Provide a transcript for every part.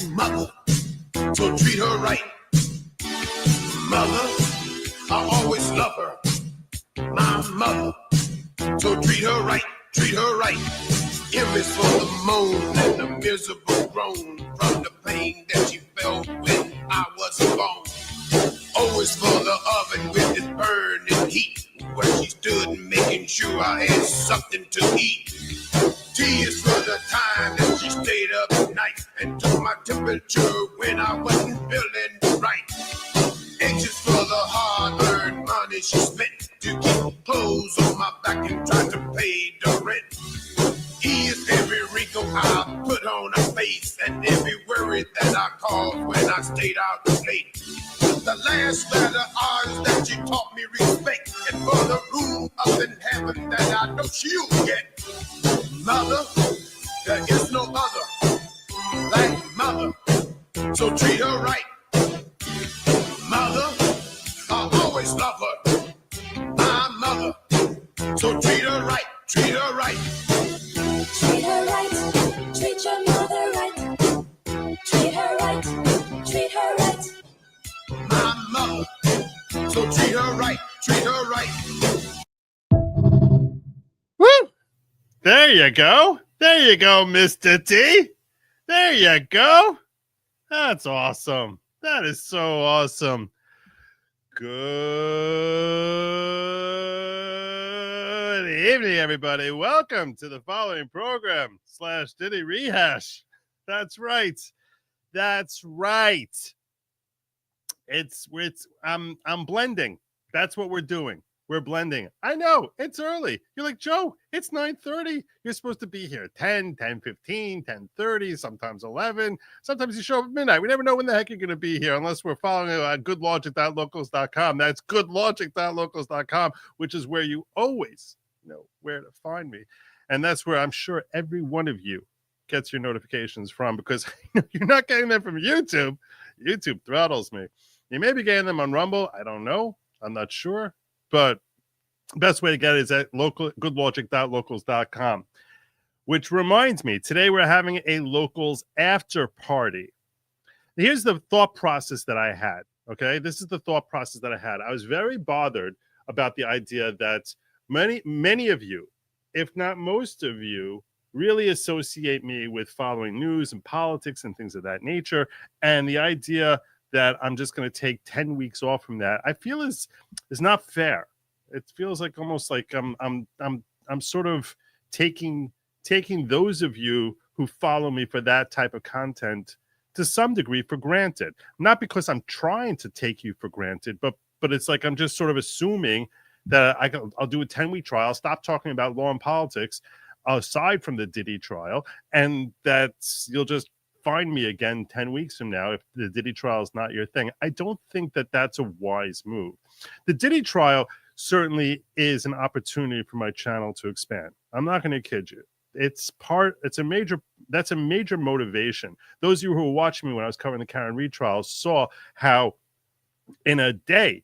mother, so treat her right. Mother, I always love her. My mother, so treat her right, treat her right. M is for the moan and the miserable groan from the pain that she felt when I was born. O is for the oven with its burning heat, where she stood making sure I had something to eat. T is for the time that she stayed up at night and took my temperature when I wasn't feeling right. H is for the hard-earned money she spent to keep clothes on my back and try to pay the rent. E is every wrinkle I put on her face and every worry that I caused when I stayed out late. The last letter R is that she taught me respect, and for the room up in heaven that I know she'll get. Mother, there is no other like mother, so treat her right. Mother, I always love her. My mother, so treat her right, treat her right. Treat her right, treat your mother right. Treat her right, treat her right. My mother, so treat her right, treat her right. Woo! There you go. There you go, Mr. T. There you go. That's awesome. That is so awesome. Good evening, everybody. Welcome to the following program / Diddy Rehash. That's right. That's right. I'm blending. That's what we're doing. We're blending. I know it's early. You're like, Joe, it's 9:30. You're supposed to be here at 10, 10:15, 10:30, sometimes 11. Sometimes you show up at midnight. We never know when the heck you're going to be here unless we're following goodlogic.locals.com. That's goodlogic.locals.com, which is where you always know where to find me. And that's where I'm sure every one of you gets your notifications from, because you're not getting them from YouTube. YouTube throttles me. You may be getting them on Rumble. I don't know. I'm not sure. But the best way to get it is at goodlogic.locals.com. Which reminds me, today we're having a Locals after party. Here's the thought process that I had, okay? This is the thought process that I had. I was very bothered about the idea that many of you, if not most of you, really associate me with following news and politics and things of that nature. And the idea that I'm just going to take 10 weeks off from that, I feel is not fair. It feels like almost like I'm sort of taking those of you who follow me for that type of content to some degree for granted. Not because I'm trying to take you for granted, but it's like I'm just sort of assuming that I'll do a 10-week trial, stop talking about law and politics aside from the Diddy trial, and that you'll just find me again 10 weeks from now if the Diddy trial is not your thing. I don't think that that's a wise move. The Diddy trial certainly is an opportunity for my channel to expand. I'm not going to kid you. That's a major motivation. Those of you who were watching me when I was covering the Karen Read trial saw how in a day,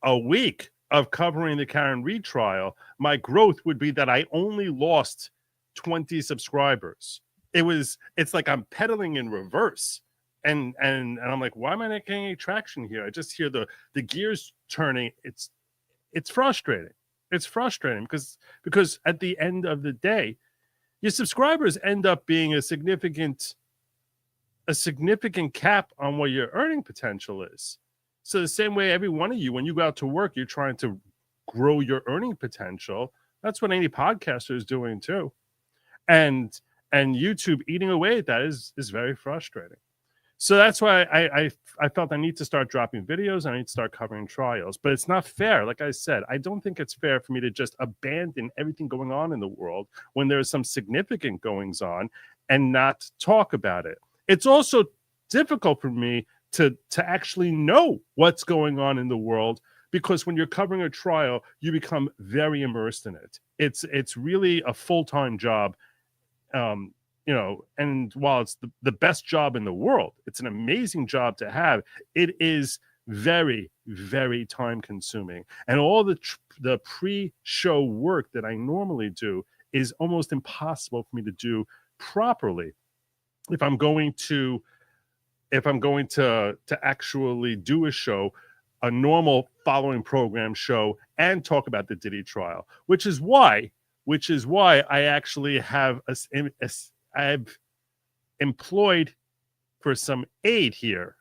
a week of covering the Karen Read trial, my growth would be that I only lost 20 subscribers. It's like I'm pedaling in reverse. And I'm like, why am I not getting any traction here? I just hear the gears turning. It's frustrating. It's frustrating because at the end of the day, your subscribers end up being a significant cap on what your earning potential is. So the same way every one of you, when you go out to work, you're trying to grow your earning potential. That's what any podcaster is doing too. And YouTube eating away at that is very frustrating. So that's why I felt I need to start dropping videos. I need to start covering trials. But it's not fair. Like I said, I don't think it's fair for me to just abandon everything going on in the world when there's some significant goings on and not talk about it. It's also difficult for me to actually know what's going on in the world, because when you're covering a trial, you become very immersed in it. It's really a full-time job. And while it's the best job in the world, it's an amazing job to have. It is very, very time consuming. And all the pre-show work that I normally do is almost impossible for me to do properly if I'm going to if I'm going to actually do a show, a normal following program show, and talk about the Diddy trial, which is why I actually have I've employed for some aid here.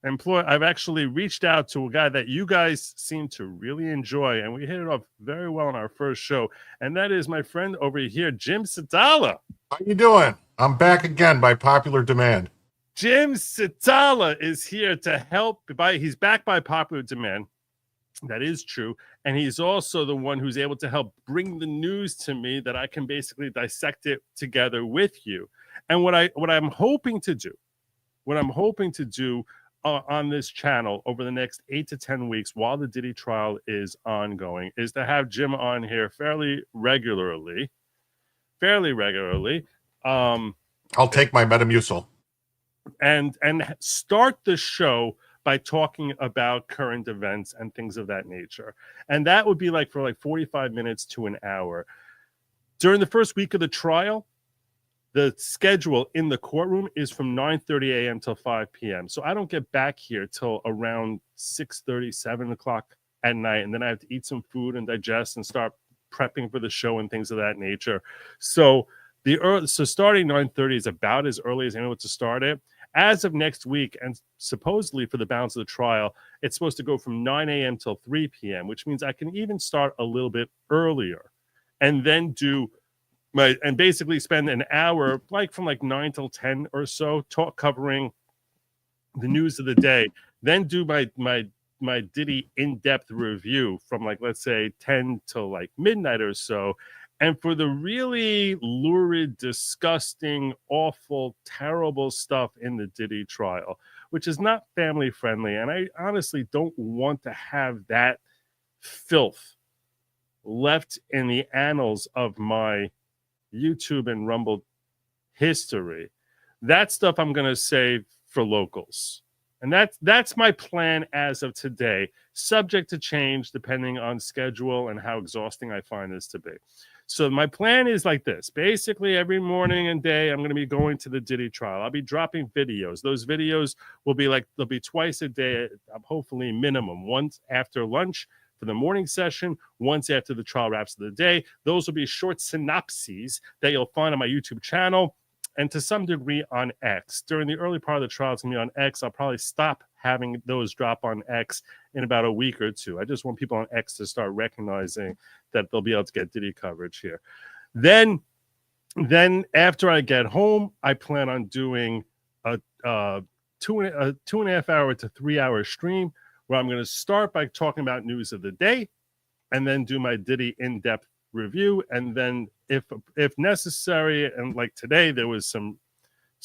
I've actually reached out to a guy that you guys seem to really enjoy, and we hit it off very well in our first show, and that is my friend over here, Jim Satala. How you doing? I'm back again by popular demand. Jim Satala is here to help. He's back by popular demand. That is true. And he's also the one who's able to help bring the news to me that I can basically dissect it together with you. And what I'm hoping to do on this channel over the next 8 to 10 weeks while the Diddy trial is ongoing is to have Jim on here fairly regularly. I'll take my Metamucil. And start the show by talking about current events and things of that nature. And that would be for 45 minutes to an hour. During the first week of the trial, the schedule in the courtroom is from 9:30 a.m. till 5 p.m. So I don't get back here till around 6:30, 7 o'clock at night. And then I have to eat some food and digest and start prepping for the show and things of that nature. So starting 9:30 is about as early as anyone to start it. As of next week, and supposedly for the balance of the trial, it's supposed to go from 9 a.m. till 3 p.m., which means I can even start a little bit earlier and then basically spend an hour, from 9 till 10 or so, covering the news of the day, then do my Diddy in-depth review from let's say 10 till midnight or so. And for the really lurid, disgusting, awful, terrible stuff in the Diddy trial, which is not family friendly. And I honestly don't want to have that filth left in the annals of my YouTube and Rumble history. That stuff I'm going to save for locals. And that's my plan as of today, subject to change depending on schedule and how exhausting I find this to be. So my plan is like this. Basically, every morning and day, I'm going to be going to the Diddy trial. I'll be dropping videos. Those videos will be they'll be twice a day, hopefully minimum, once after lunch for the morning session, once after the trial wraps of the day. Those will be short synopses that you'll find on my YouTube channel and to some degree on X. During the early part of the trial, it's going to be on X. I'll probably stop having those drop on X in about a week or two. I just want people on X to start recognizing that they'll be able to get Diddy coverage here. Then after I get home, I plan on doing a 2.5 hour to 3 hour stream where I'm going to start by talking about news of the day and then do my Diddy in-depth review. And then if necessary, and today there was some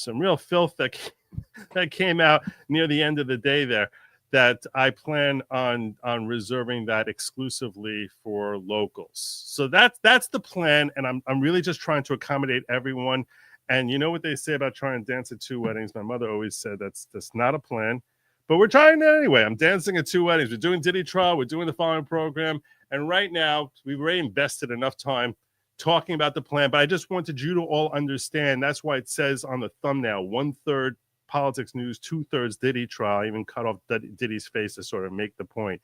real filth that came out near the end of the day there, that I plan on reserving that exclusively for locals. So that's the plan, and I'm really just trying to accommodate everyone. And you know what they say about trying to dance at 2 weddings? My mother always said that's not a plan, but we're trying it anyway. I'm dancing at 2 weddings. We're doing Diddy trial. We're doing the following program, and right now we've already invested enough time talking about the plan. But I just wanted you to all understand. That's why it says on the thumbnail 1/3 politics news, 2/3 Diddy trial. I even cut off Diddy's face to sort of make the point.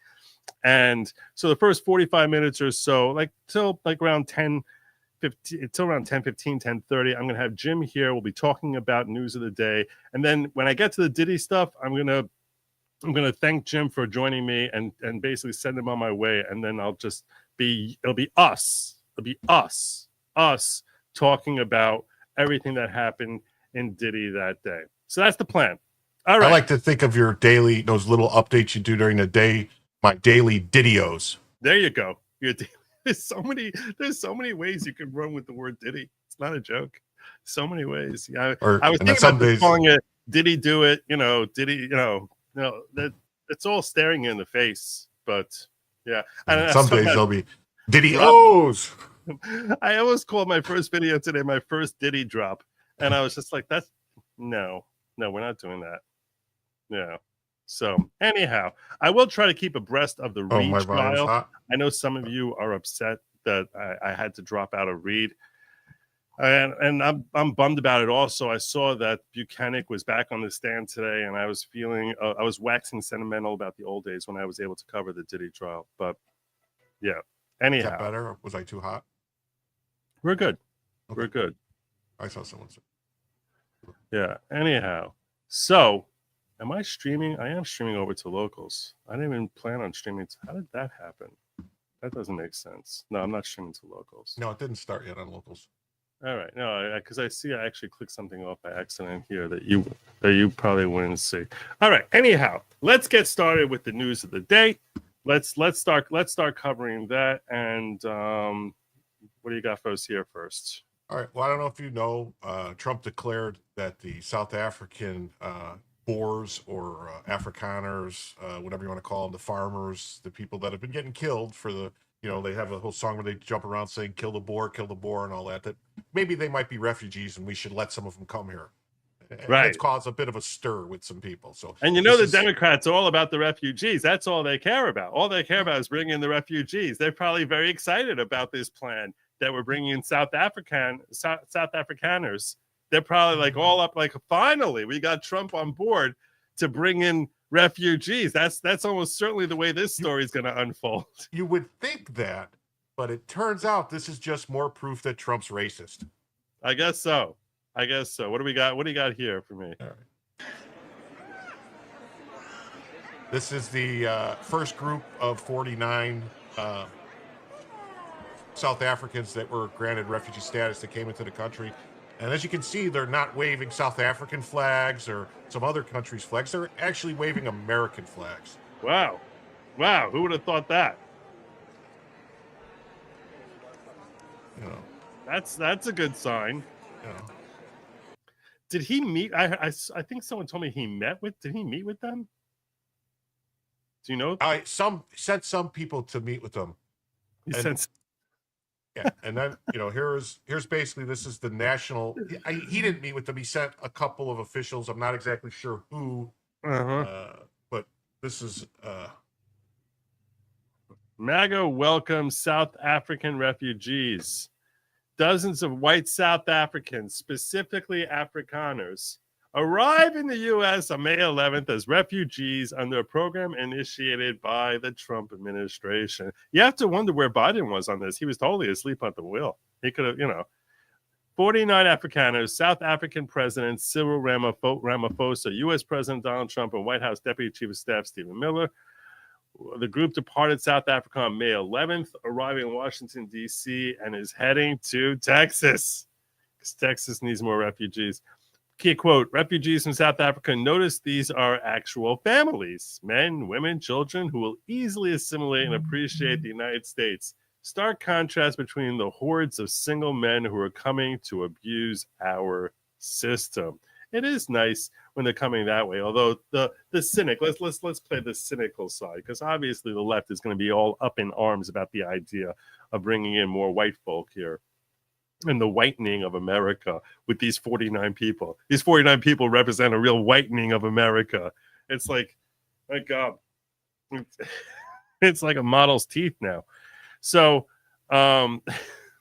And so the first 45 minutes or so, till around 10:15, till around 10:15, 10:30, I'm going to have Jim here. We'll be talking about news of the day. And then when I get to the Diddy stuff, I'm going to thank Jim for joining me and basically send him on my way. And then it'll be us talking about everything that happened in Diddy that day. So that's the plan. All right. I like to think of those little updates you do during the day, my daily Diddios. There you go. There's so many ways you can run with the word Diddy. It's not a joke. So many ways. Yeah. I was thinking about calling it Diddy Do It, Diddy, that it's all staring you in the face. But yeah. Some days they'll be Diddy O's. I almost called my first video today my first Diddy drop. And I was just like, no, we're not doing that. Yeah. So anyhow, I will try to keep abreast of the Reed trial. I know some of you are upset that I had to drop out of Reed. And I'm bummed about it. Also, I saw that Buchanan was back on the stand today, and I was feeling I was waxing sentimental about the old days when I was able to cover the Diddy trial. But yeah, Is that anyhow, better? Or was I too hot? we're good. Okay. We're good. I saw someone say. Yeah. Anyhow, so am I streaming? I am streaming over to locals. I didn't even plan on streaming. How did that happen? That doesn't make sense. No, I'm not streaming to locals. No, it didn't start yet on locals. All right, no, because I see I actually clicked something off by accident here that you probably wouldn't see. All right, anyhow, let's get started with the news of the day. Let's start covering that. And what do you got for us here first? All right. Well, I don't know if you know, Trump declared that the South African Boers or Afrikaners, whatever you want to call them, the farmers, the people that have been getting killed for the, they have a whole song where they jump around saying kill the boar, and all that, that maybe they might be refugees and we should let some of them come here. Right. It's caused a bit of a stir with some people. So, and the Democrats are all about the refugees. That's all they care about. All they care about is bringing in the refugees. They're probably very excited about this plan that we're bringing in South Afrikaners. They're probably like all up, like finally we got Trump on board to bring in refugees. That's almost certainly the way this story is going to unfold. You would think that, but it turns out this is just more proof that Trump's racist. I guess so. What do we got? What do you got here for me? All right. This is the first group of 49 South Africans that were granted refugee status that came into the country. And as you can see, they're not waving South African flags or some other country's flags. They're actually waving American flags. Wow. Who would have thought that? That's a good sign. Did he meet? I think someone told me he met with. Did he meet with them? Do you know? I sent some people to meet with them. Yeah, and then here's basically, this is the national. He didn't meet with them. He sent a couple of officials. I'm not exactly sure who, but this is MAGA welcomes South African refugees. Dozens of white South Africans, specifically Afrikaners, arrive in the U.S. on May 11th as refugees under a program initiated by the Trump administration. You have to wonder where Biden was on this. He was totally asleep at the wheel. He could have, 49 Afrikaners, South African President Cyril Ramaphosa, U.S. President Donald Trump, and White House Deputy Chief of Staff Stephen Miller. The group departed South Africa on May 11th, arriving in Washington, D.C., and is heading to Texas, because Texas needs more refugees. Key quote, refugees from South Africa notice these are actual families, men, women, children who will easily assimilate and appreciate the United States. Stark contrast between the hordes of single men who are coming to abuse our system. It is nice when they're coming that way, although the cynic, let's play the cynical side, because obviously the left is going to be all up in arms about the idea of bringing in more white folk here and the whitening of America with these 49 people. These 49 people represent a real whitening of America. It's like, my God, it's like a model's teeth now. So,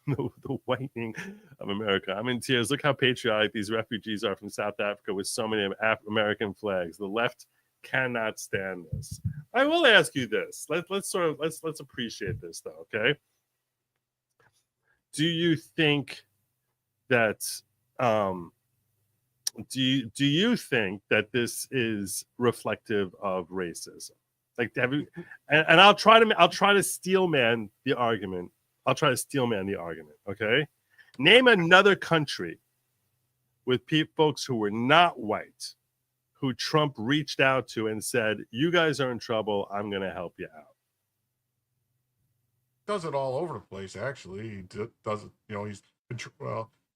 the whitening of America. I'm in tears. Look how patriotic these refugees are from South Africa with so many American flags. The left cannot stand this. I will ask you this. Let's appreciate this though, okay? Do you think that do you think that this is reflective of racism? Like, have you, and I'll try to steelman the argument. Okay, name another country with folks who were not white, who Trump reached out to and said, "You guys are in trouble. I'm going to help you out." Does it all over the place. Actually, he does it.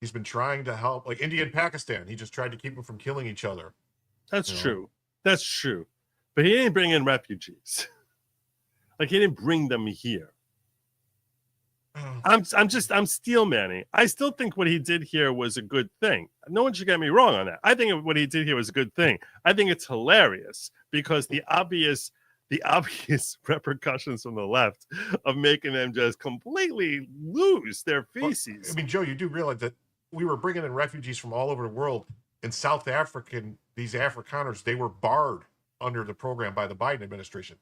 He's been trying to help, like India and Pakistan. He just tried to keep them from killing each other. That's true. That's true. But he didn't bring in refugees. Like, he didn't bring them here. I'm steel manning. I still think what he did here was a good thing. No one should get me wrong on that. I think what he did here was a good thing. I think it's hilarious because the obvious repercussions from the left of making them just completely lose their feces. Well, I mean, Joe, you do realize that we were bringing in refugees from all over the world. And these Afrikaners, they were barred under the program by the Biden administration.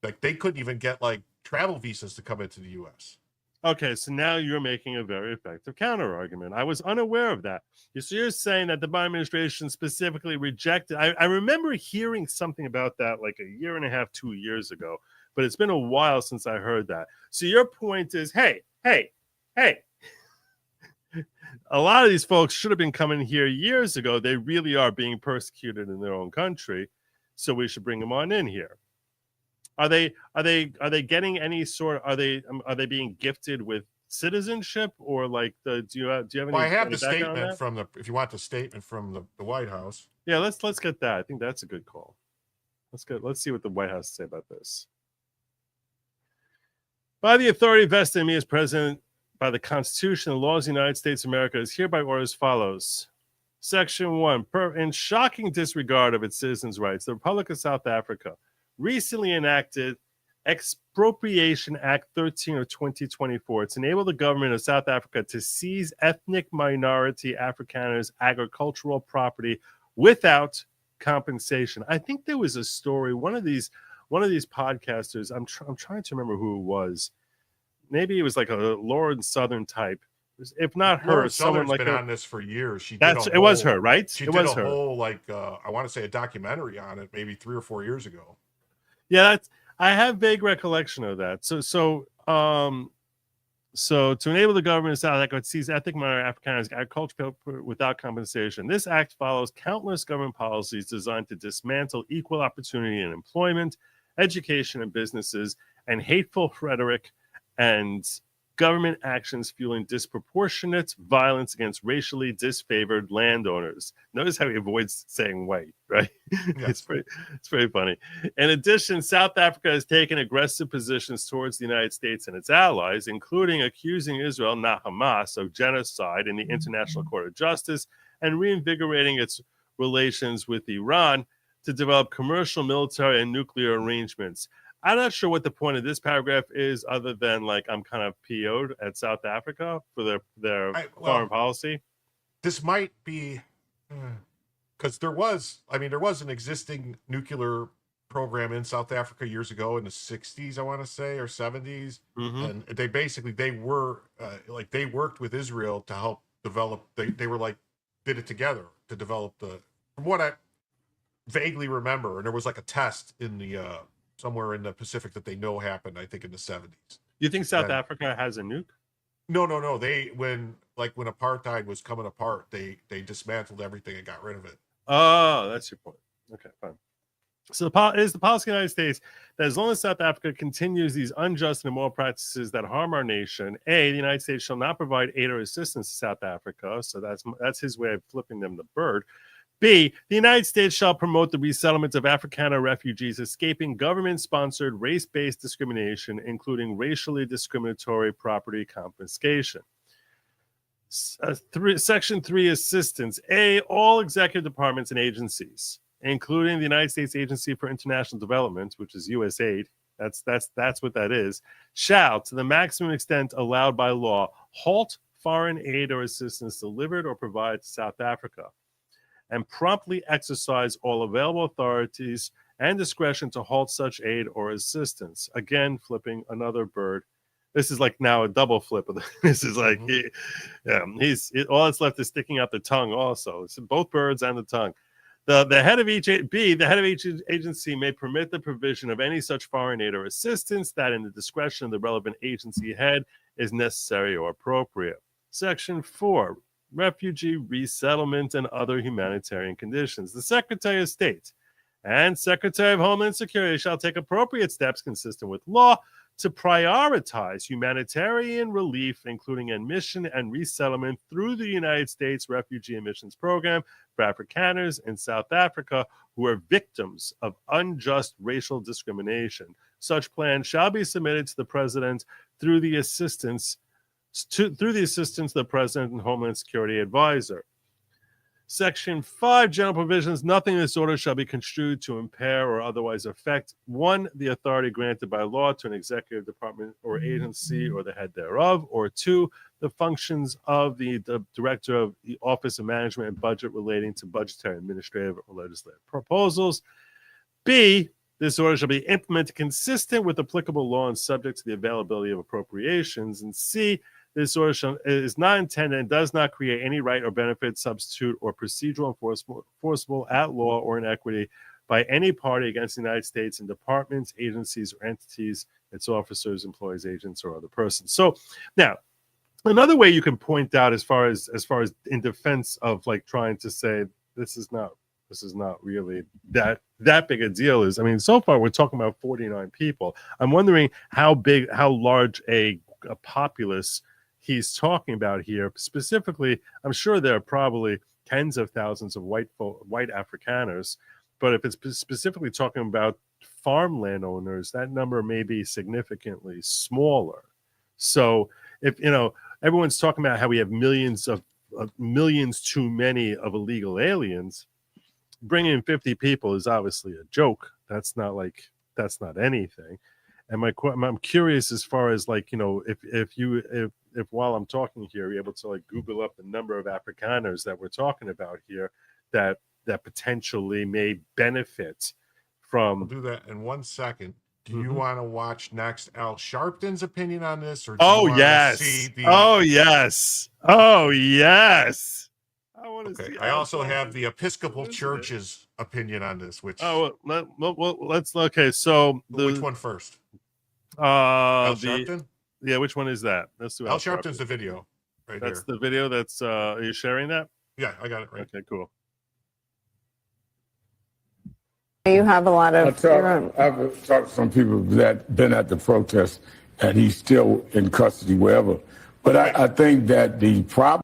Like they couldn't even get like travel visas to come into the U.S. Okay, so now you're making a very effective counter argument. I was unaware of that. So you're saying that the Biden administration specifically rejected. I remember hearing something about that like a year and a half, 2 years ago, but it's been a while since I heard that. So your point is, hey, a lot of these folks should have been coming here years ago. They really are being persecuted in their own country, so we should bring them on in here. Are they getting any sort? Are they being gifted with citizenship, or like do you have any? Well, I have any the statement from the. If you want the statement from the White House. Yeah, let's get that. I think that's a good call. Let's see what the White House say about this. By the authority vested in me as president by the Constitution and laws of the United States of America, is hereby ordered as follows. Section 1. In shocking disregard of its citizens' rights, the Republic of South Africa recently enacted Expropriation Act 13 of 2024 to enable the government of South Africa to seize ethnic minority Afrikaners' agricultural property without compensation. I think there was a story. One of these podcasters. I'm trying to remember who it was. Maybe it was like a Lauren Southern type. If not her, Lauren someone Southern's like been her. on this for years. It was her, right? She it did was a her. whole I want to say a documentary on it, maybe 3 or 4 years ago. Yeah, I have vague recollection of that. So to enable the government of South Africa to seize ethnic minority Afrikaners' agriculture without compensation. This act follows countless government policies designed to dismantle equal opportunity in employment, education, and businesses, and hateful rhetoric and government actions fueling disproportionate violence against racially disfavored landowners. Notice how he avoids saying white, right? Yes. It's very funny. In addition, South Africa has taken aggressive positions towards the United States and its allies, including accusing Israel, not Hamas, of genocide in the International Court of Justice and reinvigorating its relations with Iran to develop commercial, military, and nuclear arrangements. I'm not sure what the point of this paragraph is, other than like I'm kind of PO'd at South Africa for their foreign policy. This might be because there was an existing nuclear program in South Africa years ago in the 60s, I want to say, or 70s, and they worked with Israel to help develop. They were like did it together to develop from what I vaguely remember, and there was like a test in the somewhere in the Pacific that they know happened, I think in the 70s. You think South Africa has a nuke? No. When apartheid was coming apart, they dismantled everything and got rid of it. Oh, that's your point. Okay, fine. So it is the policy of the United States that as long as South Africa continues these unjust and immoral practices that harm our nation, A, the United States shall not provide aid or assistance to South Africa. So that's his way of flipping them the bird. B, the United States shall promote the resettlement of Afrikaner refugees escaping government-sponsored race-based discrimination, including racially discriminatory property confiscation. Section 3, assistance. A, all executive departments and agencies, including the United States Agency for International Development, which is USAID, that's what that is, shall, to the maximum extent allowed by law, halt foreign aid or assistance delivered or provided to South Africa, and promptly exercise all available authorities and discretion to halt such aid or assistance. Again, flipping another bird. This is like now a double flip of this is like, all that's left is sticking out the tongue also. It's both birds and the tongue. The head of each agency may permit the provision of any such foreign aid or assistance that in the discretion of the relevant agency head is necessary or appropriate. Section 4. Refugee resettlement and other humanitarian conditions. The Secretary of State and Secretary of Homeland Security shall take appropriate steps consistent with law to prioritize humanitarian relief, including admission and resettlement through the United States Refugee Admissions Program for Afrikaners in South Africa who are victims of unjust racial discrimination. Such plan shall be submitted to the President through the assistance of the President and Homeland Security Advisor. Section 5, general provisions. Nothing in this order shall be construed to impair or otherwise affect 1, the authority granted by law to an executive department or agency or the head thereof, or 2, the functions of the director of the Office of Management and Budget relating to budgetary, administrative, or legislative proposals. B, this order shall be implemented consistent with applicable law and subject to the availability of appropriations. And C, this order is not intended and does not create any right or benefit, substitute, or procedural enforceable at law or in equity by any party against the United States in departments, agencies, or entities, its officers, employees, agents, or other persons. So now, another way you can point out as far as in defense of like trying to say this is not really that big a deal is, I mean, so far we're talking about 49 people. I'm wondering how large a populace he's talking about here. Specifically, I'm sure there are probably tens of thousands of white Afrikaners, but if it's specifically talking about farmland owners, that number may be significantly smaller. So if, everyone's talking about how we have millions too many of illegal aliens, bringing in 50 people is obviously a joke. That's not anything. And I'm curious as far as like, if while I'm talking here, you're able to like Google up the number of Afrikaners that we're talking about here that potentially may benefit from. I'll do that in 1 second. Do you want to watch next Al Sharpton's opinion on this, or yes. See the... Oh yes. I want to see. I also have the Episcopal Church's opinion on this, which let's okay. So which one first? Al Sharpton? Yeah, which one is that? Let's do Al Sharpton's the video right That's here. the video. That's are you sharing that? Yeah, I got it right. Okay, cool. You have a lot of. I've talked to some people that been at the protest, and he's still in custody wherever. But I think that the problem.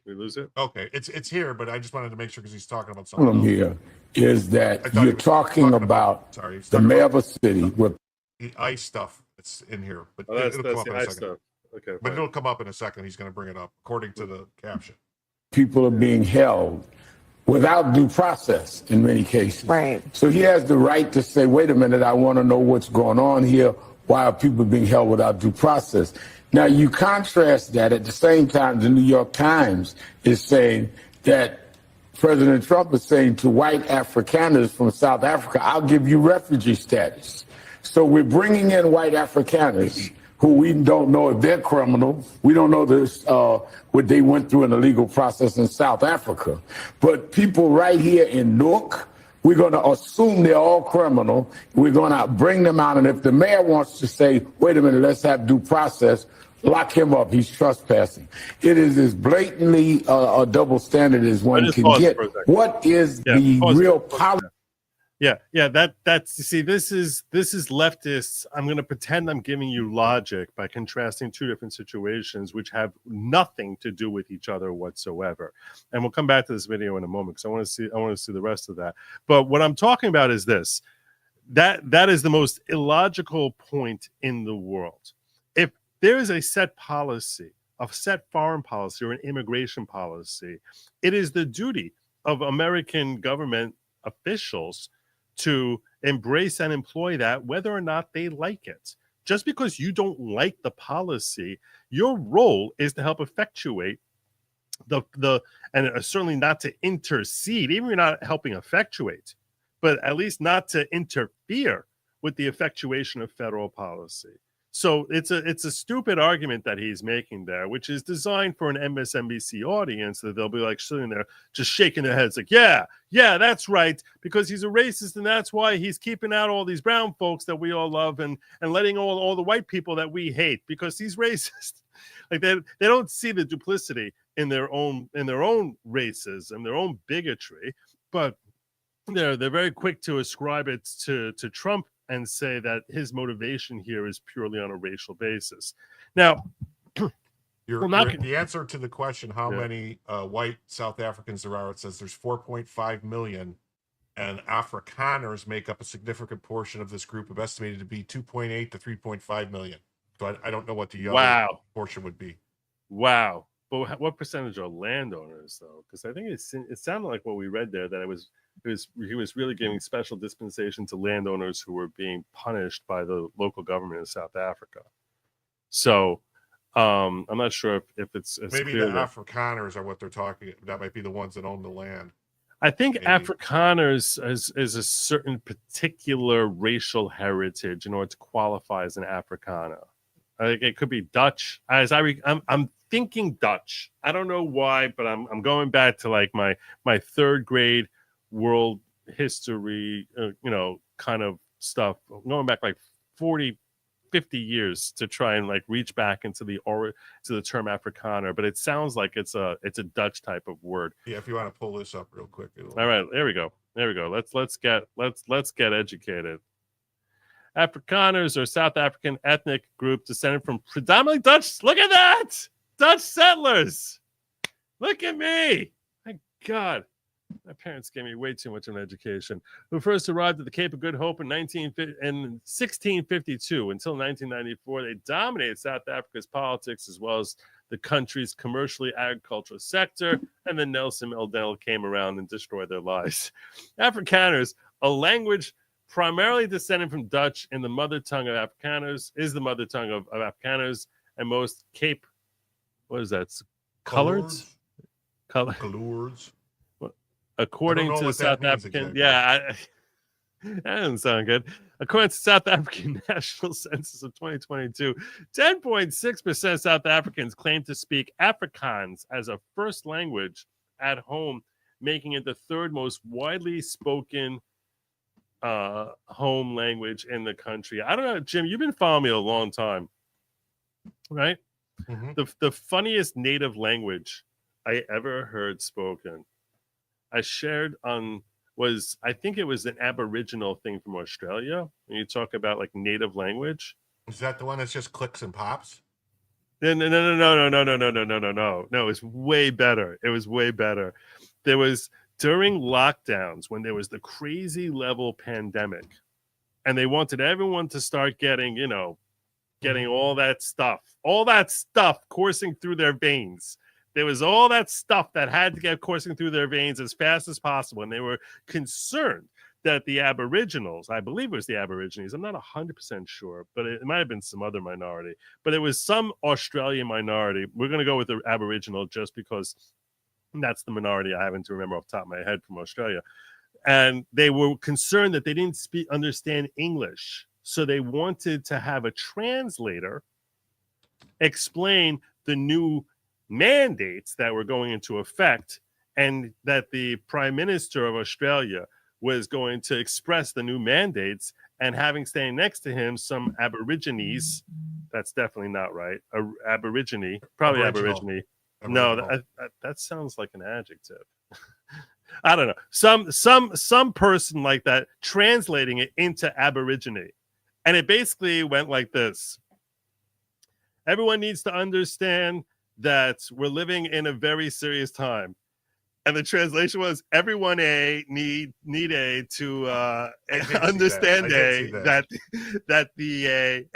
We lose it. Okay, it's here, but I just wanted to make sure because he's talking about something. Problem here is that you're talking about the mayor of a city with the ICE stuff that's in here, but that's it'll come up the in a ICE second. stuff. Okay, But fine. it'll come up in a second. He's going to bring it up according to the caption. people are being held without due process in many cases. Right. So he has the right to say, wait a minute, I want to know what's going on here. Why are people being held without due process? Now, you contrast that at the same time, the New York Times is saying that President Trump is saying to white Afrikaners from South Africa, I'll give you refugee status. So we're bringing in white Afrikaners who we don't know if they're criminal. We don't know this, what they went through in the legal process in South Africa. But people right here in Newark, we're going to assume they're all criminal. We're going to bring them out. And if the mayor wants to say, wait a minute, let's have due process, lock him up. He's trespassing. It is as blatantly a double standard as one can get. What is the real policy? Yeah. That's, you see, this is leftists. I'm going to pretend I'm giving you logic by contrasting two different situations which have nothing to do with each other whatsoever. And we'll come back to this video in a moment because I want to see the rest of that. But what I'm talking about is this. That is the most illogical point in the world. If there is a set policy, a set foreign policy or an immigration policy, it is the duty of American government officials to embrace and employ that, whether or not they like it. Just because you don't like the policy, your role is to help effectuate and certainly not to intercede, even if you're not helping effectuate, but at least not to interfere with the effectuation of federal policy. So it's a stupid argument that he's making there, which is designed for an MSNBC audience that they'll be like sitting there just shaking their heads like, yeah, that's right, because he's a racist and that's why he's keeping out all these brown folks that we all love and letting all the white people that we hate because he's racist. Like they don't see the duplicity in their own racism, their own bigotry, but they're very quick to ascribe it to Trump and say that his motivation here is purely on a racial basis. Now, the answer to the question, how many white South Africans there are, it says there's 4.5 million, and Afrikaners make up a significant portion of this group, of estimated to be 2.8 to 3.5 million. So I don't know what the other portion would be. Wow. But what percentage are landowners, though? Because I think it sounded like what we read there, that he was really giving special dispensation to landowners who were being punished by the local government in South Africa. So I'm not sure if it's as Maybe clear the that Afrikaners are what they're talking. That might be the ones that own the land. I think Maybe. Afrikaners is a certain particular racial heritage in order to qualify as an Afrikaner. I think it could be Dutch. I'm thinking Dutch. I don't know why, but I'm going back to like my third grade world history, kind of stuff. Going back like 40, 50 years to try and like reach back into to the term Afrikaner, but it sounds like it's a Dutch type of word. Yeah, if you want to pull this up real quick. All right, there we go. Let's get educated. Afrikaners are South African ethnic group descended from predominantly Dutch. Look at that, Dutch settlers. Look at me. My God, my parents gave me way too much of an education. Who first arrived at the Cape of Good Hope in 1652 until 1994. They dominated South Africa's politics as well as the country's commercially agricultural sector, and then Nelson Mandela came around and destroyed their lives. Afrikaners, a language primarily descended from Dutch and the mother tongue of Afrikaners, is the mother tongue of Afrikaners and most Cape, what is that? Coloreds? Coloreds. According to South African, exactly. that doesn't sound good. According to South African National Census of 2022, 10.6% of South Africans claim to speak Afrikaans as a first language at home, making it the third most widely spoken home language in the country. I don't know, Jim, you've been following me a long time, right? Mm-hmm. The funniest native language I ever heard spoken, I shared on I think it was an Aboriginal thing from Australia. When you talk about like native language, Is that the one that's just clicks and pops? No. It's way better. It was way better. There was during lockdowns when there was the crazy level pandemic, and they wanted everyone to start getting, all that stuff coursing through their veins. There was all that stuff that had to get coursing through their veins as fast as possible. And they were concerned that the Aboriginals, I believe it was the Aborigines, I'm not 100% sure, but it might have been some other minority, but it was some Australian minority. We're going to go with the Aboriginal just because that's the minority I happen to remember off the top of my head from Australia. And they were concerned that they didn't understand English. So they wanted to have a translator explain the new mandates that were going into effect, and that the Prime Minister of Australia was going to express the new mandates, and having standing next to him some Aborigines. That's definitely not right. Aborigine, probably Aborigine. No, that sounds like an adjective. I don't know. Some person like that translating it into Aborigine. And it basically went like this. Everyone needs to understand that we're living in a very serious time. And the translation was everyone need to understand that the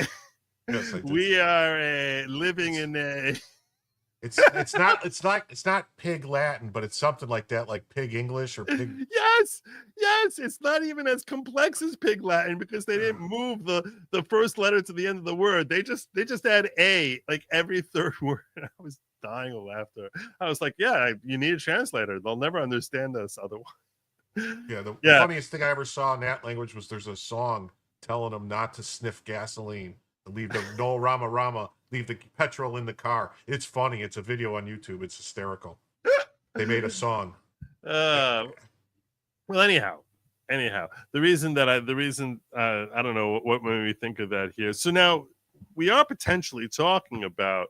Yes, we are living in a It's not pig Latin, but it's something like that, like pig English or pig. Yes, it's not even as complex as pig Latin because they didn't move the first letter to the end of the word. They just add a like every third word. I was dying of laughter. I was like, yeah, you need a translator. They'll never understand us otherwise. Yeah, the funniest thing I ever saw in that language was there's a song telling them not to sniff gasoline, to leave the no rama, leave the petrol in the car. It's funny. It's a video on YouTube. It's hysterical. They made a song. Well, anyhow, the reason I don't know what made me think of that here. So now we are potentially talking about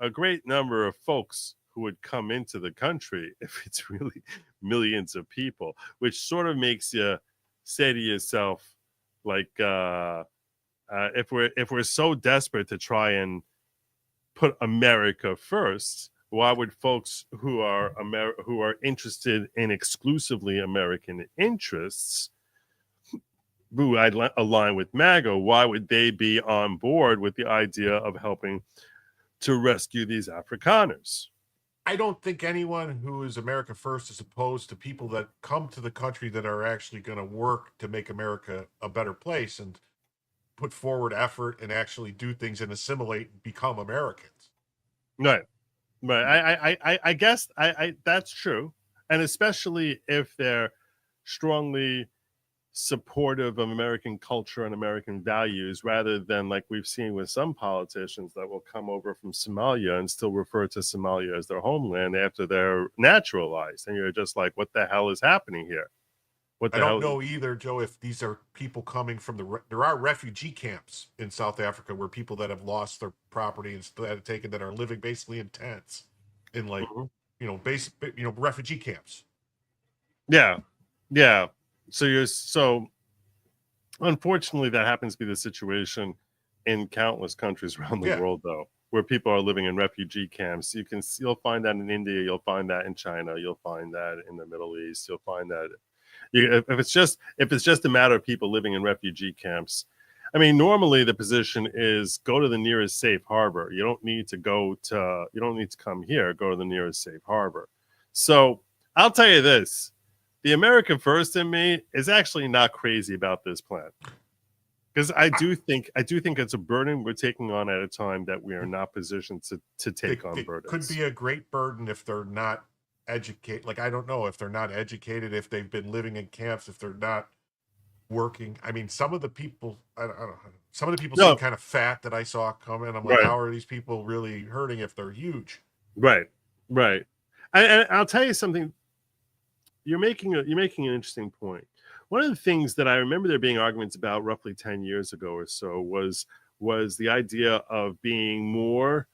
a great number of folks who would come into the country if it's really millions of people, which sort of makes you say to yourself, like, if we're so desperate to try and put America first, why would folks who are interested in exclusively American interests, who align with MAGA, why would they be on board with the idea of helping to rescue these Afrikaners? I don't think anyone who is America first is opposed to people that come to the country that are actually going to work to make America a better place. And put forward effort and actually do things and assimilate and become Americans. Right. I guess I that's true. And especially if they're strongly supportive of American culture and American values, rather than like we've seen with some politicians that will come over from Somalia and still refer to Somalia as their homeland after they're naturalized. And you're just like, what the hell is happening here? What the I don't hell? know either, Joe, if these are people coming from there are refugee camps in South Africa where people that have lost their property and that have taken that are living basically in tents in like, Mhm. refugee camps. Yeah. Yeah. So unfortunately that happens to be the situation in countless countries around the Yeah. world, though, where people are living in refugee camps. You'll find that in India, you'll find that in China, you'll find that in the Middle East, you'll find that if it's just a matter of people living in refugee camps. I mean, normally the position is go to the nearest safe harbor. You don't need to come here, go to the nearest safe harbor. So I'll tell you this, the American first in me is actually not crazy about this plan. Because I do think it's a burden we're taking on at a time that we are not positioned to take on It burdens. could be a great burden if they're not educated. Like, I don't know if they're not educated, if they've been living in camps, if they're not working. I mean, some of the people, I don't know, some of the people seem kind of fat that I saw come in. I'm like, Right. how are these people really hurting if they're huge? Right. And I'll tell you something. You're making an interesting point. One of the things that I remember there being arguments about roughly 10 years ago or so was the idea of being more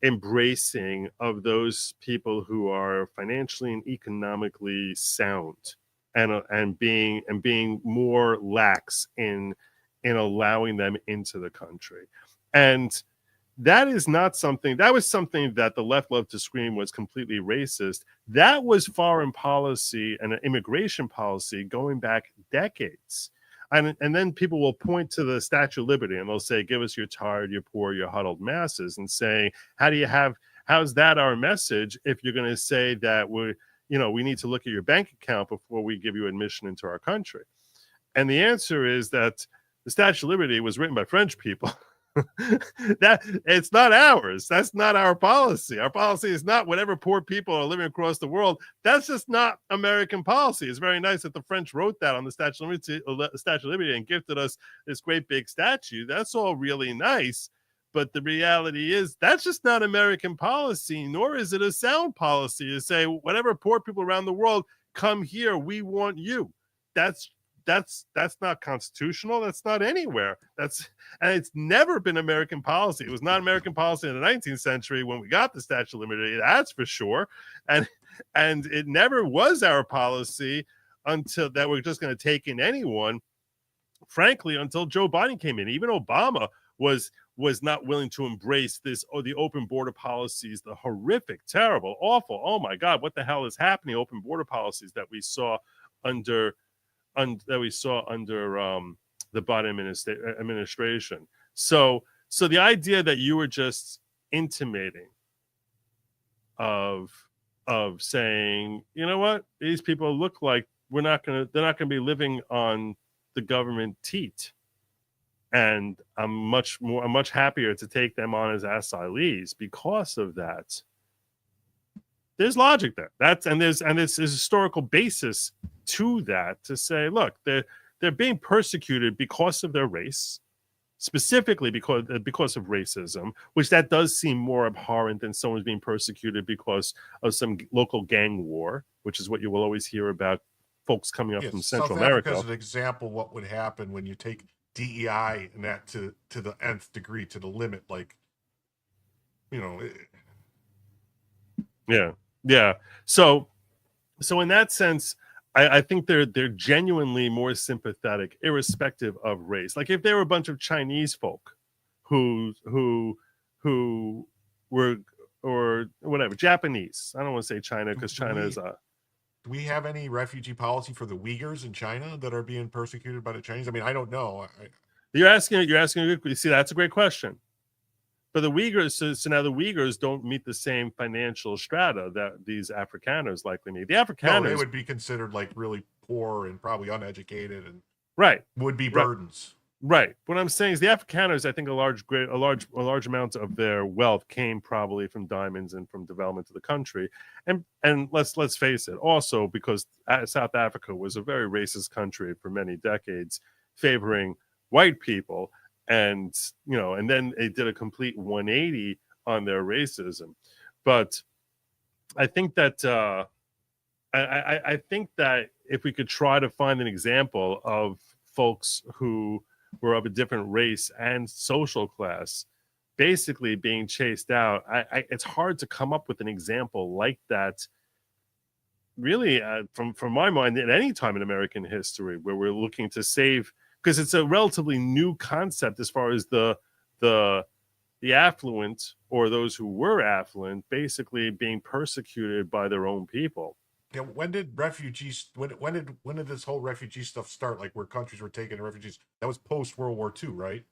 embracing of those people who are financially and economically sound, and being more lax in allowing them into the country. And that was something that the left loved to scream was completely racist. That was foreign policy and an immigration policy going back decades. And then people will point to the Statue of Liberty and they'll say, give us your tired, your poor, your huddled masses, and say, how's that our message if you're going to say that we need to look at your bank account before we give you admission into our country? And the answer is that the Statue of Liberty was written by French people. That it's not ours. That's not our policy. Our policy is not whatever poor people are living across the world. That's just not American policy. It's very nice that the French wrote that on the Statue of Liberty and gifted us this great big statue. That's all really nice. But the reality is that's just not American policy, nor is it a sound policy to say whatever poor people around the world come here, we want you. That's not constitutional. That's not anywhere. And it's never been American policy. It was not American policy in the 19th century when we got the Statue of Liberty. That's for sure. And it never was our policy until that we're just going to take in anyone. Frankly, until Joe Biden came in, even Obama was not willing to embrace this or the open border policies, the horrific, terrible, awful. Oh my God, what the hell is happening? Open border policies that we saw under the Biden administration. So the idea that you were just intimating of saying, you know what, these people look like they're not gonna be living on the government teat, and I'm much happier to take them on as asylees because of that. There's logic there. There's a historical basis to that, to say, look, they're being persecuted because of their race, specifically because of racism, which that does seem more abhorrent than someone's being persecuted because of some local gang war, which is what you will always hear about folks coming up from Central South America. Africa is an example of what would happen when you take DEI and that to the nth degree, to the limit. Like, Yeah. So in that sense, I think they're genuinely more sympathetic, irrespective of race. Like if there were a bunch of Chinese folk who were, or whatever, Japanese. I don't want to say China because China is a. Do we have any refugee policy for the Uyghurs in China that are being persecuted by the Chinese? I mean, I don't know. You're asking a good. See, that's a great question. But the Uyghurs, so now the Uyghurs don't meet the same financial strata that these Afrikaners likely meet. The Afrikaners, they would be considered like really poor and probably uneducated and right, would be burdens. Right. What I'm saying is the Afrikaners, I think a large amount of their wealth came probably from diamonds and from development of the country. And let's face it, also because South Africa was a very racist country for many decades, favoring white people, and and then they did a complete 180 on their racism. But I think that I think that if we could try to find an example of folks who were of a different race and social class basically being chased out, it's hard to come up with an example like that really from my mind at any time in American history where we're looking to save, because it's a relatively new concept as far as the affluent or those who were affluent basically being persecuted by their own people. Yeah, when did refugees? When did this whole refugee stuff start? Like where countries were taking refugees? That was post World War II, right?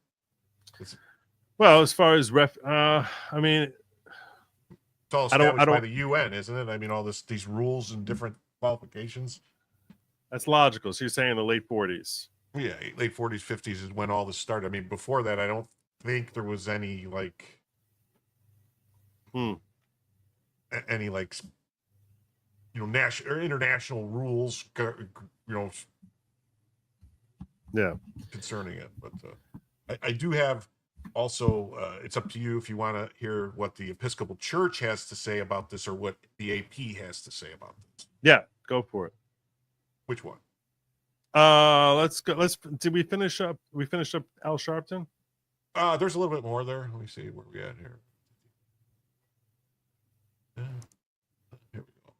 Well, as far as I mean, it's all established by the UN, isn't it? I mean, all these rules and different qualifications. That's logical. So you're saying in the late 40s? Yeah, late 40s, 50s is when all this started. I mean, before that, I don't think there was any like any like national or international rules, yeah, concerning it. But I do have also. It's up to you if you want to hear what the Episcopal Church has to say about this, or what the AP has to say about this. Yeah, go for it. Which one? Let's go. Did we finish up? We finished up Al Sharpton. There's a little bit more there. Let me see where we at here. Here we go.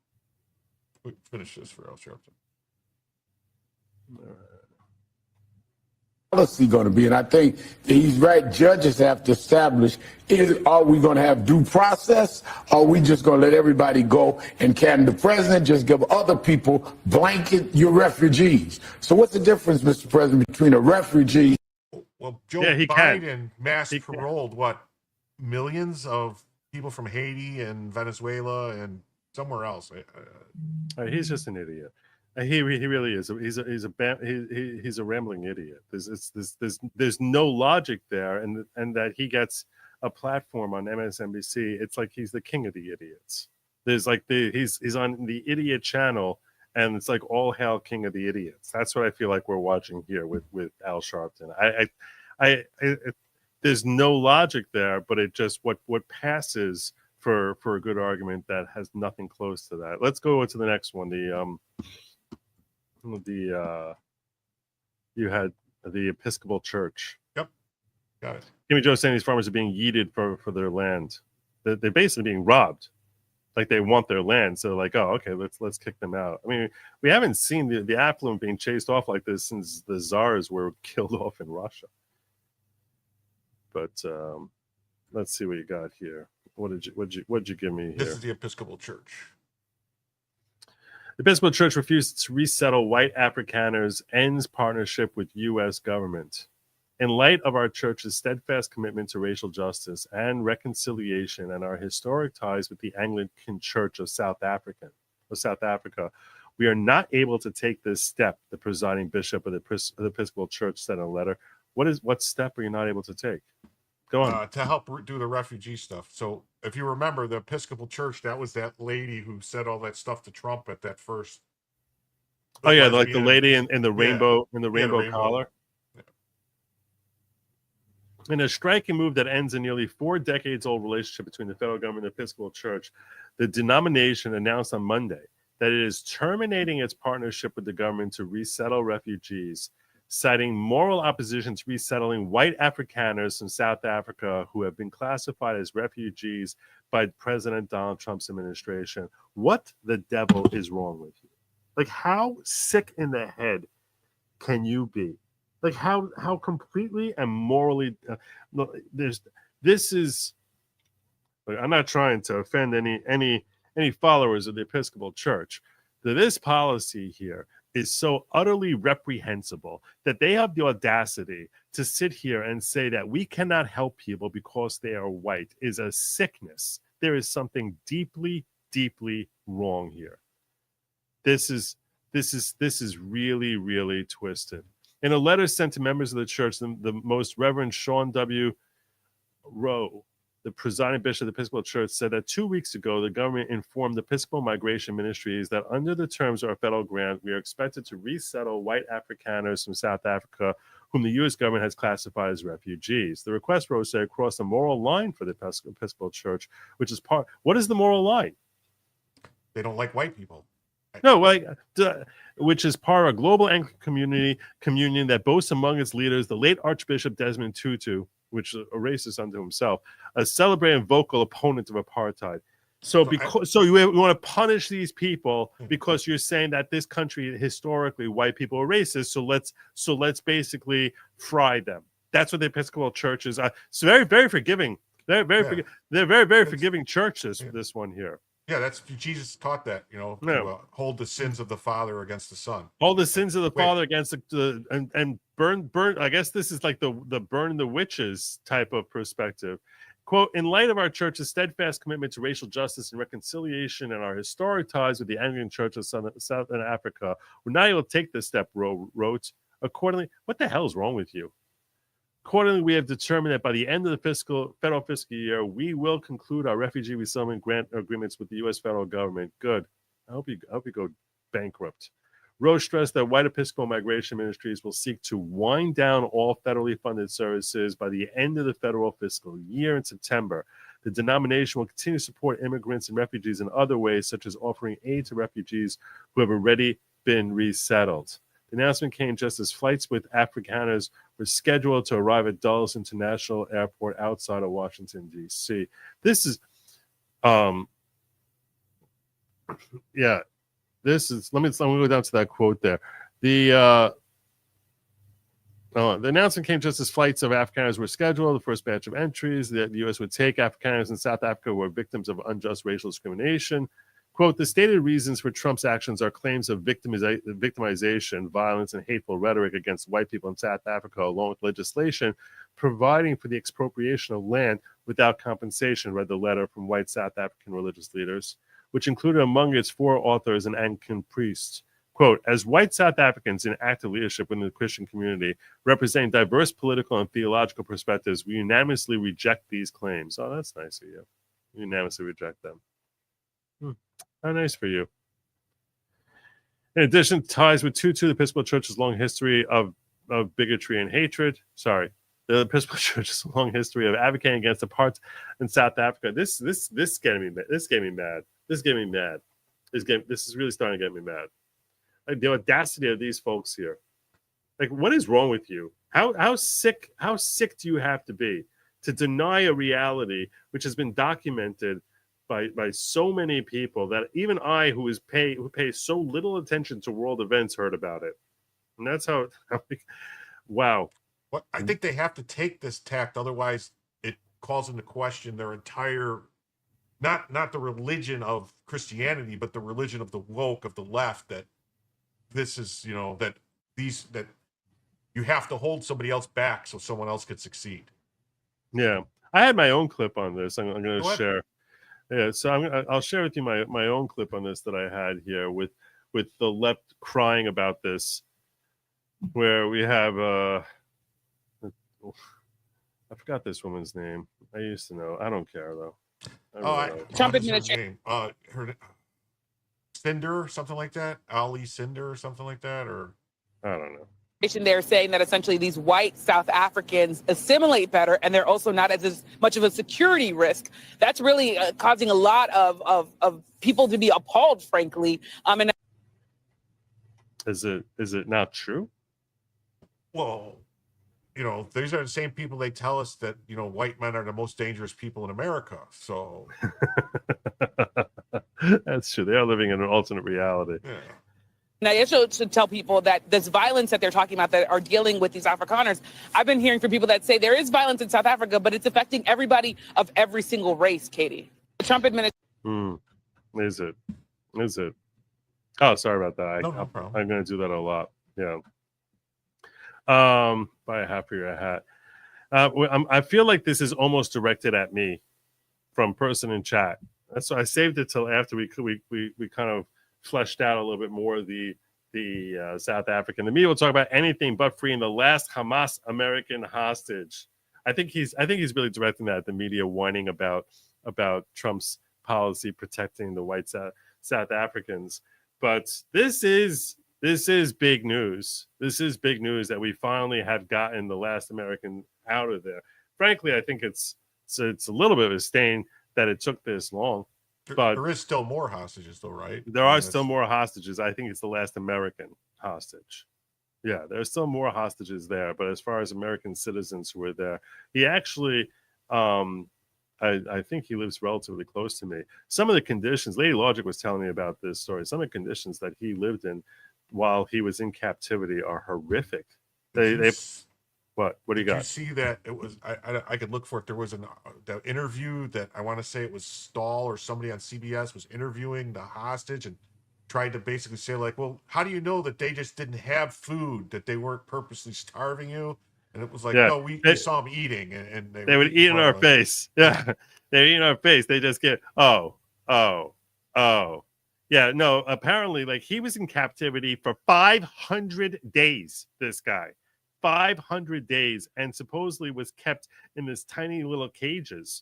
We finish this for Al Sharpton. All right. Policy going to be, and I think he's right. Judges have to establish: are we going to have due process? Or are we just going to let everybody go? And can the president just give other people blanket your refugees? So what's the difference, Mr. President, between a refugee? Well, Joe Biden mass paroled millions of people from Haiti and Venezuela and somewhere else. He's just an idiot. He really is. He's a rambling idiot. There's no logic there, and that he gets a platform on MSNBC. It's like he's the king of the idiots. There's like he's on the idiot channel, and it's like all hail king of the idiots. That's what I feel like we're watching here with Al Sharpton. There's no logic there, but it just what passes for a good argument that has nothing close to that. Let's go to the next one. You had the Episcopal Church. Yep, got it. Jimmy Joe saying these farmers are being yeeted for their land. They're basically being robbed. Like they want their land, so like, oh, okay, let's kick them out. I mean, we haven't seen the affluent being chased off like this since the czars were killed off in Russia. But let's see what you got here. What'd you give me here? This is the Episcopal Church. The Episcopal Church refuses to resettle white Afrikaners, ends partnership with U.S. government. In light of our church's steadfast commitment to racial justice and reconciliation and our historic ties with the Anglican Church of South Africa, we are not able to take this step, the presiding bishop of the Episcopal Church said in a letter. What step are you not able to take? Go on. To help do the refugee stuff. So if you remember, the Episcopal Church, that was that lady who said all that stuff to Trump at that first. Oh yeah, like the lady in the rainbow collar. Yeah. In a striking move that ends a nearly 4 decades old relationship between the federal government and the Episcopal Church, the denomination announced on Monday that it is terminating its partnership with the government to resettle refugees, citing moral opposition to resettling white Afrikaners from South Africa who have been classified as refugees by President Donald Trump's administration. What the devil is wrong with you? Like, how sick in the head can you be? Like, how completely and morally this is. Like, I'm not trying to offend any followers of the Episcopal Church. This policy here is so utterly reprehensible that they have the audacity to sit here and say that we cannot help people because they are white is a sickness. There is something deeply, deeply wrong here. This is really, really twisted. In a letter sent to members of the church, the Most Reverend Sean W. Rowe, the presiding bishop of the Episcopal Church, said that 2 weeks ago, the government informed the Episcopal Migration Ministries that under the terms of our federal grant, we are expected to resettle white Afrikaners from South Africa, whom the U.S. government has classified as refugees. The request, Rowe said, crossed a moral line for the Episcopal Church, which is part. What is the moral line? They don't like white people. No, which is part of a global Anglican communion that boasts among its leaders the late Archbishop Desmond Tutu, which is a racist unto himself, a celebrated vocal opponent of apartheid. So you want to punish these people because you're saying that this country historically white people are racist. So let's basically fry them. That's what the Episcopal Church is. It's very, very forgiving. They're very forgiving churches. This one here. Yeah, that's Jesus taught that, to hold the sins of the father against the son. Hold the sins of the father against and burn. I guess this is like the burn the witches type of perspective. Quote, in light of our church's steadfast commitment to racial justice and reconciliation and our historic ties with the Anglican Church of Southern Africa, we're not able to take this step, Rowe wrote. Accordingly, what the hell is wrong with you? Accordingly, we have determined that by the end of the federal fiscal year, we will conclude our refugee resettlement grant agreements with the U.S. federal government. Good. I hope you go bankrupt. Rowe stressed that white Episcopal Migration Ministries will seek to wind down all federally funded services by the end of the federal fiscal year in September. The denomination will continue to support immigrants and refugees in other ways, such as offering aid to refugees who have already been resettled. The announcement came just as flights with Afrikaners were scheduled to arrive at Dulles International Airport outside of Washington, D.C. This is, let me go down to that quote there. The announcement came just as flights of Afrikaners were scheduled. The first batch of entries that the U.S. would take Afrikaners in South Africa were victims of unjust racial discrimination. Quote, the stated reasons for Trump's actions are claims of victimization, violence, and hateful rhetoric against white people in South Africa, along with legislation providing for the expropriation of land without compensation, read the letter from white South African religious leaders, which included among its 4 authors an Anglican priest. Quote, as white South Africans in active leadership within the Christian community, representing diverse political and theological perspectives, we unanimously reject these claims. Oh, that's nice of you. We unanimously reject them. How nice for you. In addition to ties with Tutu, the Episcopal Church's long history of bigotry and hatred. Sorry. The Episcopal Church's long history of advocating against apartheid in South Africa. This getting me mad. This getting me mad. This is really starting to get me mad. Like, the audacity of these folks here. Like, what is wrong with you? How sick do you have to be to deny a reality which has been documented by so many people that even I, who pay so little attention to world events, heard about it. And that's how wow. Well, I think they have to take this tact, otherwise it calls into question their entire, not the religion of Christianity, but the religion of the woke, of the left, that this is, that you have to hold somebody else back so someone else could succeed. Yeah. I had my own clip on this. I'm going to share. Yeah, so I'll share with you my own clip on this that I had here with the left crying about this, where we have I forgot this woman's name. I used to know. I don't care though. Trump administration. Her Cinder, something like that. Ali Cinder, or something like that, or I don't know. They're saying that essentially these white South Africans assimilate better, and they're also not as much of a security risk. That's really causing a lot of people to be appalled, frankly. And is it not true? Well, these are the same people they tell us that white men are the most dangerous people in America. So that's true. They are living in an alternate reality. Yeah. And I also should tell people that this violence that they're talking about that are dealing with these Afrikaners, I've been hearing from people that say there is violence in South Africa, but it's affecting everybody of every single race, Katie. The Trump administration. Is it? Oh, sorry about that. No problem. I'm going to do that a lot. Yeah. Buy a hat for your hat. I feel like this is almost directed at me from person in chat. That's why I saved it till after we kind of fleshed out a little bit more the South African. The media will talk about anything but freeing the last Hamas American hostage. I think he's really directing that at the media, whining about Trump's policy protecting the white South Africans. But this is big news. This is big news that we finally have gotten the last American out of there. Frankly, I think it's a little bit of a stain that it took this long. But there is still more hostages, though, right? There are still more hostages. I think it's the last American hostage. Yeah, there's still more hostages there. But as far as American citizens who were there, he actually, I think he lives relatively close to me. Some of the conditions, Lady Logic was telling me about this story. Some of the conditions that he lived in while he was in captivity are horrific. What do you got? Did you see that? It was I could look for it. There was the interview that I want to say it was Stahl or somebody on CBS was interviewing the hostage and tried to basically say, like, well, how do you know that they just didn't have food, that they weren't purposely starving you? And it was like, no, we saw them eating, and they would eat in our face. Yeah, they eat in our face. They just get oh. Yeah, no. Apparently, like, he was in captivity for 500 days. This guy. 500 days, and supposedly was kept in this tiny little cage,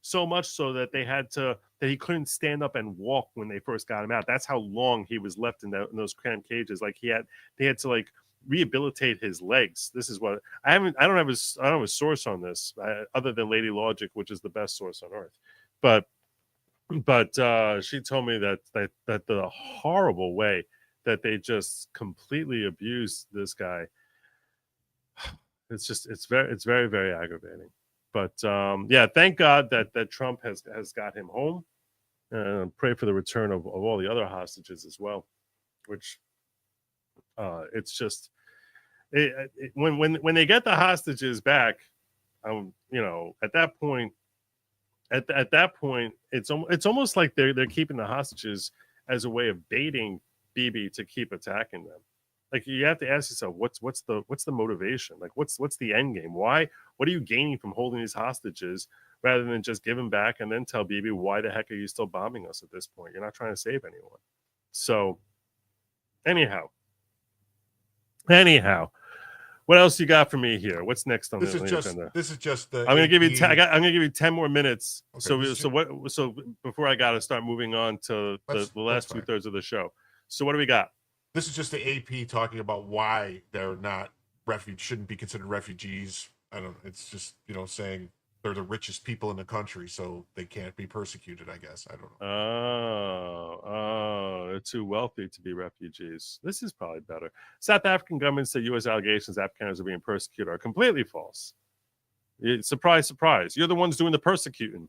so much so that he couldn't stand up and walk when they first got him out. That's how long he was left in those cramped cages. Like they had to like rehabilitate his legs. This is what I don't have a source on this other than Lady Logic, which is the best source on earth. But she told me that the horrible way that they just completely abused this guy. It's very, very aggravating. But yeah, thank God that Trump has got him home. Pray for the return of all the other hostages as well. Which it's just when they get the hostages back, at that point, it's almost like they're keeping the hostages as a way of baiting Bibi to keep attacking them. Like, you have to ask yourself, what's the motivation? Like, what's the end game? What are you gaining from holding these hostages rather than just give them back and then tell Bibi, why the heck are you still bombing us at this point? You're not trying to save anyone. So anyhow, what else you got for me here? What's next on this the agenda? This is just the. I'm gonna give you. I'm gonna give you 10 more minutes. Okay, So before I got to start moving on to the last 2/3 of the show. So what do we got? This is just the AP talking about why they're not shouldn't be considered refugees. I don't. It's just saying they're the richest people in the country, so they can't be persecuted. I guess I don't know. Oh, they're too wealthy to be refugees. This is probably better. South African government said U.S. allegations Afrikaners are being persecuted are completely false. Surprise, surprise! You're the ones doing the persecuting.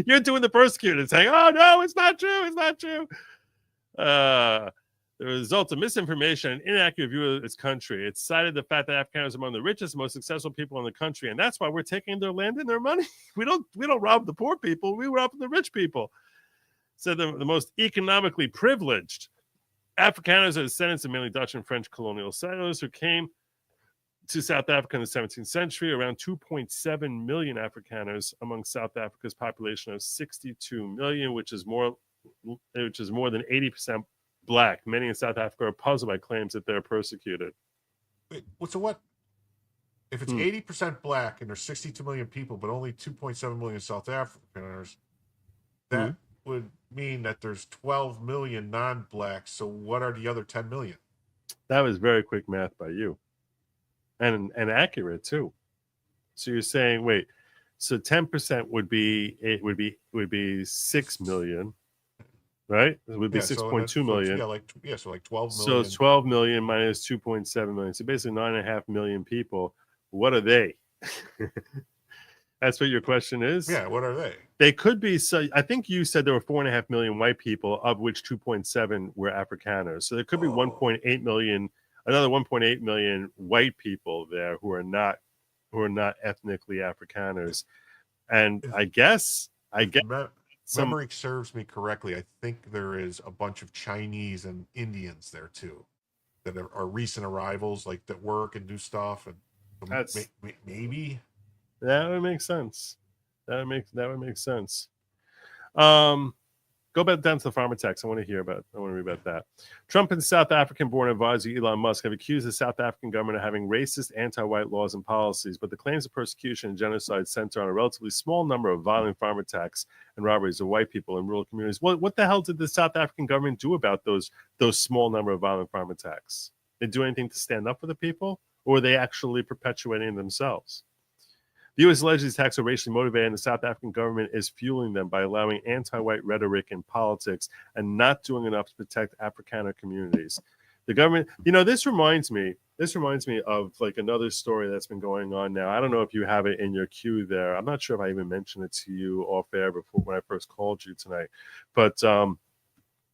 You're doing the persecuting, saying, "Oh no, it's not true. It's not true." The result of misinformation and inaccurate view of its country. It cited the fact that Afrikaners are among the richest, most successful people in the country, and that's why we're taking their land and their money. We don't rob the poor people. We rob the rich people. Said the most economically privileged. Afrikaners are descendants of mainly Dutch and French colonial settlers who came to South Africa in the 17th century. Around 2.7 million Afrikaners among South Africa's population of 62 million, which is more than 80% Black. Many in South Africa are puzzled by claims that they're persecuted. Wait, so what? If it's 80% Black and there's 62 million people, but only 2.7 million South Africaners, that would mean that there's 12 million non-Blacks. So what are the other 10 million? That was very quick math by you, and accurate too. So you're saying, wait, so 10% would be 6 million. Right? It would be 6.2 million. So like 12 million. So it's 12 million minus 2.7 million. So basically 9.5 million people. What are they? That's what your question is? Yeah, what are they? They could be. So I think you said there were 4.5 million white people, of which 2.7 were Afrikaners. So there could be 1.8 million, another 1.8 million white people there who are not ethnically Afrikaners. And I guess memory serves me correctly, I think there is a bunch of Chinese and Indians there too that are recent arrivals, like that work and do stuff, and maybe that would make sense. That would make sense. Go Go back down to the farmer tax. I want to read about that. Trump and South African-born advisor Elon Musk have accused the South African government of having racist, anti-white laws and policies, but the claims of persecution and genocide center on a relatively small number of violent farm attacks and robberies of white people in rural communities. What the hell did the South African government do about those small number of violent farm attacks? Did they do anything to stand up for the people, or were they actually perpetuating themselves? The U.S. alleges these attacks are racially motivated, and the South African government is fueling them by allowing anti-white rhetoric in politics and not doing enough to protect Afrikaner communities. The government, this reminds me of like another story that's been going on now. I don't know if you have it in your queue there. I'm not sure if I even mentioned it to you off air before when I first called you tonight, but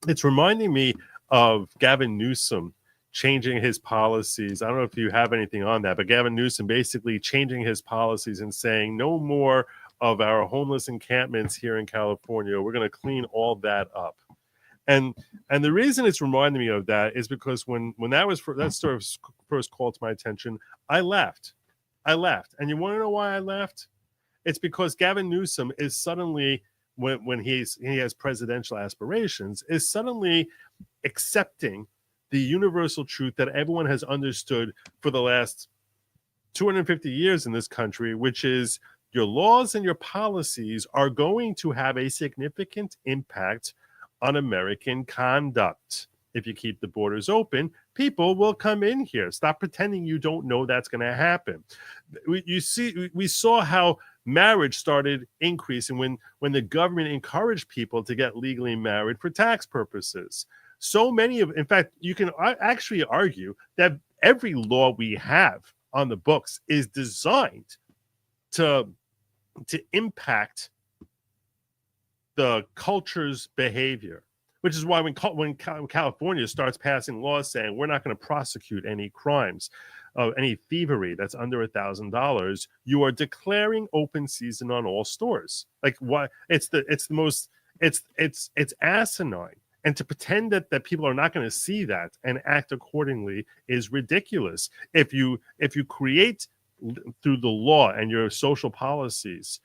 it's reminding me of Gavin Newsom changing his policies. I don't know if you have anything on that, but Gavin Newsom basically changing his policies and saying no more of our homeless encampments here in California. We're going to clean all that up. And the reason it's reminding me of that is because when that story was first called to my attention, I left. And you want to know why I left? It's because Gavin Newsom is suddenly, when he has presidential aspirations, is suddenly accepting the universal truth that everyone has understood for the last 250 years in this country, which is your laws and your policies are going to have a significant impact on American conduct. If you keep the borders open, people will come in here. Stop pretending you don't know that's going to happen. We saw how marriage started increasing when the government encouraged people to get legally married for tax purposes. So many in fact, you can actually argue that every law we have on the books is designed to impact the culture's behavior, which is why when California starts passing laws saying we're not going to prosecute any crimes, any thievery that's under $1,000, you are declaring open season on all stores. Like, why? It's asinine. And to pretend that people are not going to see that and act accordingly is ridiculous. If you create through the law and your social policies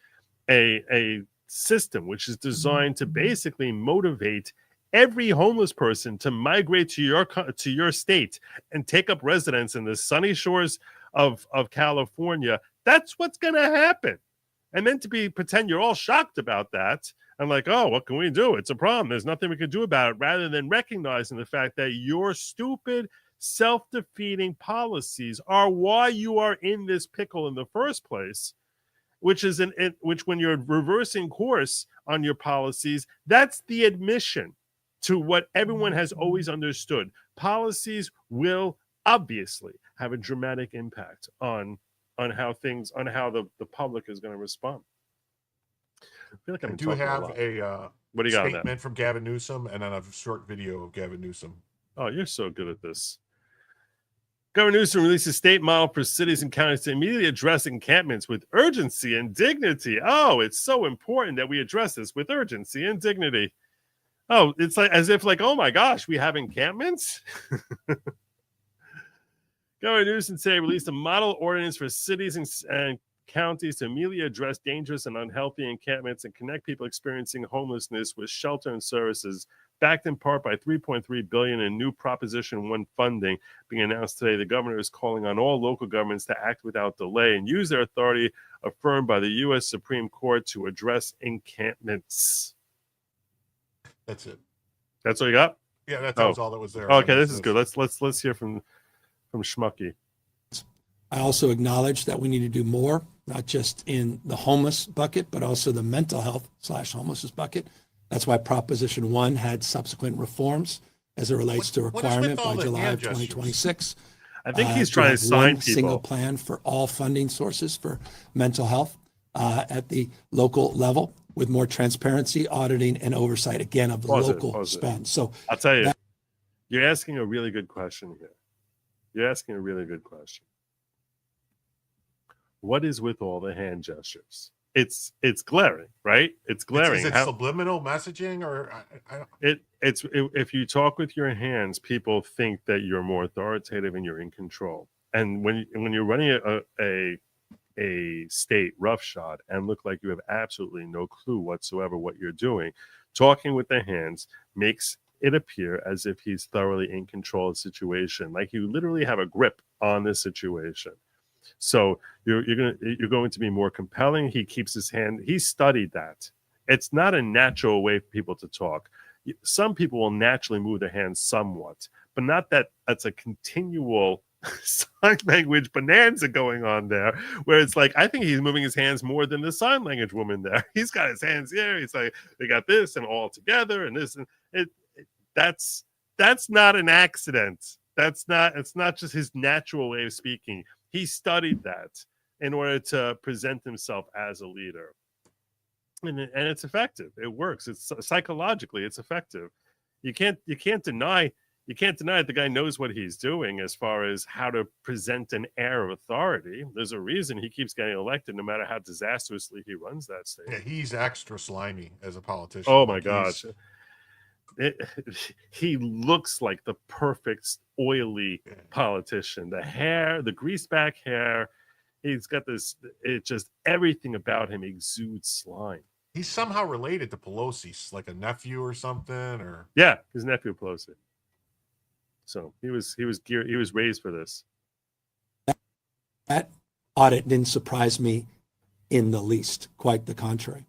a system which is designed to basically motivate every homeless person to migrate to your state and take up residence in the sunny shores of California, that's what's going to happen. And then to pretend you're all shocked about that. I'm like, oh, what can we do? It's a problem. There's nothing we can do about it, rather than recognizing the fact that your stupid, self-defeating policies are why you are in this pickle in the first place, which when you're reversing course on your policies, that's the admission to what everyone has always understood. Policies will obviously have a dramatic impact on how the public is going to respond. I feel like I do have what do you got on that? Statement from Gavin Newsom, and then a short video of Gavin Newsom. Oh, you're so good at this. Governor Newsom released a state model for cities and counties to immediately address encampments with urgency and dignity. Oh, it's so important that we address this with urgency and dignity. Oh, it's like as if like, oh my gosh, we have encampments. Governor Newsom today released a model ordinance for cities and counties to immediately address dangerous and unhealthy encampments and connect people experiencing homelessness with shelter and services, backed in part by $3.3 billion in new Proposition 1 funding being announced today. The governor is calling on all local governments to act without delay and use their authority affirmed by the U.S. Supreme Court to address encampments. That's it. That's all you got? Yeah, that was all that was there. Okay, this is good. Let's hear from Schmucky. I also acknowledge that we need to do more, not just in the homeless bucket, but also the mental health / homelessness bucket. That's why Proposition 1 had subsequent reforms as it relates to requirement by July of 2026. I think he's trying to sign people. Single plan for all funding sources for mental health at the local level, with more transparency, auditing, and oversight, again, of the local spend. So I'll tell you, you're asking a really good question here. You're asking a really good question. What is with all the hand gestures? It's glaring, right? It's glaring. Is it subliminal messaging, or if you talk with your hands, people think that you're more authoritative and you're in control. And when you're running a state roughshod and look like you have absolutely no clue whatsoever what you're doing, talking with the hands makes it appear as if he's thoroughly in control of the situation, like you literally have a grip on the situation. So you're going to be more compelling. He keeps his hand. He studied that. It's not a natural way for people to talk. Some people will naturally move their hands somewhat, but not that that's a continual sign language bonanza going on there, where it's like, I think he's moving his hands more than the sign language woman there. He's got his hands here. He's like, they got this and all together and this, and that's not an accident. It's not just his natural way of speaking. He studied that in order to present himself as a leader. And it's effective. It works. It's psychologically, it's effective. You can't deny that the guy knows what he's doing as far as how to present an air of authority. There's a reason he keeps getting elected, no matter how disastrously he runs that state. Yeah, he's extra slimy as a politician. Oh my gosh. He looks like the perfect oily politician. The hair, the greased back hair, he's got this, it just, everything about him exudes slime. He's somehow related to Pelosi, like a nephew or something, or yeah, his nephew Pelosi. So he was raised for this. That audit didn't surprise me in the least. Quite the contrary.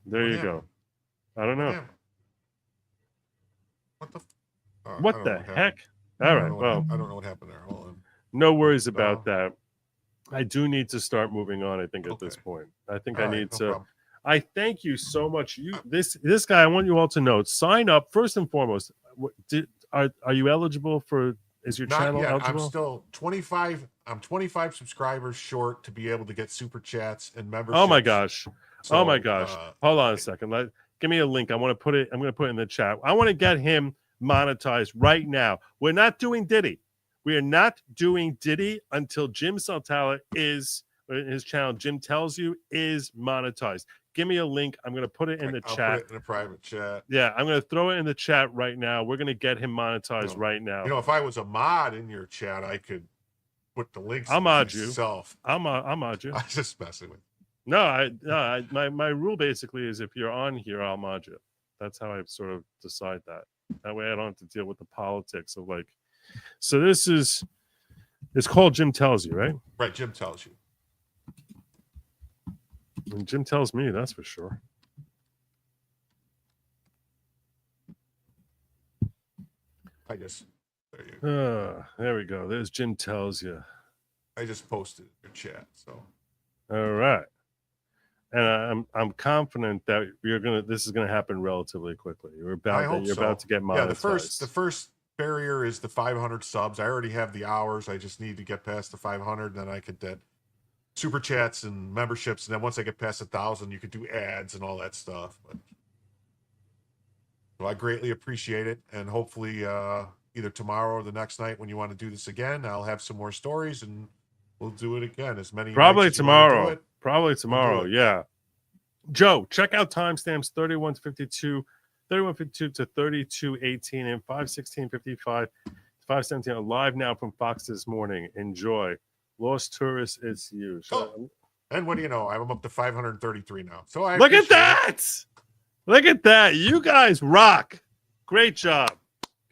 There you go. I don't know. What the heck? All right. Well, I don't know what happened there. Hold on. No worries about that. I do need to start moving on. I think at this point, I think I need to. Problem. I thank you so much. This guy. I want you all to know. Sign up first and foremost. Are you eligible for? Is your channel eligible? I'm still 25. I'm 25 subscribers short to be able to get super chats and memberships. Oh my gosh. So, oh my gosh. Hold on a second. Give me a link. I'm going to put it in the chat. I want to get him monetized right now. We're not doing Diddy. We are not doing Diddy until Jim Saltala is, his channel, Jim Tells You, is monetized. Give me a link. I'm going to put it in the chat. Put it in a private chat. Yeah, I'm going to throw it in the chat right now. We're going to get him monetized right now. You know, if I was a mod in your chat, I could put the links. I'll mod you. I'll mod you. I'm just messing with you. No, my rule basically is if you're on here, I'll mod you. That's how I sort of decide that. That way I don't have to deal with the politics of like. So this is, it's called Jim Tells You, right? Right, Jim Tells You. And Jim tells me, that's for sure. There we go. There's Jim Tells You. I just posted in your chat, so. All right. And I'm confident that this is gonna happen relatively quickly. You're about to get monetized. Yeah, the first barrier is the 500 subs. I already have the hours. I just need to get past the 500, then I could get super chats and memberships, and then once I get past 1,000, you could do ads and all that stuff. But so I greatly appreciate it, and hopefully either tomorrow or the next night when you want to do this again, I'll have some more stories and we'll do it again. As many probably tomorrow. Probably tomorrow. Yeah. Joe, check out timestamps 3152 to 3218 and 51655 517 live now from Fox this morning. Enjoy. Lost Tourist, it's you. And what do you know? I'm up to 533 now. So look at that. Look at that. You guys rock. Great job.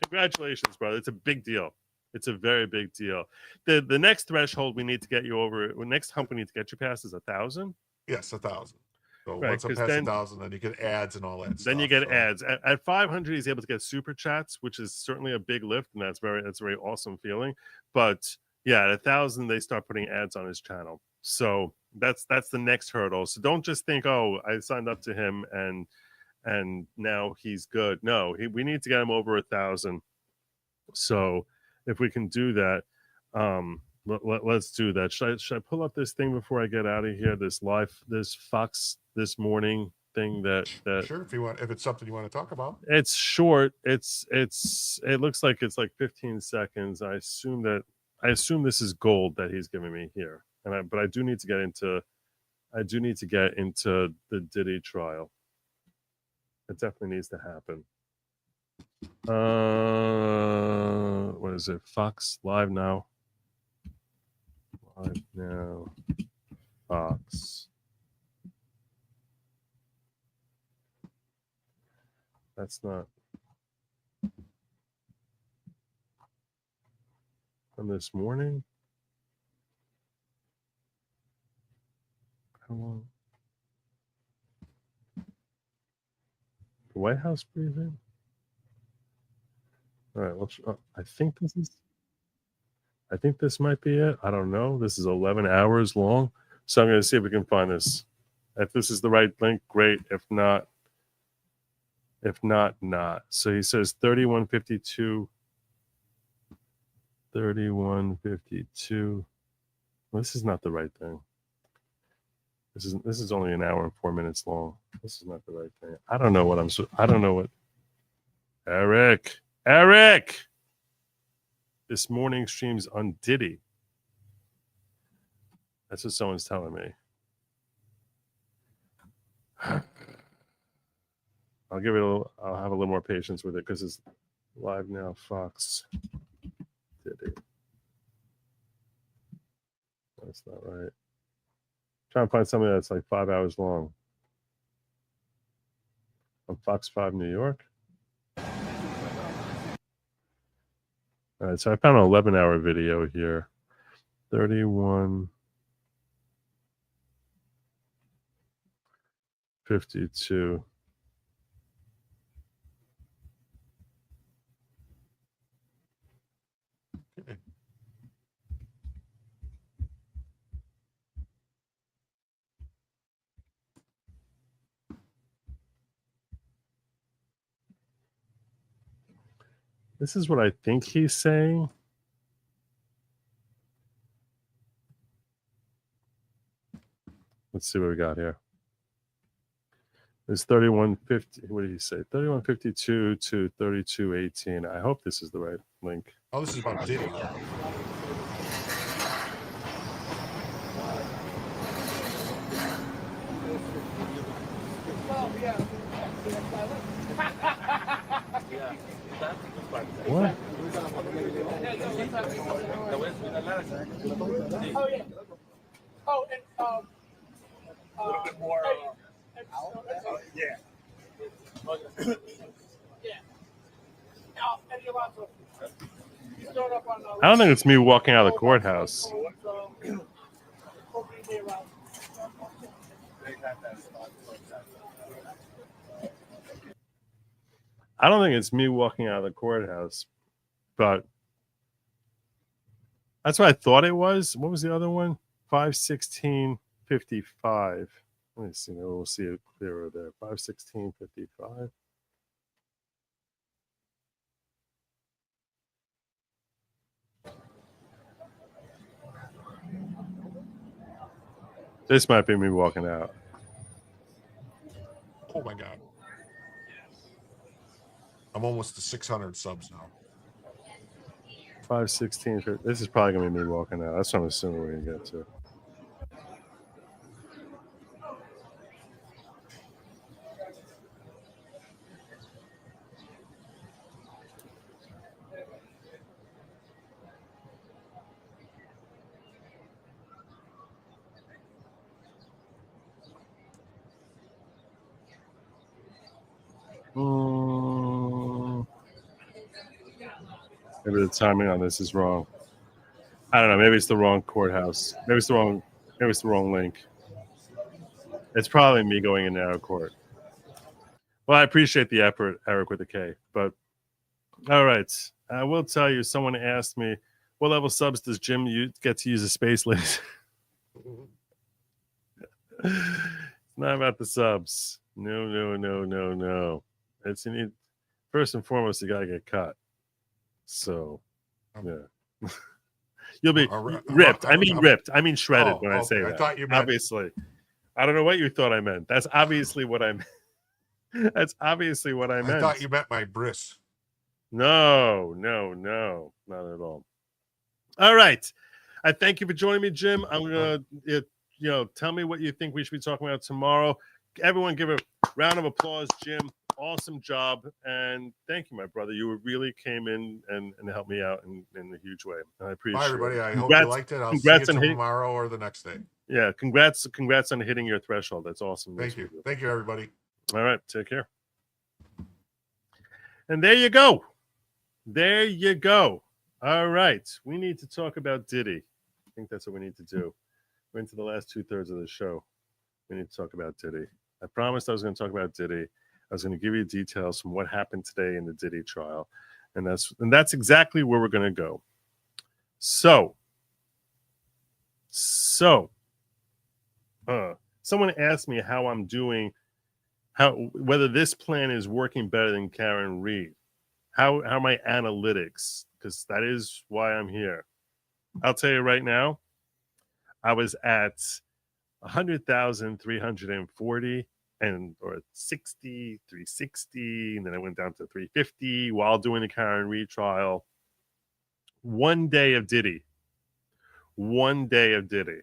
Congratulations, brother. It's a big deal. It's a very big deal. The next threshold we need to get you over, the next hump we need to get you past is 1,000. Yes, 1,000. So right, once I'm past 1,000, then you get ads and all that stuff. Then you get ads. At 500, he's able to get super chats, which is certainly a big lift, and that's a very awesome feeling. But yeah, at 1,000, they start putting ads on his channel. So that's the next hurdle. So don't just think, oh, I signed up to him and now he's good. No, we need to get him over 1,000. So if we can do that, let's do that. Should I pull up this thing before I get out of here? This Fox This Morning thing that sure, if it's something you want to talk about. It's short. It looks like it's like 15 seconds. I assume this is gold that he's giving me here. But I do need to get into the Diddy trial. It definitely needs to happen. What is it? Fox Live Now. Live Now. Fox. That's not from this morning. How long? The White House briefing. All right. Well, I think this might be it. I don't know. This is 11 hours long, so I'm going to see if we can find this. If this is the right link, great. If not, not. So he says 3152. 3152. Well, this is not the right thing. This is only an hour and 4 minutes long. This is not the right thing. I don't know what I don't know what. Eric. This morning stream's on Diddy. That's what someone's telling me. I'll have a little more patience with it because it's live now. Fox Diddy. That's not right. Trying to find something that's like 5 hours long. On Fox 5 New York. All right, so I found an 11-hour video here. 31:52. Okay. This is what I think he's saying. Let's see what we got here. It's 31:50. What did he say? 31:52 to 32:18. I hope this is the right link. Oh, this is about Diddy. What? Oh yeah. Oh, and a little bit more. Yeah. Yeah. And you're about to. You start up on. I don't think it's me walking out of the courthouse. I don't think it's me walking out of the courthouse, but that's what I thought it was. What was the other one? 5:16:55. Let me see. Maybe we'll see it clearer there. 5:16:55. This might be me walking out. Oh my God. I'm almost to 600 subs now. 5:16. This is probably gonna be me walking out. That's what I'm assuming we're gonna get to. Maybe the timing on this is wrong. I don't know. Maybe it's the wrong courthouse. Maybe it's the wrong link. It's probably me going in narrow court. Well, I appreciate the effort, Eric with a K. But all right, I will tell you. Someone asked me, "What level subs does Jim get to use a space laser?" It's not about the subs. No. It's you need first and foremost, you gotta get cut. So, yeah. You'll be ripped. I mean ripped. I mean shredded when I say that. I thought you meant... Obviously. I don't know what you thought I meant. That's obviously what I meant. That's obviously what I meant. I thought you meant my bris. No, not at all. All right. I thank you for joining me, Jim. I'm going to, tell me what you think we should be talking about tomorrow. Everyone give a round of applause, Jim. Awesome job. And thank you, my brother. You really came in and helped me out in a huge way. I appreciate it. Bye, everybody. I hope you liked it. I'll see you tomorrow or the next day. Yeah. Congrats on hitting your threshold. That's awesome. Thank you. Thank you, everybody. All right. Take care. And there you go. There you go. All right. We need to talk about Diddy. I think that's what we need to do. We're into the last 2/3 of the show. We need to talk about Diddy. I promised I was going to talk about Diddy. I was going to give you details from what happened today in the Diddy trial. And that's exactly where we're going to go. So someone asked me how I'm doing, whether this plan is working better than Karen Read. How are my analytics? Because that is why I'm here. I'll tell you right now, I was at 100,340 or 60, 360, and then I went down to 350 while doing the Karen Read trial. One day of Diddy. One day of Diddy.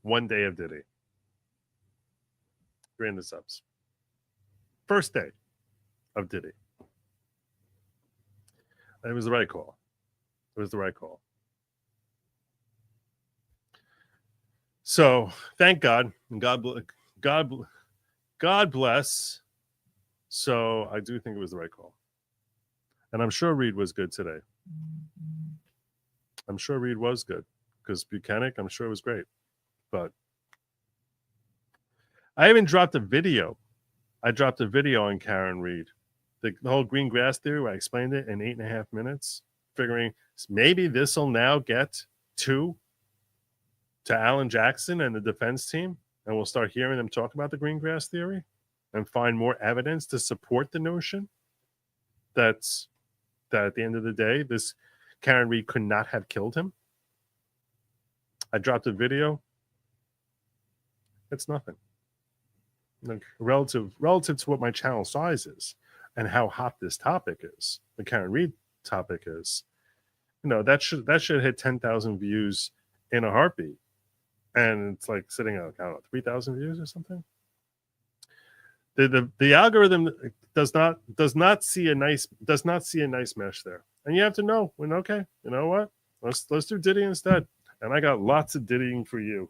One day of Diddy. 300 subs. First day of Diddy. And it was the right call. It was the right call. So thank God. And God bless. So I do think it was the right call. And I'm sure Reed was good today. I'm sure Reed was good. Because Buchanan, I'm sure it was great. But I even dropped a video. I dropped a video on Karen Read. The whole green grass theory, where I explained it in 8.5 minutes, figuring maybe this will now get to Alan Jackson and the defense team, and we'll start hearing them talk about the green grass theory and find more evidence to support the notion that at the end of the day, this Karen Read could not have killed him. I dropped a video. It's nothing. Like relative to what my channel size is and how hot this topic is, the Karen Read topic is, that should hit 10,000 views in a heartbeat, and it's like sitting at 3,000 views or something. The algorithm does not see a nice mesh there, and you have to know when. Okay, you know what? Let's do Diddy instead, and I got lots of Diddying for you.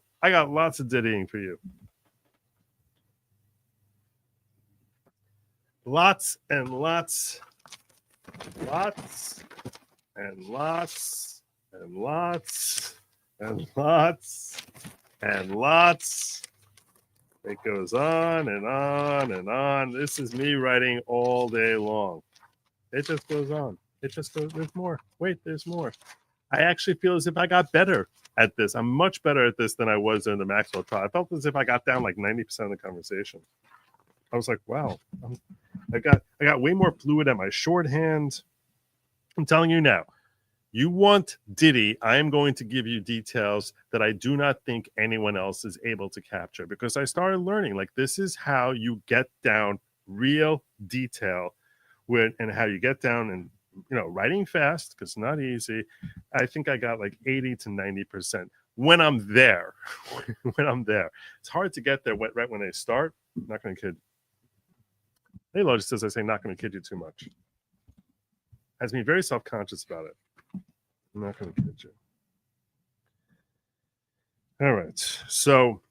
Lots and lots and lots and lots and lots and lots. It goes on and on and on. This is me writing all day long. It just goes on. There's more. Wait, there's more. I actually feel as if I got better at this. I'm much better at this than I was in the Maxwell trial. I felt as if I got down like 90% of the conversation. I was like, wow, I got way more fluid at my shorthand. I'm telling you now, you want Diddy, I am going to give you details that I do not think anyone else is able to capture, because I started learning, like, this is how you get down real detail and how you get down and, writing fast, because it's not easy. I think I got like 80 to 90% when I'm there. It's hard to get there right when they start. I'm not going to kid. Hey, Lotus says I say not going to kid you too much. Has me very self-conscious about it. I'm not going to kid you. All right. So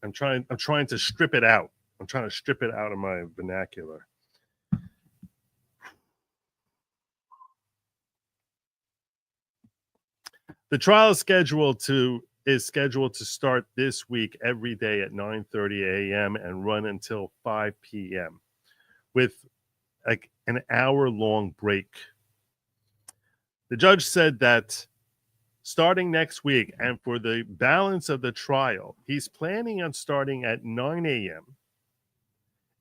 I'm trying to strip it out. I'm trying to strip it out of my vernacular. The trial is scheduled to start this week every day at 9:30 a.m. and run until 5 p.m. with like an hour-long break. The judge said that starting next week and for the balance of the trial, he's planning on starting at 9 a.m.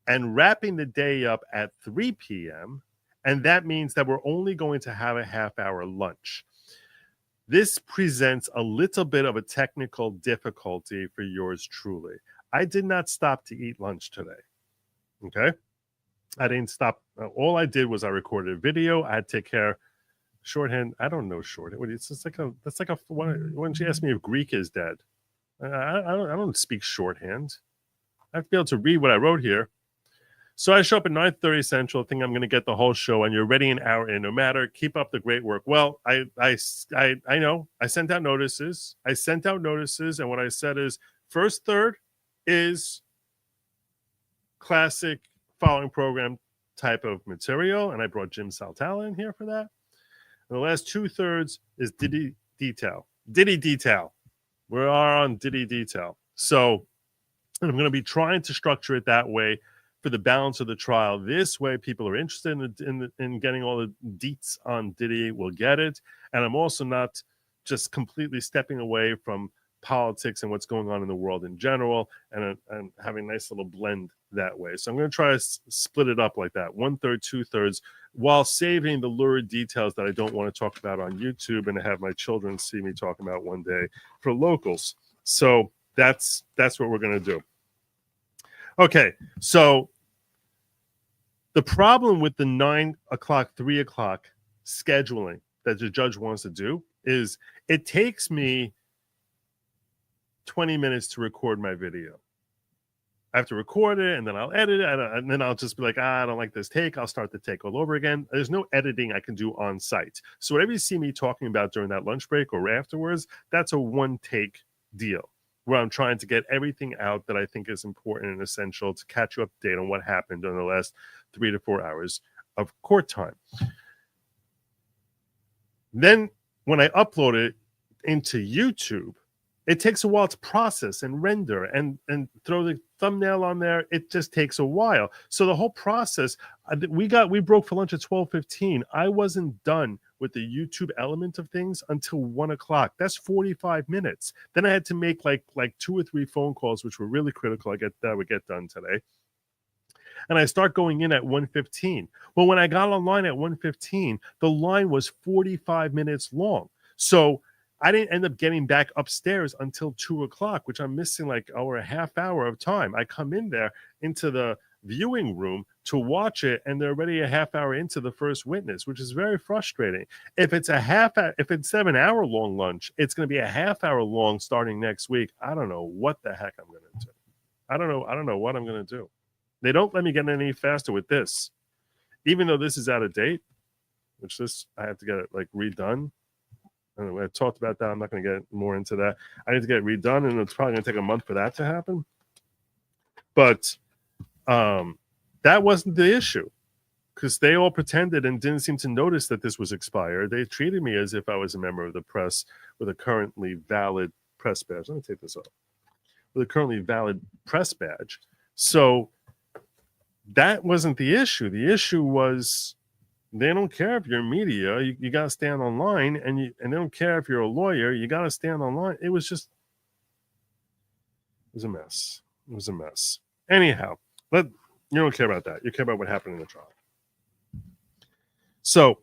and wrapping the day up at 3 p.m. And that means that we're only going to have a half-hour lunch. This presents a little bit of a technical difficulty for yours truly. I did not stop to eat lunch today. Okay? I didn't stop. All I did was I recorded a video. I had to take care. Shorthand. I don't know shorthand. It's just that's like a. When she asked me if Greek is dead, I don't speak shorthand. I have to be able to read what I wrote here. So I show up at 9:30 Central, think I'm going to get the whole show, and you're ready an hour in. No matter, keep up the great work. Well, I know. I sent out notices. And what I said is, first third is classic following program type of material, and I brought Jim Saltala in here for that. And the last 2/3 is Diddy Detail. We're on Diddy Detail. So I'm going to be trying to structure it that way for the balance of the trial. This way, people are interested in getting all the deets on Diddy will get it. And I'm also not just completely stepping away from politics and what's going on in the world in general, and having a nice little blend that way. So I'm going to try to split it up like that, 1/3, 2/3, while saving the lurid details that I don't want to talk about on YouTube and have my children see me talking about one day for locals. So that's what we're going to do. Okay, so the problem with the 9 o'clock, 3 o'clock scheduling that the judge wants to do is it takes me 20 minutes to record my video. I have to record it, and then I'll edit it, and then I'll just be like, I don't like this take. I'll start the take all over again. There's no editing I can do on site. So whatever you see me talking about during that lunch break or afterwards, that's a one-take deal where I'm trying to get everything out that I think is important and essential to catch you up to date on what happened during the last 3 to 4 hours of court time. Then when I upload it into YouTube, it takes a while to process and render and throw the thumbnail on there. It just takes a while. So the whole process, we broke for lunch at 12:15. I wasn't done with the YouTube element of things until 1 o'clock. That's 45 minutes. Then I had to make like 2 or 3 phone calls, which were really critical. That would get done today. And I start going in at 1:15. Well, when I got online at 1:15, the line was 45 minutes long. So I didn't end up getting back upstairs until 2 o'clock, which I'm missing like over a half hour of time. I come in there into the viewing room to watch it, and they're already a half hour into the first witness, which is very frustrating. If it's instead of an hour long lunch, it's going to be a half hour long starting next week. I don't know what the heck I'm going to do. I don't know what I'm going to do. They don't let me get any faster with this, even though this is out of date, which I have to get it like redone. I talked about that. I'm not going to get more into that. I need to get it redone, and it's probably going to take a month for that to happen. But that wasn't the issue, because they all pretended and didn't seem to notice that this was expired. They treated me as if I was a member of the press with a currently valid press badge. Let me take this off. With a currently valid press badge. So that wasn't the issue. The issue was they don't care if you're media. You got to stand online, and they don't care if you're a lawyer. You got to stand online. It was a mess. It was a mess. Anyhow, you don't care about that. You care about what happened in the trial. So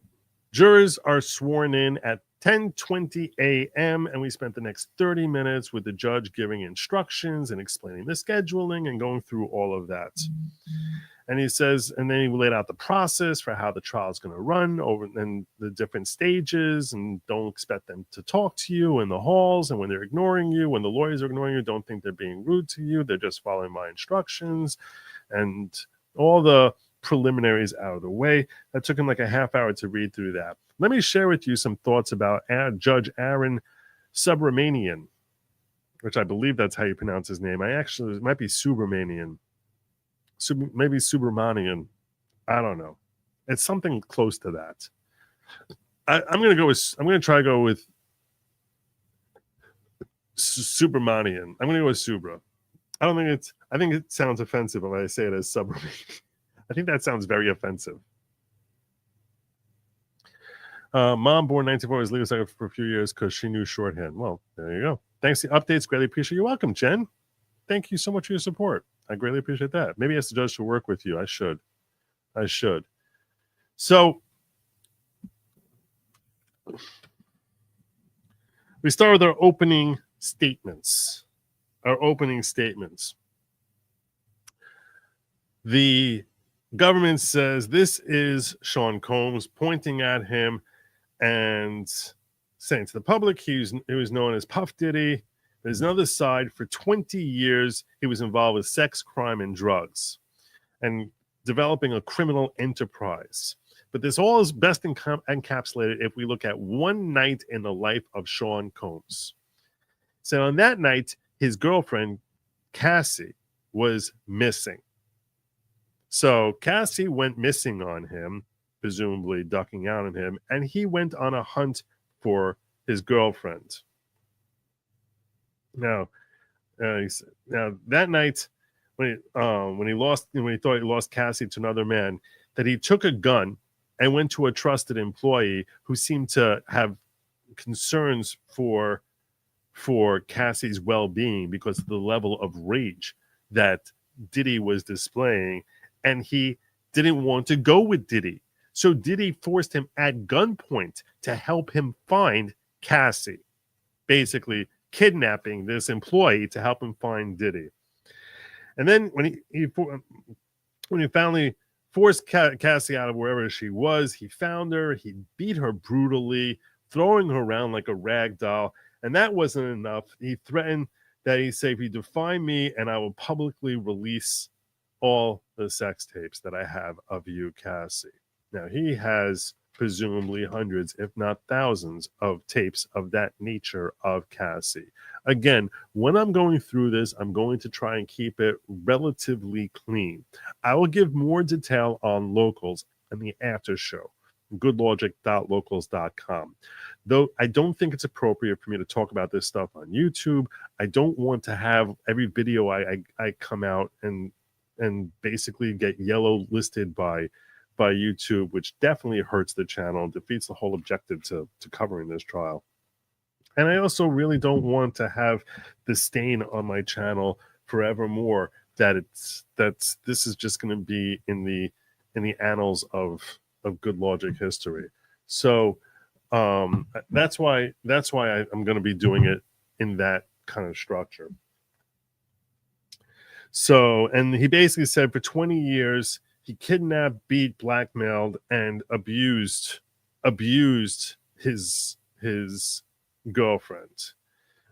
jurors are sworn in at 10:20 a.m., and we spent the next 30 minutes with the judge giving instructions and explaining the scheduling and going through all of that. And he says, and then he laid out the process for how the trial is going to run over and the different stages, and don't expect them to talk to you in the halls. And when they're ignoring you, when the lawyers are ignoring you, don't think they're being rude to you. They're just following my instructions, and all the preliminaries out of the way. That took him like a half hour to read through that. Let me share with you some thoughts about Judge Aaron Subramanian, which I believe that's how you pronounce his name. It might be Subramanian. Maybe Subramanian. I don't know. It's something close to that. I'm going to try to go with Subramanian. I'm going to go with Subra. I think it sounds offensive when I say it as Subramanian. I think that sounds very offensive. Mom, born 1994, was legal secretary for a few years because she knew shorthand. Well, there you go. Thanks for the updates. Greatly appreciate. You're welcome, Jen. Thank you so much for your support. I greatly appreciate that. Maybe as the judge to work with you. I should. So we start with our opening statements. The government says this is Sean Combs, pointing at him and saying to the public he was known as Puff Diddy. There's another side. For 20 years, he was involved with sex, crime, and drugs. And developing a criminal enterprise. But this all is best encapsulated if we look at one night in the life of Sean Combs. So on that night, his girlfriend, Cassie, was missing. So Cassie went missing on him, presumably ducking out on him, and he went on a hunt for his girlfriend. Now that night, when he thought he lost Cassie to another man, that he took a gun and went to a trusted employee who seemed to have concerns for Cassie's well-being because of the level of rage that Diddy was displaying, and he didn't want to go with Diddy. So Diddy forced him at gunpoint to help him find Cassie, basically kidnapping this employee to help him find Diddy. And then when he finally forced Cassie out of wherever she was, he found her, he beat her brutally, throwing her around like a rag doll. And that wasn't enough. He threatened that he said, if you defy me, and I will publicly release all the sex tapes that I have of you, Cassie. Now, he has presumably hundreds, if not thousands, of tapes of that nature of Cassie. Again, when I'm going through this, I'm going to try and keep it relatively clean. I will give more detail on Locals in the after show, goodlogic.locals.com. Though I don't think it's appropriate for me to talk about this stuff on YouTube. I don't want to have every video I come out and basically get yellow listed by YouTube, which definitely hurts the channel and defeats the whole objective to covering this trial. And I also really don't want to have the stain on my channel forevermore that this is just going to be in the annals of Good Logic history. So that's why I'm going to be doing it in that kind of structure. So, and he basically said for 20 years, he kidnapped, beat, blackmailed, and abused his girlfriend,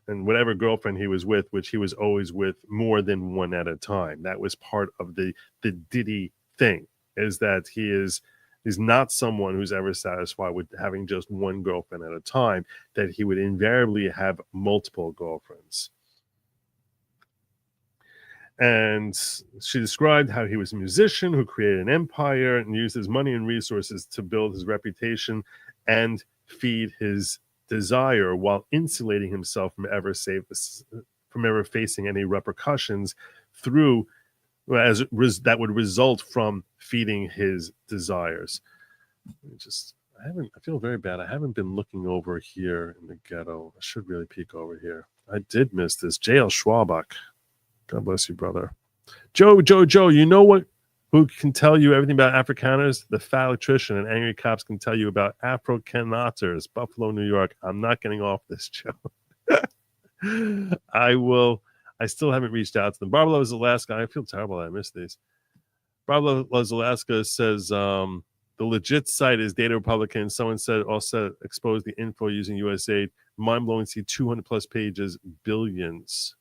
and whatever girlfriend he was with, which he was always with more than one at a time. That was part of the Diddy thing, is that he's not someone who's ever satisfied with having just one girlfriend at a time, that he would invariably have multiple girlfriends. And she described how he was a musician who created an empire and used his money and resources to build his reputation and feed his desire while insulating himself from ever facing any repercussions that would result from feeding his desires. I feel very bad. I haven't been looking over here in the ghetto. I should really peek over here. I did miss this. J.L. Schwabach. God bless you, brother. Joe, you know who can tell you everything about Afrikaners? The Fat Electrician and Angry Cops can tell you about Afro-Canators, Buffalo, New York. I'm not getting off this, Joe. I still haven't reached out to them. Barbara Loves Alaska. I feel terrible that I missed these. Barbara Loves Alaska says the legit site is Data Republican. Someone said also expose the info using USAID. Mind blowing. See 200 plus pages, billions.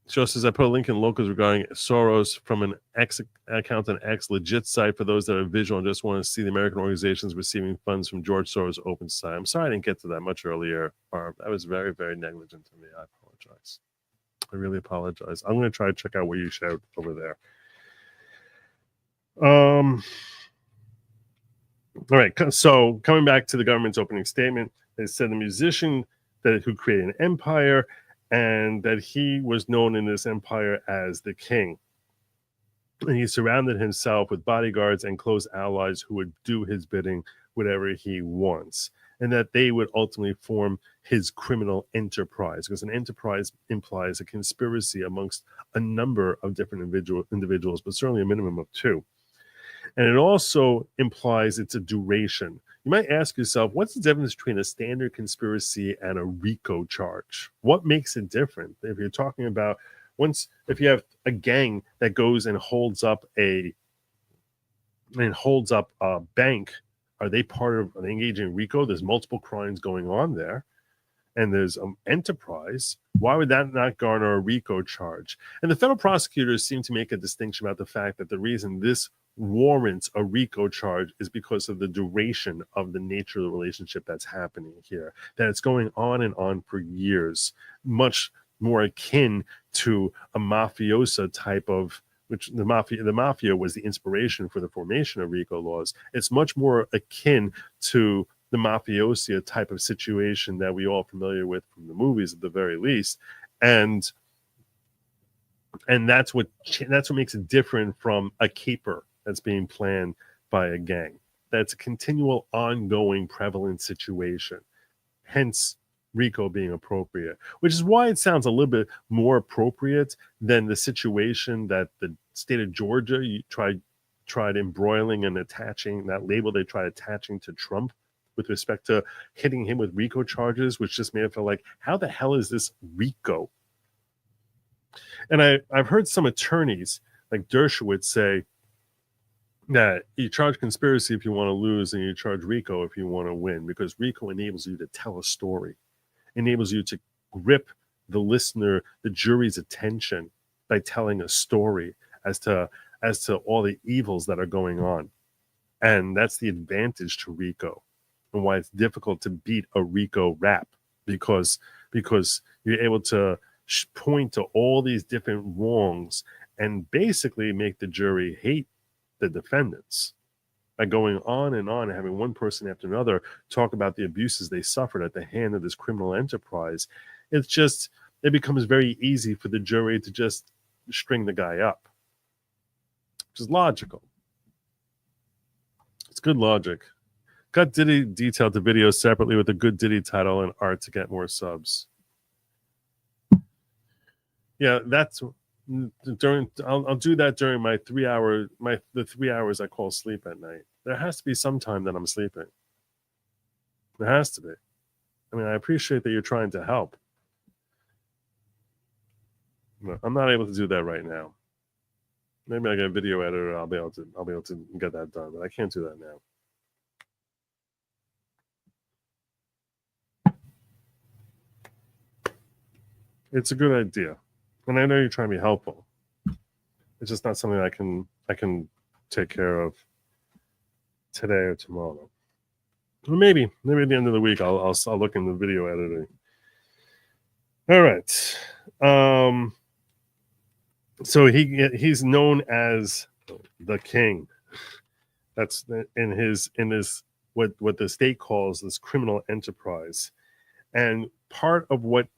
Joe says I put a link in Locals regarding Soros from an X account on X, legit site for those that are visual and just want to see the American organizations receiving funds from George Soros open site. I'm sorry I didn't get to that much earlier, Barb. That was very, very negligent of me. I apologize. I really apologize. I'm going to try to check out what you showed over there. All right, so coming back to the government's opening statement, they said the musician who created an empire, and that he was known in this empire as the king. And he surrounded himself with bodyguards and close allies who would do his bidding, whatever he wants, and that they would ultimately form his criminal enterprise, because an enterprise implies a conspiracy amongst a number of different individuals, but certainly a minimum of two. And it also implies it's a duration. You might ask yourself, what's the difference between a standard conspiracy and a RICO charge? What makes it different? If you're talking about if you have a gang that goes and holds up a bank, are they engaging in RICO? There's multiple crimes going on there. and there's enterprise, why would that not garner a RICO charge? And the federal prosecutors seem to make a distinction about the fact that the reason this warrants a RICO charge is because of the duration of the nature of the relationship that's happening here, that it's going on and on for years, much more akin to a mafiosa type of, which the mafia was the inspiration for the formation of RICO laws. It's much more akin to the mafiosia type of situation that we all familiar with from the movies at the very least. And that's what makes it different from a caper that's being planned by a gang. That's a continual, ongoing, prevalent situation. Hence, RICO being appropriate, which is why it sounds a little bit more appropriate than the situation that the state of Georgia tried embroiling and attaching that label they tried attaching to Trump with respect to hitting him with RICO charges, which just made it feel like, how the hell is this RICO? And I've heard some attorneys like Dershowitz say that you charge conspiracy if you want to lose and you charge RICO if you want to win, because RICO enables you to tell a story, enables you to grip the listener, the jury's attention by telling a story as to all the evils that are going on. And that's the advantage to RICO, and why it's difficult to beat a RICO rap, because you're able to point to all these different wrongs and basically make the jury hate the defendants by going on and having one person after another talk about the abuses they suffered at the hand of this criminal enterprise. It becomes very easy for the jury to just string the guy up, which is logical. It's good logic. Got Diddy detailed the video separately with a good Diddy title and art to get more subs. Yeah, that's during. I'll do that during my 3 hour the 3 hours I call sleep at night. There has to be some time that I'm sleeping. There has to be. I mean, I appreciate that you're trying to help. But I'm not able to do that right now. Maybe I get a video editor. I'll be able to get that done, but I can't do that now. It's a good idea, and I know you're trying to be helpful. It's just not something I can take care of today or tomorrow. Or maybe at the end of the week I'll look into video editing. All right. So he's known as the king. That's in his what the state calls this criminal enterprise. And part of what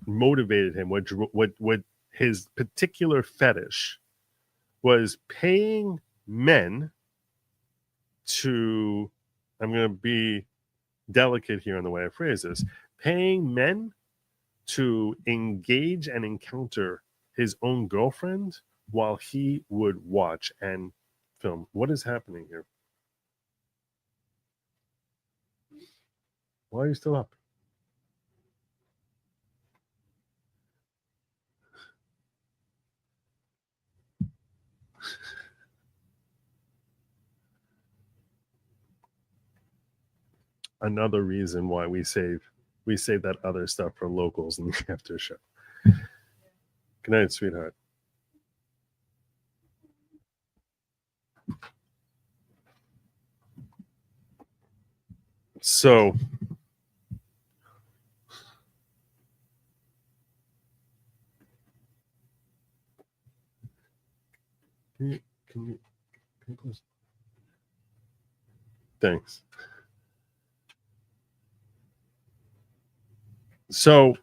motivated him, what his particular fetish was, paying men to, I'm going to be delicate here in the way I phrase this, paying men to engage and encounter his own girlfriend while he would watch and film. What is happening here? Why are you still up? Another reason why we save that other stuff for locals in the after show. Good night, sweetheart. So can you close? Thanks. So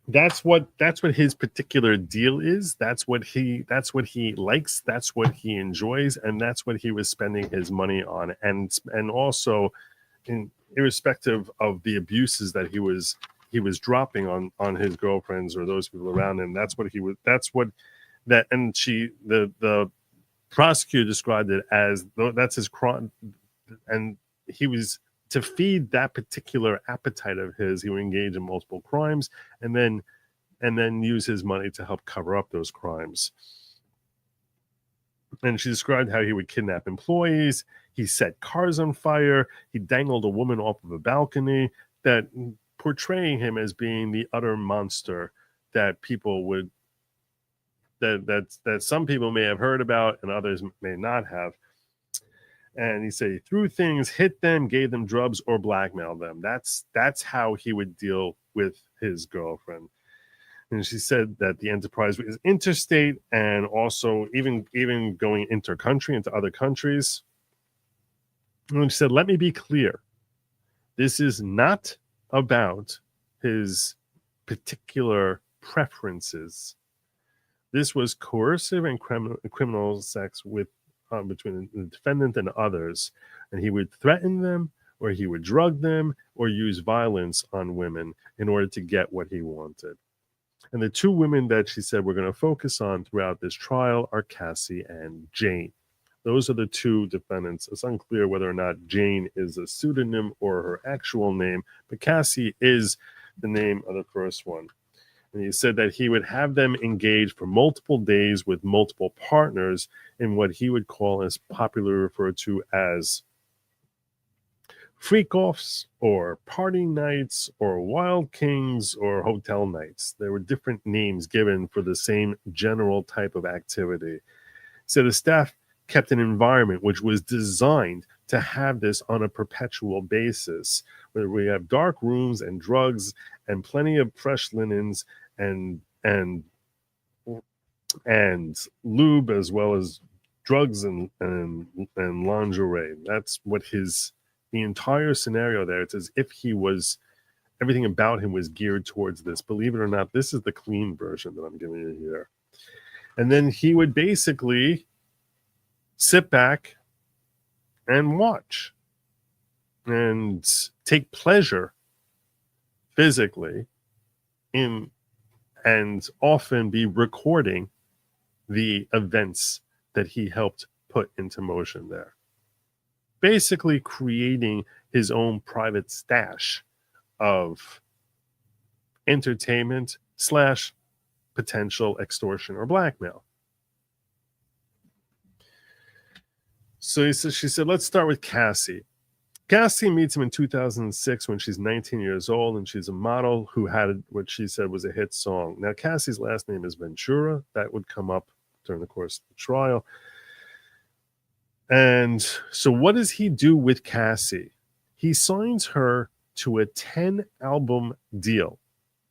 that's what his particular deal is. That's what he likes. That's what he enjoys, and that's what he was spending his money on. And also, irrespective of the abuses that he was dropping on his girlfriends or those people around him, the prosecutor described it as, that's his crime, and he was, to feed that particular appetite of his, he would engage in multiple crimes and then use his money to help cover up those crimes. And she described how he would kidnap employees, he set cars on fire, he dangled a woman off of a balcony. That portraying him as being the utter monster that people would that some people may have heard about and others may not have. And he said he threw things, hit them, gave them drugs, or blackmailed them. That's how he would deal with his girlfriend. And she said that the enterprise was interstate and also even going intercountry into other countries. And she said, let me be clear. This is not about his particular preferences. This was coercive and criminal sex with between the defendant and others, and he would threaten them, or he would drug them, or use violence on women in order to get what he wanted. And the two women that she said we're going to focus on throughout this trial are Cassie and Jane. Those are the two defendants. It's unclear whether or not Jane is a pseudonym or her actual name, but Cassie is the name of the first one. And he said that he would have them engage for multiple days with multiple partners in what he would call, as popularly referred to as, freak-offs or party nights or wild kings or hotel nights. There were different names given for the same general type of activity. So the staff kept an environment which was designed to have this on a perpetual basis, where we have dark rooms and drugs and plenty of fresh linens and lube, as well as drugs and lingerie. That's what the entire scenario there. It's as if everything about him was geared towards this. Believe it or not, this is the clean version that I'm giving you here. And then he would basically sit back and watch and take pleasure physically in, and often be recording the events that he helped put into motion there. Basically creating his own private stash of entertainment / potential extortion or blackmail. So she said, let's start with Cassie. Cassie meets him in 2006 when she's 19 years old, and she's a model who had what she said was a hit song. Now, Cassie's last name is Ventura. That would come up during the course of the trial. And so what does he do with Cassie? He signs her to a 10-album deal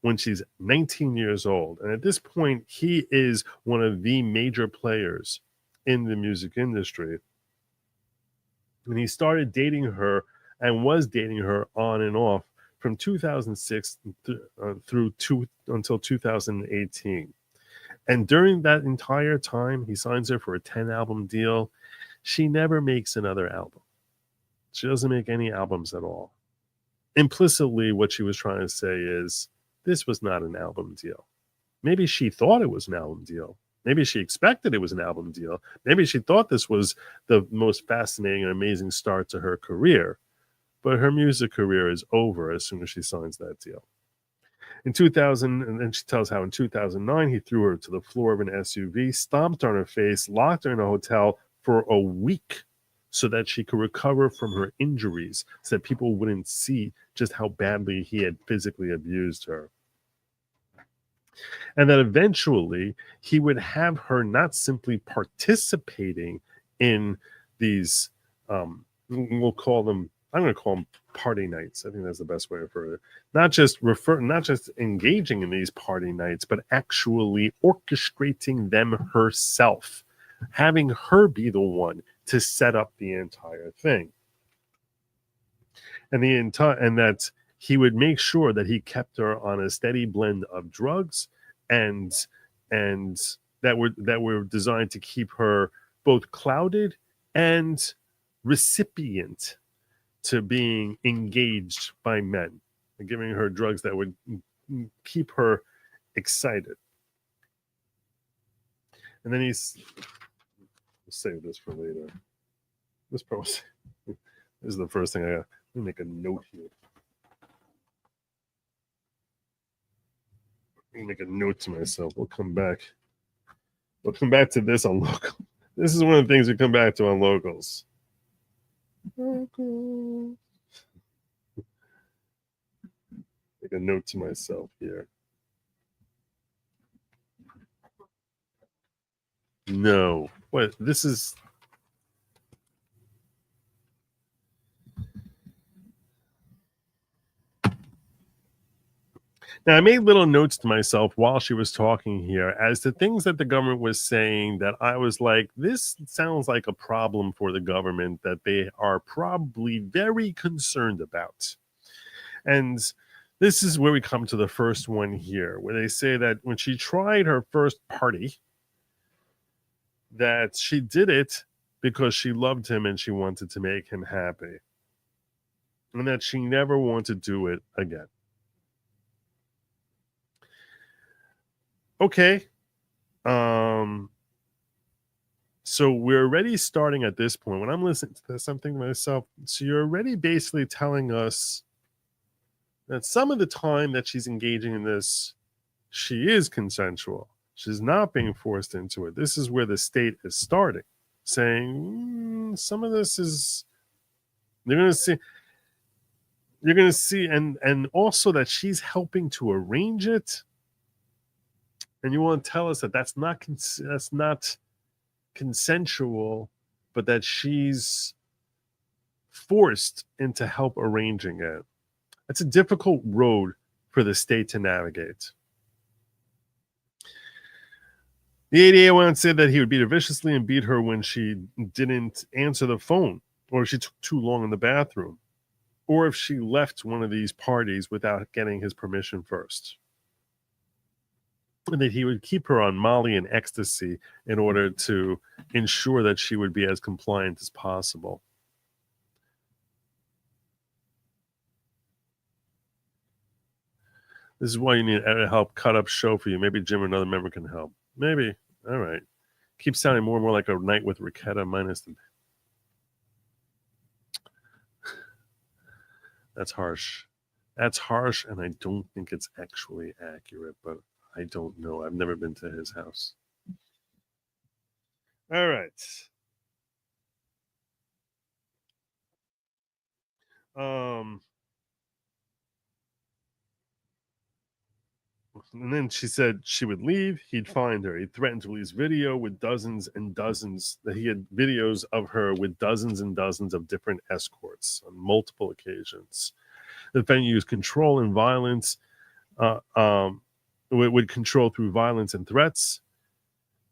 when she's 19 years old. And at this point, he is one of the major players in the music industry. And he started dating her and was dating her on and off from 2006 until 2018. And during that entire time, he signs her for a 10-album deal. She never makes another album. She doesn't make any albums at all. Implicitly, what she was trying to say is, this was not an album deal. Maybe she thought it was an album deal. Maybe she expected it was an album deal. Maybe she thought this was the most fascinating and amazing start to her career. But her music career is over as soon as she signs that deal. In 2000, and then she tells how in 2009, he threw her to the floor of an SUV, stomped on her face, locked her in a hotel for a week so that she could recover from her injuries, so that people wouldn't see just how badly he had physically abused her. And that eventually he would have her not simply participating in these, we'll call them, I'm going to call them party nights. I think that's the best way to refer to it. Not just engaging in these party nights, but actually orchestrating them herself, having her be the one to set up the entire thing. And that he would make sure that he kept her on a steady blend of drugs and that were designed to keep her both clouded and recipient to being engaged by men, and giving her drugs that would keep her excited. And then let's save this for later. This is the first thing I got. Let me make a note here. Let me make a note to myself. We'll come back. We'll come back to this on local. This is one of the things we come back to on locals. Local. Make a note to myself here. No. What? This is. Now, I made little notes to myself while she was talking here as to things that the government was saying that I was like, this sounds like a problem for the government that they are probably very concerned about. And this is where we come to the first one here, where they say that when she tried her first party, that she did it because she loved him and she wanted to make him happy. And that she never wanted to do it again. Okay. So we're already starting at this point. When I'm listening to this, I'm thinking to myself, so you're already basically telling us that some of the time that she's engaging in this, she is consensual. She's not being forced into it. This is where the state is starting, saying some of this is, you're going to see, and also that she's helping to arrange it. And you want to tell us that that's not consensual, but that she's forced into help arranging it. That's a difficult road for the state to navigate. The ADA once said that he would beat her viciously and beat her when she didn't answer the phone, or if she took too long in the bathroom, or if she left one of these parties without getting his permission first. And that he would keep her on Molly and ecstasy in order to ensure that she would be as compliant as possible. This is why you need help cut up show for you. Maybe Jim or another member can help. Maybe. All right. Keeps sounding more and more like a night with Riquetta minus the... That's harsh. That's harsh, and I don't think it's actually accurate, but I don't know. I've never been to his house. All right. And then she said she would leave. He'd find her. He threatened to release video with dozens and dozens. That he had videos of her with dozens and dozens of different escorts on multiple occasions. The defendant used control and violence. Would control through violence and threats,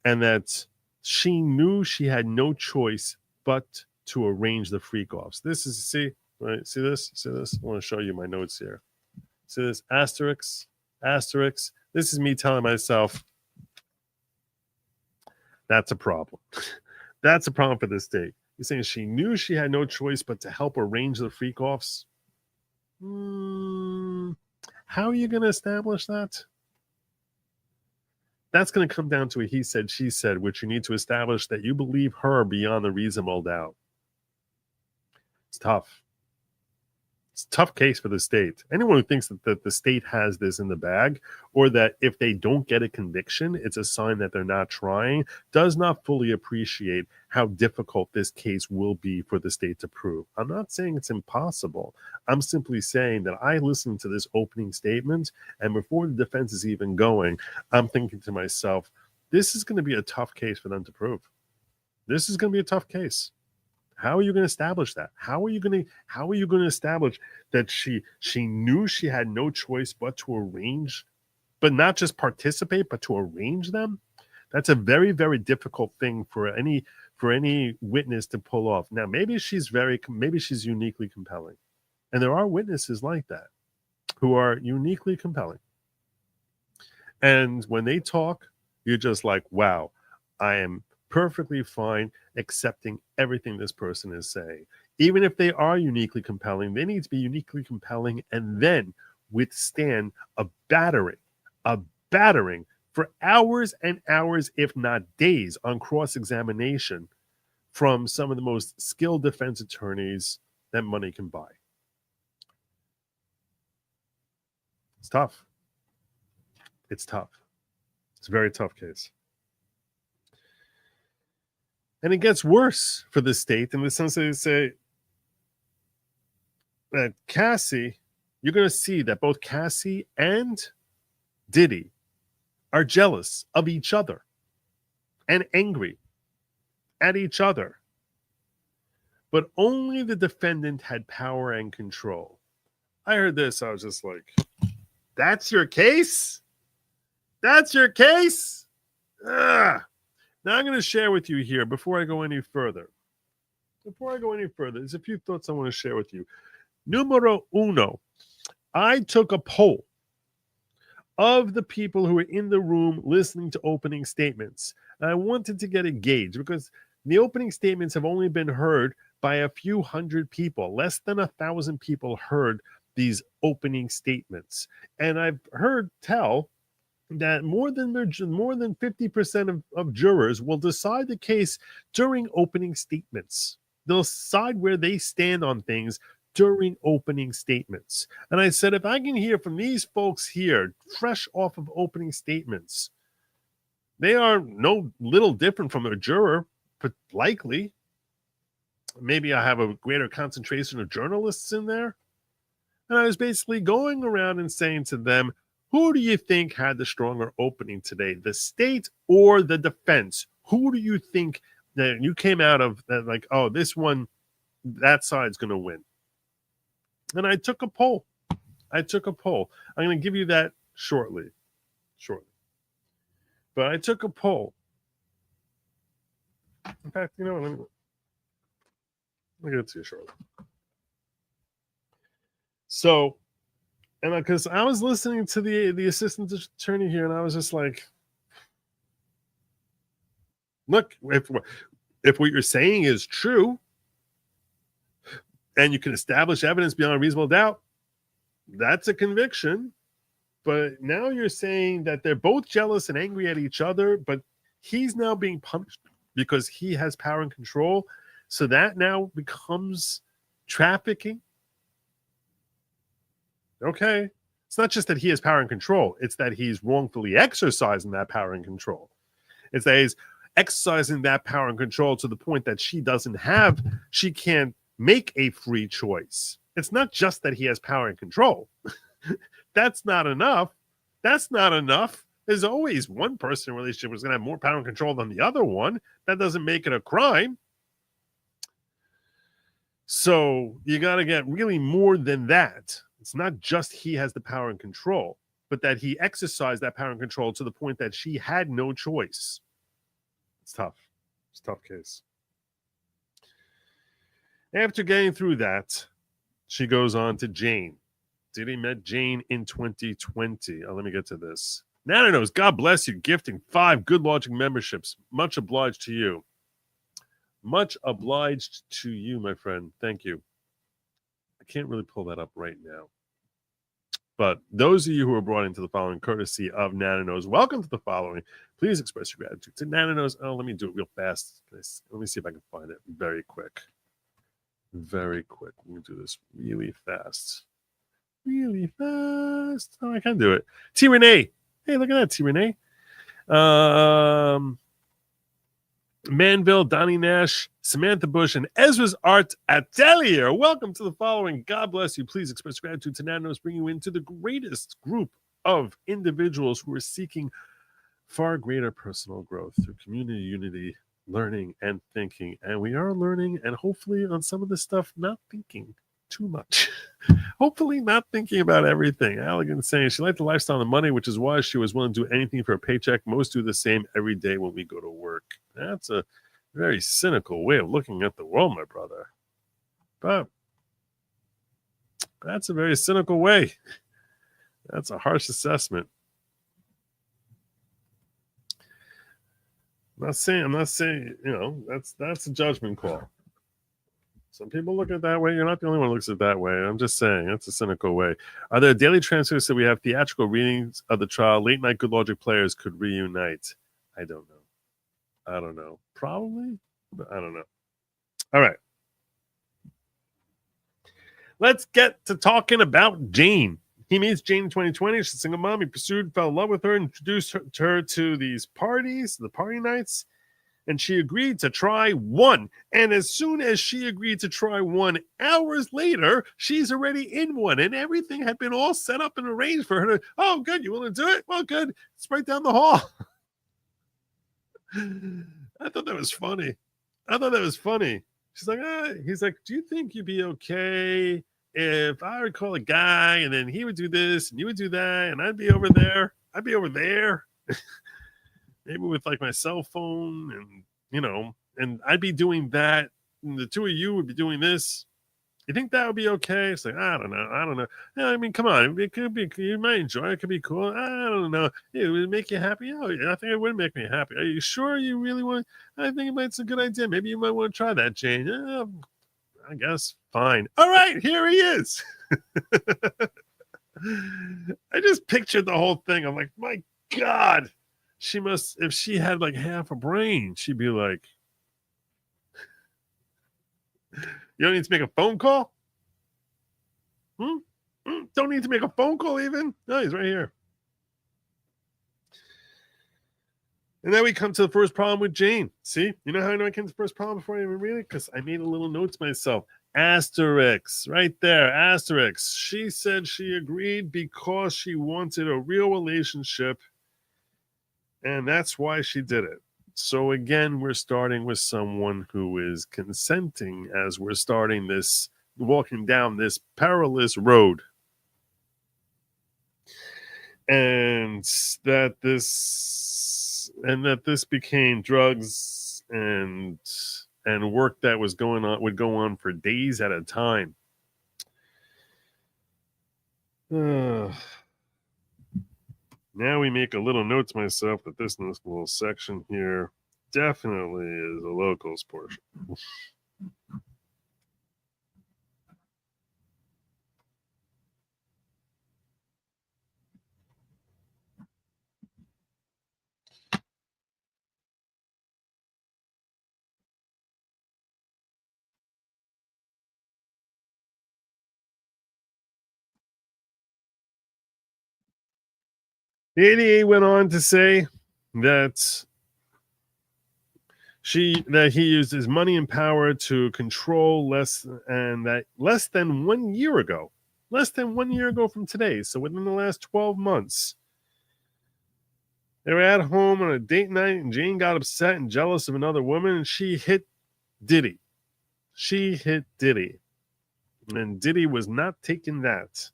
and that she knew she had no choice but to arrange the freak offs. This is, see, right? See this? I want to show you my notes here. See this? Asterisk. This is me telling myself that's a problem. That's a problem for the state. You're saying she knew she had no choice but to help arrange the freak offs. How are you going to establish that? That's going to come down to a he said, she said, which you need to establish that you believe her beyond a reasonable doubt. It's tough. It's a tough case for the state. Anyone who thinks that the state has this in the bag, or that if they don't get a conviction, it's a sign that they're not trying, does not fully appreciate how difficult this case will be for the state to prove. I'm not saying it's impossible. I'm simply saying that I listened to this opening statement, and before the defense is even going, I'm thinking to myself, this is going to be a tough case for them to prove. This is going to be a tough case. How are you going to establish that? How are you going to establish that she knew she had no choice but to arrange, but not just participate, but to arrange them? That's a very, very difficult thing for any witness to pull off. Now, maybe she's uniquely compelling, and there are witnesses like that who are uniquely compelling. And when they talk, you're just like, wow, I am perfectly fine accepting everything this person is saying. Even if they are uniquely compelling, they need to be uniquely compelling and then withstand a battering for hours and hours, if not days, on cross-examination from some of the most skilled defense attorneys that money can buy. It's tough. It's tough. It's a very tough case. And it gets worse for the state in the sense that they say that Cassie you're going to see that both Cassie and Diddy are jealous of each other and angry at each other. But only the defendant had power and control. I heard this. I was just like, that's your case? That's your case? Ugh. Now I'm going to share with you here before I go any further. There's a few thoughts I want to share with you. Numero uno. I took a poll of the people who were in the room listening to opening statements. And I wanted to get a gauge because the opening statements have only been heard by a few hundred people. Less than 1,000 people heard these opening statements. And I've heard tell that more than 50% of jurors will decide the case during opening statements. They'll decide where they stand on things during opening statements. And I said, if I can hear from these folks here, fresh off of opening statements, they are no little different from a juror, but likely. Maybe I have a greater concentration of journalists in there. And I was basically going around and saying to them, who do you think had the stronger opening today, the state or the defense? Who do you think that you came out of that like, oh, this one, that side's going to win? And I took a poll. I'm going to give you that shortly. But I took a poll. In fact, you know what? Let me get it to you shortly. So, and because I was listening to the assistant attorney here, and I was just like, look, if what you're saying is true, and you can establish evidence beyond a reasonable doubt, that's a conviction. But now you're saying that they're both jealous and angry at each other, but he's now being punished because he has power and control. So that now becomes trafficking. Okay. It's not just that he has power and control. It's that he's wrongfully exercising that power and control. It's that he's exercising that power and control to the point that she can't make a free choice. It's not just that he has power and control. That's not enough. There's always one person in a relationship who's going to have more power and control than the other one. That doesn't make it a crime. So you got to get really more than that. It's not just he has the power and control, but that he exercised that power and control to the point that she had no choice. It's tough. It's a tough case. After getting through that, she goes on to Jane. Diddy met Jane in 2020. Let me get to this. Nana knows. God bless you. Gifting 5 Good Logic memberships. Much obliged to you. Much obliged to you, my friend. Thank you. I can't really pull that up right now. But those of you who are brought into the following courtesy of Nana Knows, welcome to the following. Please express your gratitude to Nana Knows. Oh, let me do it real fast. Let me see if I can find it very quick. Very quick. Let me do this really fast. Oh, I can do it. T. Renee. Hey, look at that, T. Renee. Manville, Donnie Nash, Samantha Bush, and Ezra's Art Atelier. Welcome to the following. God bless you. Please express gratitude to Nanos, bring you into the greatest group of individuals who are seeking far greater personal growth through community unity, learning, and thinking. And we are learning, and hopefully on some of this stuff, not thinking too much. Hopefully not thinking about everything. Allegan saying she liked the lifestyle and the money, which is why she was willing to do anything for a paycheck. Most do the same every day when we go to work. That's a very cynical way of looking at the world, my brother. But that's a very cynical way. That's a harsh assessment. I'm not saying, that's a judgment call. Some people look at it that way. You're not the only one who looks at it that way. I'm just saying, that's a cynical way. Are there daily transfers that we have theatrical readings of the trial? Late night Good Logic players could reunite. I don't know. Probably, but I don't know. All right. Let's get to talking about Jane. He meets Jane in 2020. She's a single mom. He pursued, fell in love with her, introduced her to these parties, the party nights. and she agreed to try one. And as soon as she agreed to try one, hours later, she's already in one, and everything had been all set up and arranged for her to, oh, good, you want to do it? Well, good. It's right down the hall. I thought that was funny. She's like, he's like, do you think you'd be okay if I would call a guy and then he would do this and you would do that and I'd be over there? Maybe with like my cell phone and, and I'd be doing that. And the two of you would be doing this. You think that would be okay? It's like, I don't know. Yeah, I mean, come on. It could be, you might enjoy it. It could be cool. I don't know. It would make you happy. Oh, I think it would make me happy. Are you sure you really want? I think it's a good idea. Maybe you might want to try that, Jane. I guess. Fine. All right. Here he is. I just pictured the whole thing. I'm like, my God. She must, if she had like half a brain, she'd be like, you don't need to make a phone call? Don't need to make a phone call even? No, he's right here. And then we come to the first problem with Jane. See? You know how I know I came to the first problem before I even read it? Because I made a little notes myself. Asterisk. Right there. Asterisk. She said she agreed because she wanted a real relationship. And that's why she did it. So again, we're starting with someone who is consenting as we're starting this, walking down this perilous road. And that this became drugs and work that was going on, would go on for days at a time. Now we make a little note to myself that this little section here definitely is a locals portion. The ADA went on to say that he used his money and power to control less than 1 year ago from today, so within the last 12 months, they were at home on a date night and Jane got upset and jealous of another woman and she hit Diddy. And Diddy was not taking that,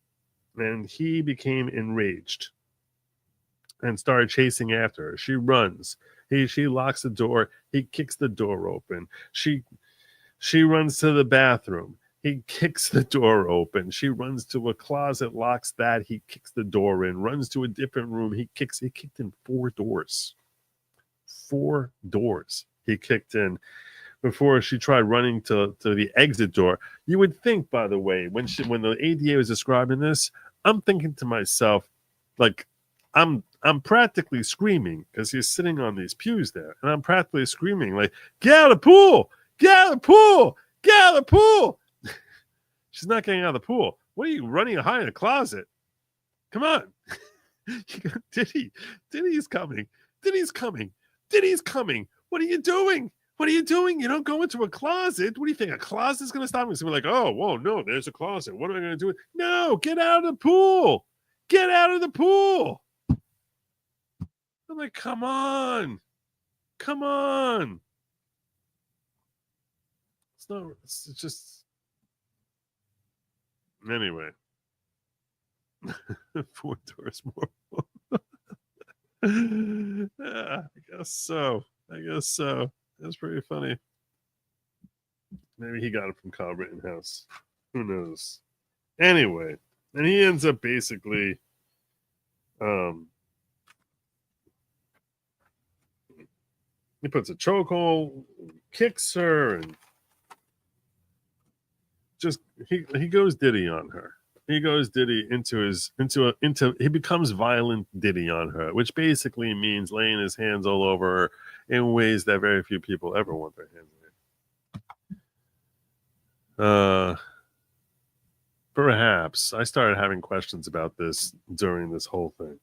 and he became enraged and started chasing after her. She runs. She locks the door. He kicks the door open. She runs to the bathroom. He kicks the door open. She runs to a closet, locks that. He kicks the door in, runs to a different room. He kicked in 4 doors. 4 doors he kicked in before she tried running to the exit door. You would think, by the way, when the ADA was describing this, I'm thinking to myself, like, I'm practically screaming because he's sitting on these pews there, and I'm practically screaming like, "Get out of the pool! Get out of the pool! Get out of the pool!" She's not getting out of the pool. What are you running to hide in a closet? Come on, Diddy's coming. Diddy's coming. Diddy's coming. What are you doing? What are you doing? You don't go into a closet. What do you think? A closet's going to stop me? So we're like, oh, whoa, no, there's a closet. What am I going to do? No, get out of the pool. Get out of the pool. I'm like, come on. Come on. It's just. Anyway. 4 doors more. Yeah, I guess so. That's pretty funny. Maybe he got it from Kyle Rittenhouse. Who knows? Anyway, and he ends up basically he puts a chokehold, kicks her, and just he goes Diddy on her. He goes Diddy he becomes violent Diddy on her, which basically means laying his hands all over her in ways that very few people ever want their hands in. Perhaps I started having questions about this during this whole thing.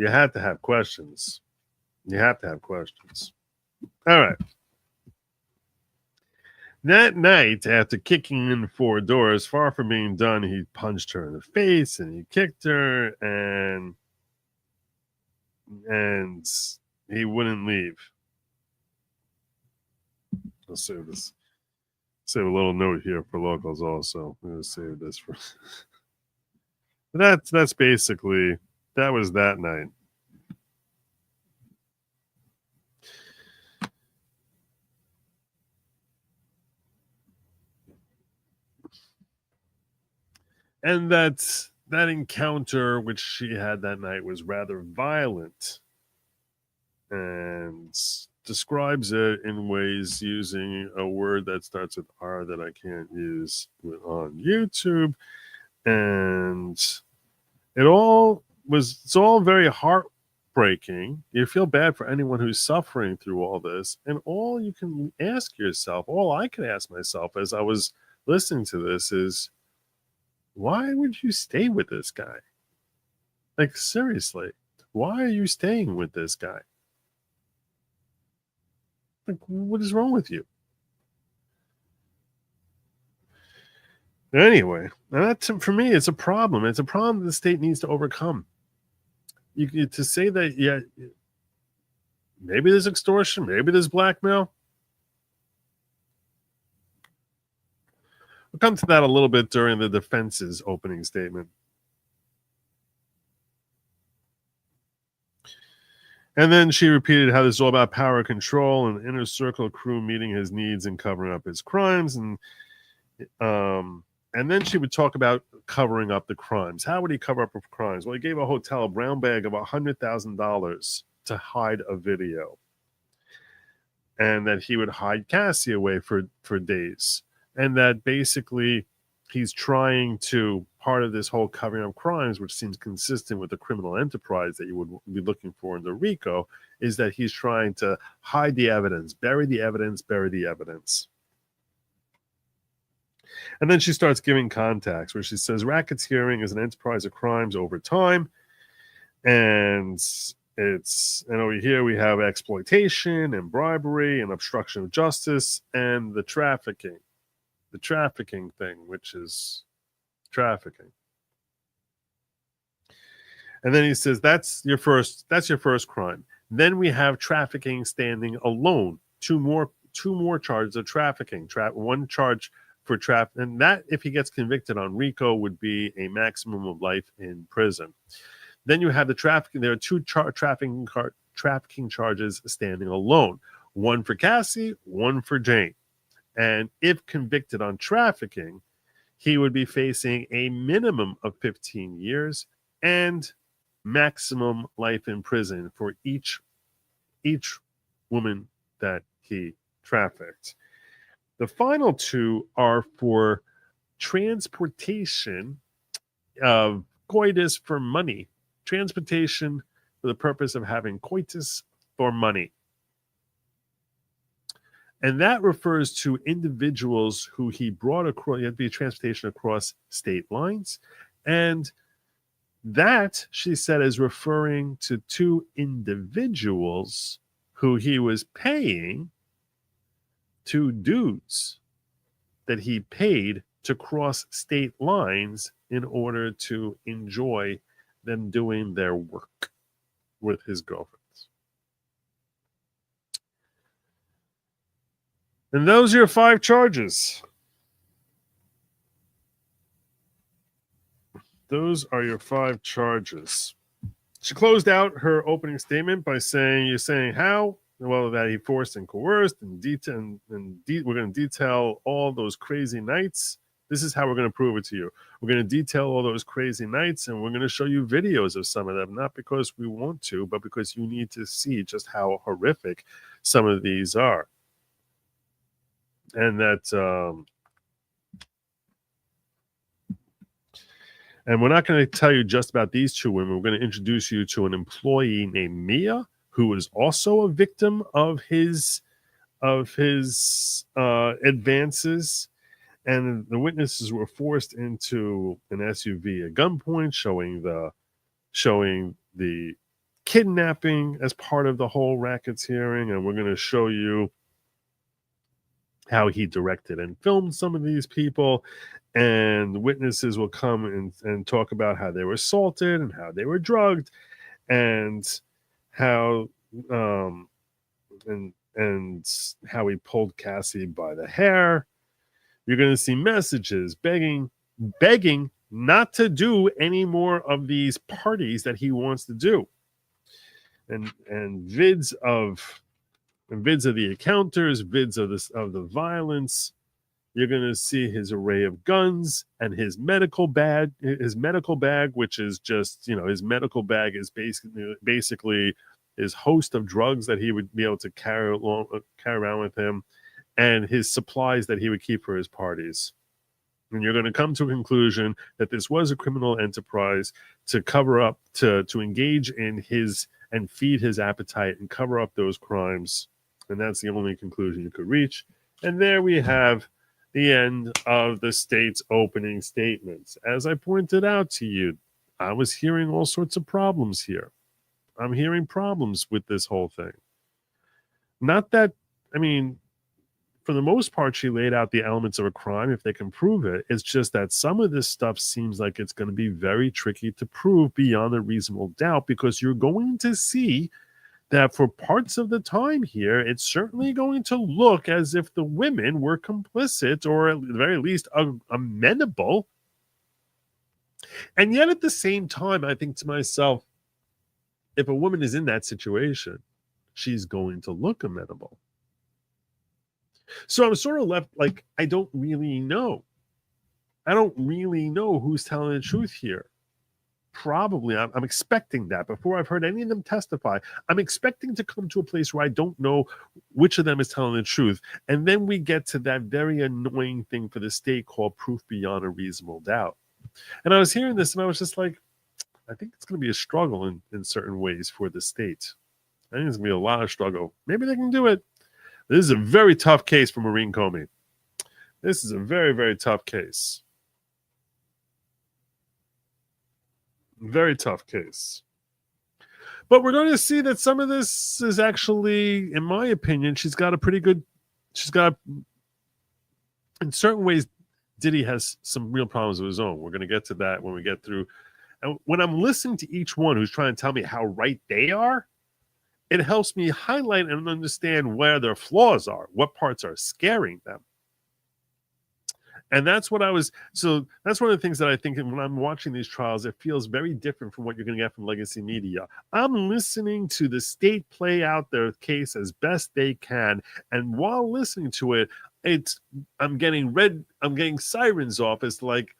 You had to have questions. You have to have questions. All right. That night, after kicking in 4 doors, far from being done, he punched her in the face and he kicked her, and he wouldn't leave. I'll save this. Save a little note here for locals also. I'm going to save this for. That's basically, that was that night. And that encounter which she had that night was rather violent, and describes it in ways using a word that starts with R that I can't use on YouTube. And it's all very heartbreaking. You feel bad for anyone who's suffering through all this. And all you can ask yourself, all I could ask myself as I was listening to this is, why would you stay with this guy? Like, seriously, why are you staying with this guy? Like, what is wrong with you? Anyway, that for me, it's a problem. It's a problem the state needs to overcome. To say that, yeah, maybe there's extortion, maybe there's blackmail. We'll come to that a little bit during the defense's opening statement. And then she repeated how this is all about power control and inner circle crew meeting his needs and covering up his crimes. And then she would talk about covering up the crimes. How would he cover up crimes? Well, he gave a hotel a brown bag of $100,000 to hide a video. And that he would hide Cassie away for days. And that basically he's trying to, part of this whole covering up crimes, which seems consistent with the criminal enterprise that you would be looking for in the RICO, is that he's trying to hide the evidence, bury the evidence, bury the evidence. And then she starts giving context where she says racketeering is an enterprise of crimes over time. And over here we have exploitation and bribery and obstruction of justice and the trafficking thing, which is trafficking. And then he says that's your first crime. Then we have trafficking standing alone. Two more charges of trafficking. One charge for traffic, and that, if he gets convicted on RICO, would be a maximum of life in prison. Then you have the trafficking. There are 2 trafficking charges standing alone. One for Cassie, one for Jane. And if convicted on trafficking, he would be facing a minimum of 15 years and maximum life in prison for each woman that he trafficked. The final 2 are for transportation of coitus for money. Transportation for the purpose of having coitus for money. And that refers to individuals who he brought across. You have to be transportation across state lines. And that, she said, is referring to 2 individuals who he was paying, 2 dudes that he paid to cross state lines in order to enjoy them doing their work with his girlfriends. And those are your 5 charges. Those are your 5 charges. She closed out her opening statement by saying, you're saying how? Well, that he forced and coerced and we're going to detail all those crazy nights. This is how we're going to prove it to you. We're going to detail all those crazy nights, and we're going to show you videos of some of them, not because we want to, but because you need to see just how horrific some of these are. And that, and we're not going to tell you just about these 2 women. We're going to introduce you to an employee named Mia, who was also a victim of his advances. And the witnesses were forced into an SUV at gunpoint, showing the kidnapping as part of the whole racketeering, and we're going to show you how he directed and filmed some of these people, and witnesses will come and talk about how they were assaulted and how they were drugged, and how and how he pulled Cassie by the hair. You're going to see messages begging not to do any more of these parties that he wants to do, and vids of the encounters, vids of the violence. You're going to see his array of guns and his medical bag, which is just, his medical bag is basically his host of drugs that he would be able to carry around with him, and his supplies that he would keep for his parties. And you're going to come to a conclusion that this was a criminal enterprise to cover up, to engage in his and feed his appetite and cover up those crimes. And that's the only conclusion you could reach. And there we have the end of the state's opening statements. As I pointed out to you, I was hearing all sorts of problems here. I'm hearing problems with this whole thing. Not that, for the most part, she laid out the elements of a crime if they can prove it. It's just that some of this stuff seems like it's going to be very tricky to prove beyond a reasonable doubt, because you're going to see that for parts of the time here, it's certainly going to look as if the women were complicit, or at the very least amenable. And yet at the same time, I think to myself, if a woman is in that situation, she's going to look amenable. So I'm sort of left like, I don't really know. I don't really know who's telling the truth here. Probably, I'm expecting that before I've heard any of them testify. I'm expecting to come to a place where I don't know which of them is telling the truth. And then we get to that very annoying thing for the state called proof beyond a reasonable doubt. And I was hearing this and I was just like, I think it's going to be a struggle in certain ways for the state. I think it's going to be a lot of struggle. Maybe they can do it. This is a very tough case for Maureen Comey. This is a very, very tough case. Very tough case. But we're going to see that some of this is actually, in my opinion, she's got, in certain ways, Diddy has some real problems of his own. We're going to get to that when we get through. And when I'm listening to each one who's trying to tell me how right they are, it helps me highlight and understand where their flaws are, what parts are scaring them. And that's what that's one of the things that I think when I'm watching these trials, it feels very different from what you're going to get from legacy media. I'm listening to the state play out their case as best they can. And while listening to it, I'm getting sirens off. It's like,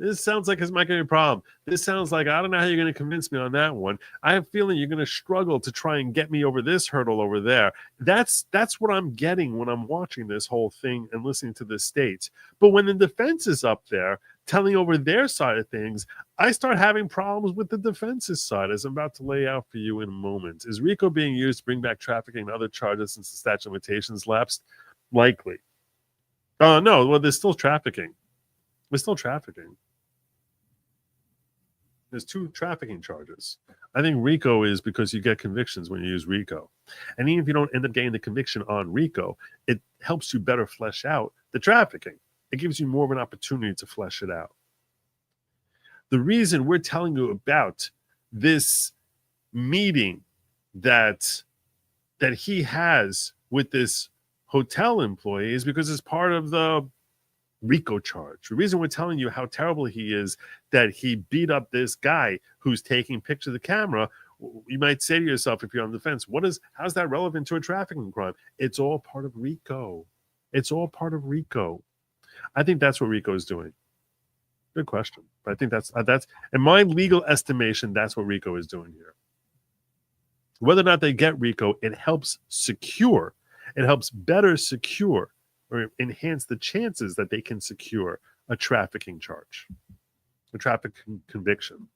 this sounds like this might be a problem. This sounds like, I don't know how you're going to convince me on that one. I have a feeling you're going to struggle to try and get me over this hurdle over there. That's what I'm getting when I'm watching this whole thing and listening to the states. But when the defense is up there telling over their side of things, I start having problems with the defense's side, as I'm about to lay out for you in a moment. Is RICO being used to bring back trafficking and other charges since the statute of limitations lapsed? Likely. No, well, there's still trafficking. There's still trafficking. There's 2 trafficking charges. I think RICO is because you get convictions when you use RICO. And even if you don't end up getting the conviction on RICO, it helps you better flesh out the trafficking. It gives you more of an opportunity to flesh it out. The reason we're telling you about this meeting that he has with this hotel employee is because it's part of the RICO charge. The reason we're telling you how terrible he is, that he beat up this guy who's taking pictures of the camera, you might say to yourself, if you're on the fence, how's that relevant to a trafficking crime? It's all part of RICO. It's all part of RICO. I think that's what RICO is doing. Good question. But I think that's in my legal estimation, that's what RICO is doing here. Whether or not they get RICO, it helps better secure or enhance the chances that they can secure a trafficking charge, a trafficking conviction.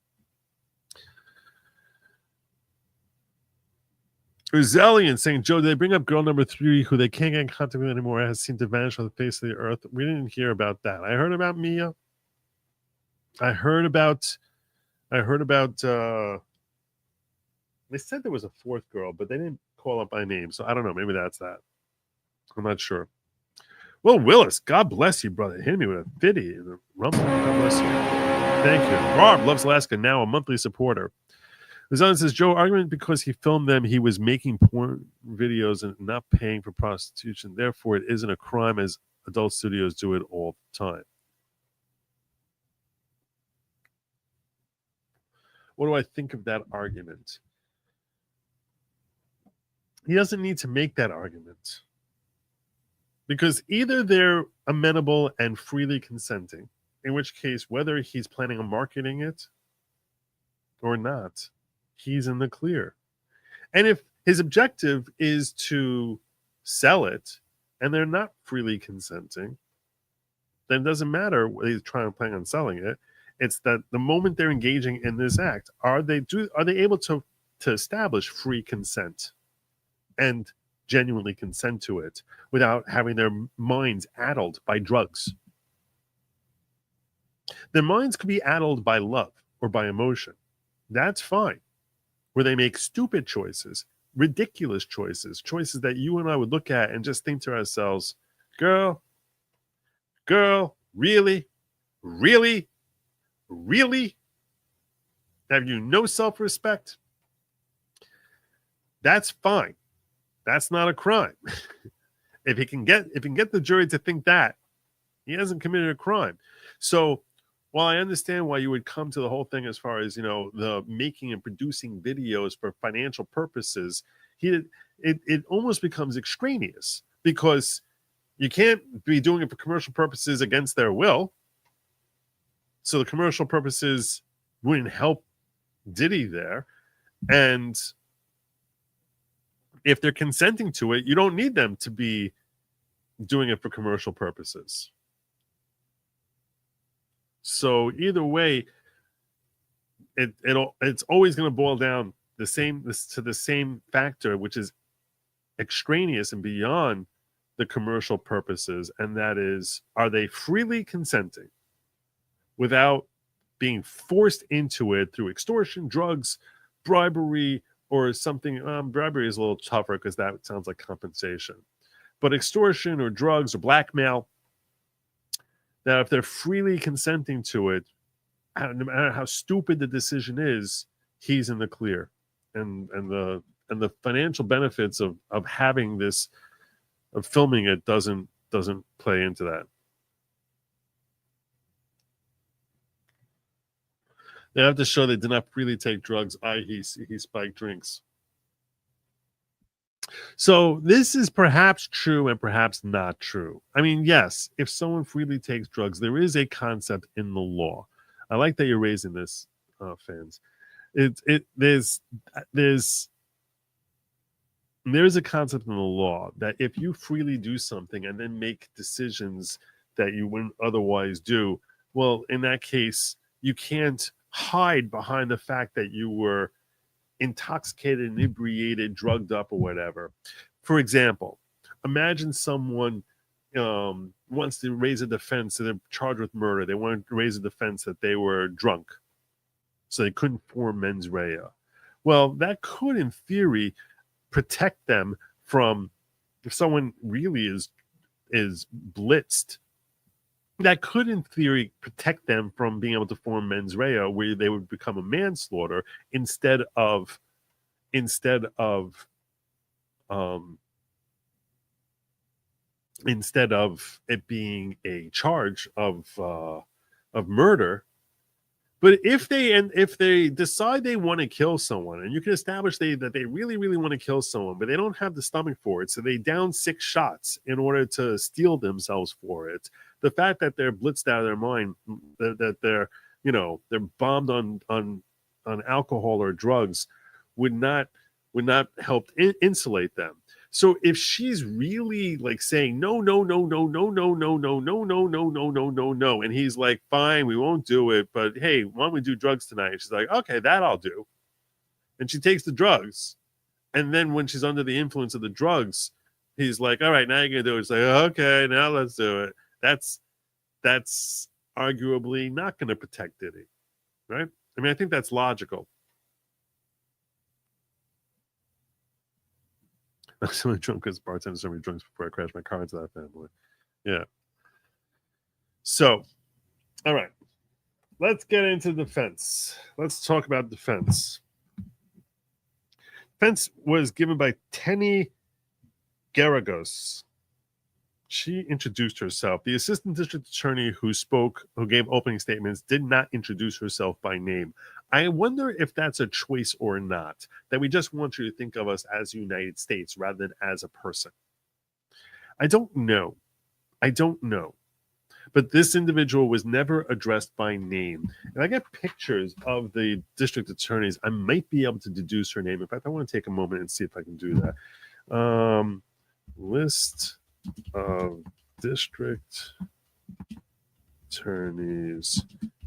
Uzelian saying, Joe, they bring up girl number 3 who they can't get in contact with anymore, has seemed to vanish on the face of the earth. We didn't hear about that. I heard about Mia. I heard about They said there was a fourth girl, but they didn't call up by name. So I don't know. Maybe that's that. I'm not sure. Well, Willis, God bless you, brother. Hit me with a 50 in the rumble. God bless you. Thank you. Rob loves Alaska, now a monthly supporter. Zan says, Joe, argument because he filmed them, he was making porn videos and not paying for prostitution. Therefore, it isn't a crime as adult studios do it all the time. What do I think of that argument? He doesn't need to make that argument. Because either they're amenable and freely consenting, in which case, whether he's planning on marketing it or not, he's in the clear. And if his objective is to sell it and they're not freely consenting, then it doesn't matter whether he's trying to plan on selling it. It's that the moment they're engaging in this act, are they able to establish free consent and genuinely consent to it without having their minds addled by drugs? Their minds could be addled by love or by emotion. That's fine. Where they make stupid choices, ridiculous choices that you and I would look at and just think to ourselves, girl, really? Have you no self-respect? That's fine. That's not a crime. If he can get the jury to think that, he hasn't committed a crime. So while I understand why you would come to the whole thing as far as, the making and producing videos for financial purposes, it almost becomes extraneous because you can't be doing it for commercial purposes against their will. So the commercial purposes wouldn't help Diddy there. And if they're consenting to it, you don't need them to be doing it for commercial purposes. So either way, it's always going to boil down to the same factor, which is extraneous and beyond the commercial purposes, and that is, are they freely consenting without being forced into it through extortion, drugs, bribery, or something? Bribery is a little tougher because that sounds like compensation. But extortion or drugs or blackmail, that if they're freely consenting to it, no matter how stupid the decision is, he's in the clear. And the financial benefits of having this, of filming it, doesn't play into that. They have to show they did not freely take drugs, i.e. he spiked drinks. So this is perhaps true and perhaps not true. I mean, yes, if someone freely takes drugs, there is a concept in the law. I like that you're raising this, fans. There's a concept in the law that if you freely do something and then make decisions that you wouldn't otherwise do, well, in that case, you can't hide behind the fact that you were intoxicated, inebriated, drugged up, or whatever. For example, imagine someone wants to raise a defense, so they're charged with murder. They want to raise a defense that they were drunk, so they couldn't form mens rea. Well, that could, in theory, protect them from, if someone really is blitzed, that could, in theory, protect them from being able to form mens rea, where they would become a manslaughter instead of it being a charge of murder. But if they decide they want to kill someone, and you can establish that they really, really want to kill someone, but they don't have the stomach for it, so they down 6 shots in order to steel themselves for it. The fact that they're blitzed out of their mind, that they're bombed on alcohol or drugs, would not help insulate them. So if she's really like saying no, and he's like, fine, we won't do it, but hey, why don't we do drugs tonight? And she's like, okay, that I'll do. And she takes the drugs. And then when she's under the influence of the drugs, he's like, all right, now you're gonna do it. It's like, okay, now let's do it. That's arguably not going to protect Diddy, right? I mean, I think that's logical. I'm so many drunk as bartender, so many drunks before I crashed my car into that family. Yeah. So, all right. Let's get into defense. Let's talk about defense. Defense was given by Tenny Garagos. She introduced herself. The assistant district attorney who gave opening statements, did not introduce herself by name. I wonder if that's a choice or not, that we just want you to think of us as United States rather than as a person. I don't know. But this individual was never addressed by name. And I get pictures of the district attorneys. I might be able to deduce her name. In fact, I want to take a moment and see if I can do that. List of district attorneys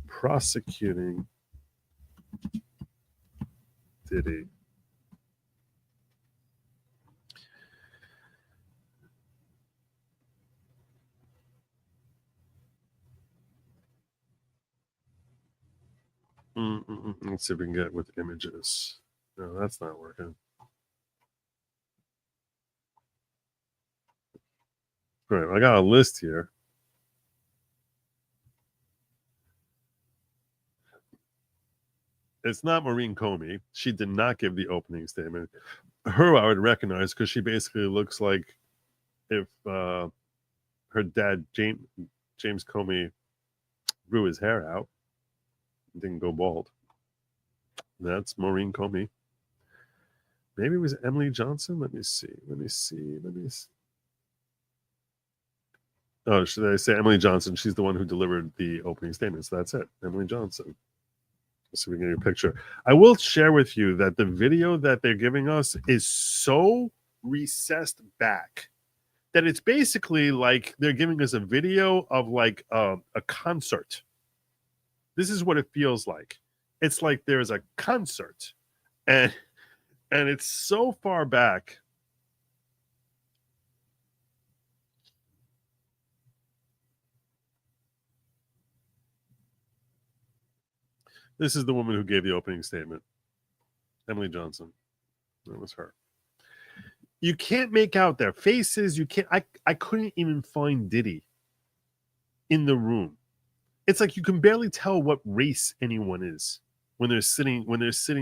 prosecuting Diddy. Let's see if we can get it with images. No, that's not working. All right, I got a list here. It's not Maureen Comey. She did not give the opening statement. Her I would recognize because she basically looks like if her dad, James Comey, grew his hair out and didn't go bald. That's Maureen Comey. Maybe it was Emily Johnson. Let me see. Oh, should I say Emily Johnson? She's the one who delivered the opening statement. So that's it. Emily Johnson. So we can get a picture. I will share with you that the video that they're giving us is so recessed back that it's basically like they're giving us a video of like a concert. This is what it feels like. It's like there's a concert, and it's so far back. This is the woman who gave the opening statement. Emily Johnson. That was her. You can't make out their faces. You can't. I couldn't even find Diddy in the room. It's like you can barely tell what race anyone is when they're sitting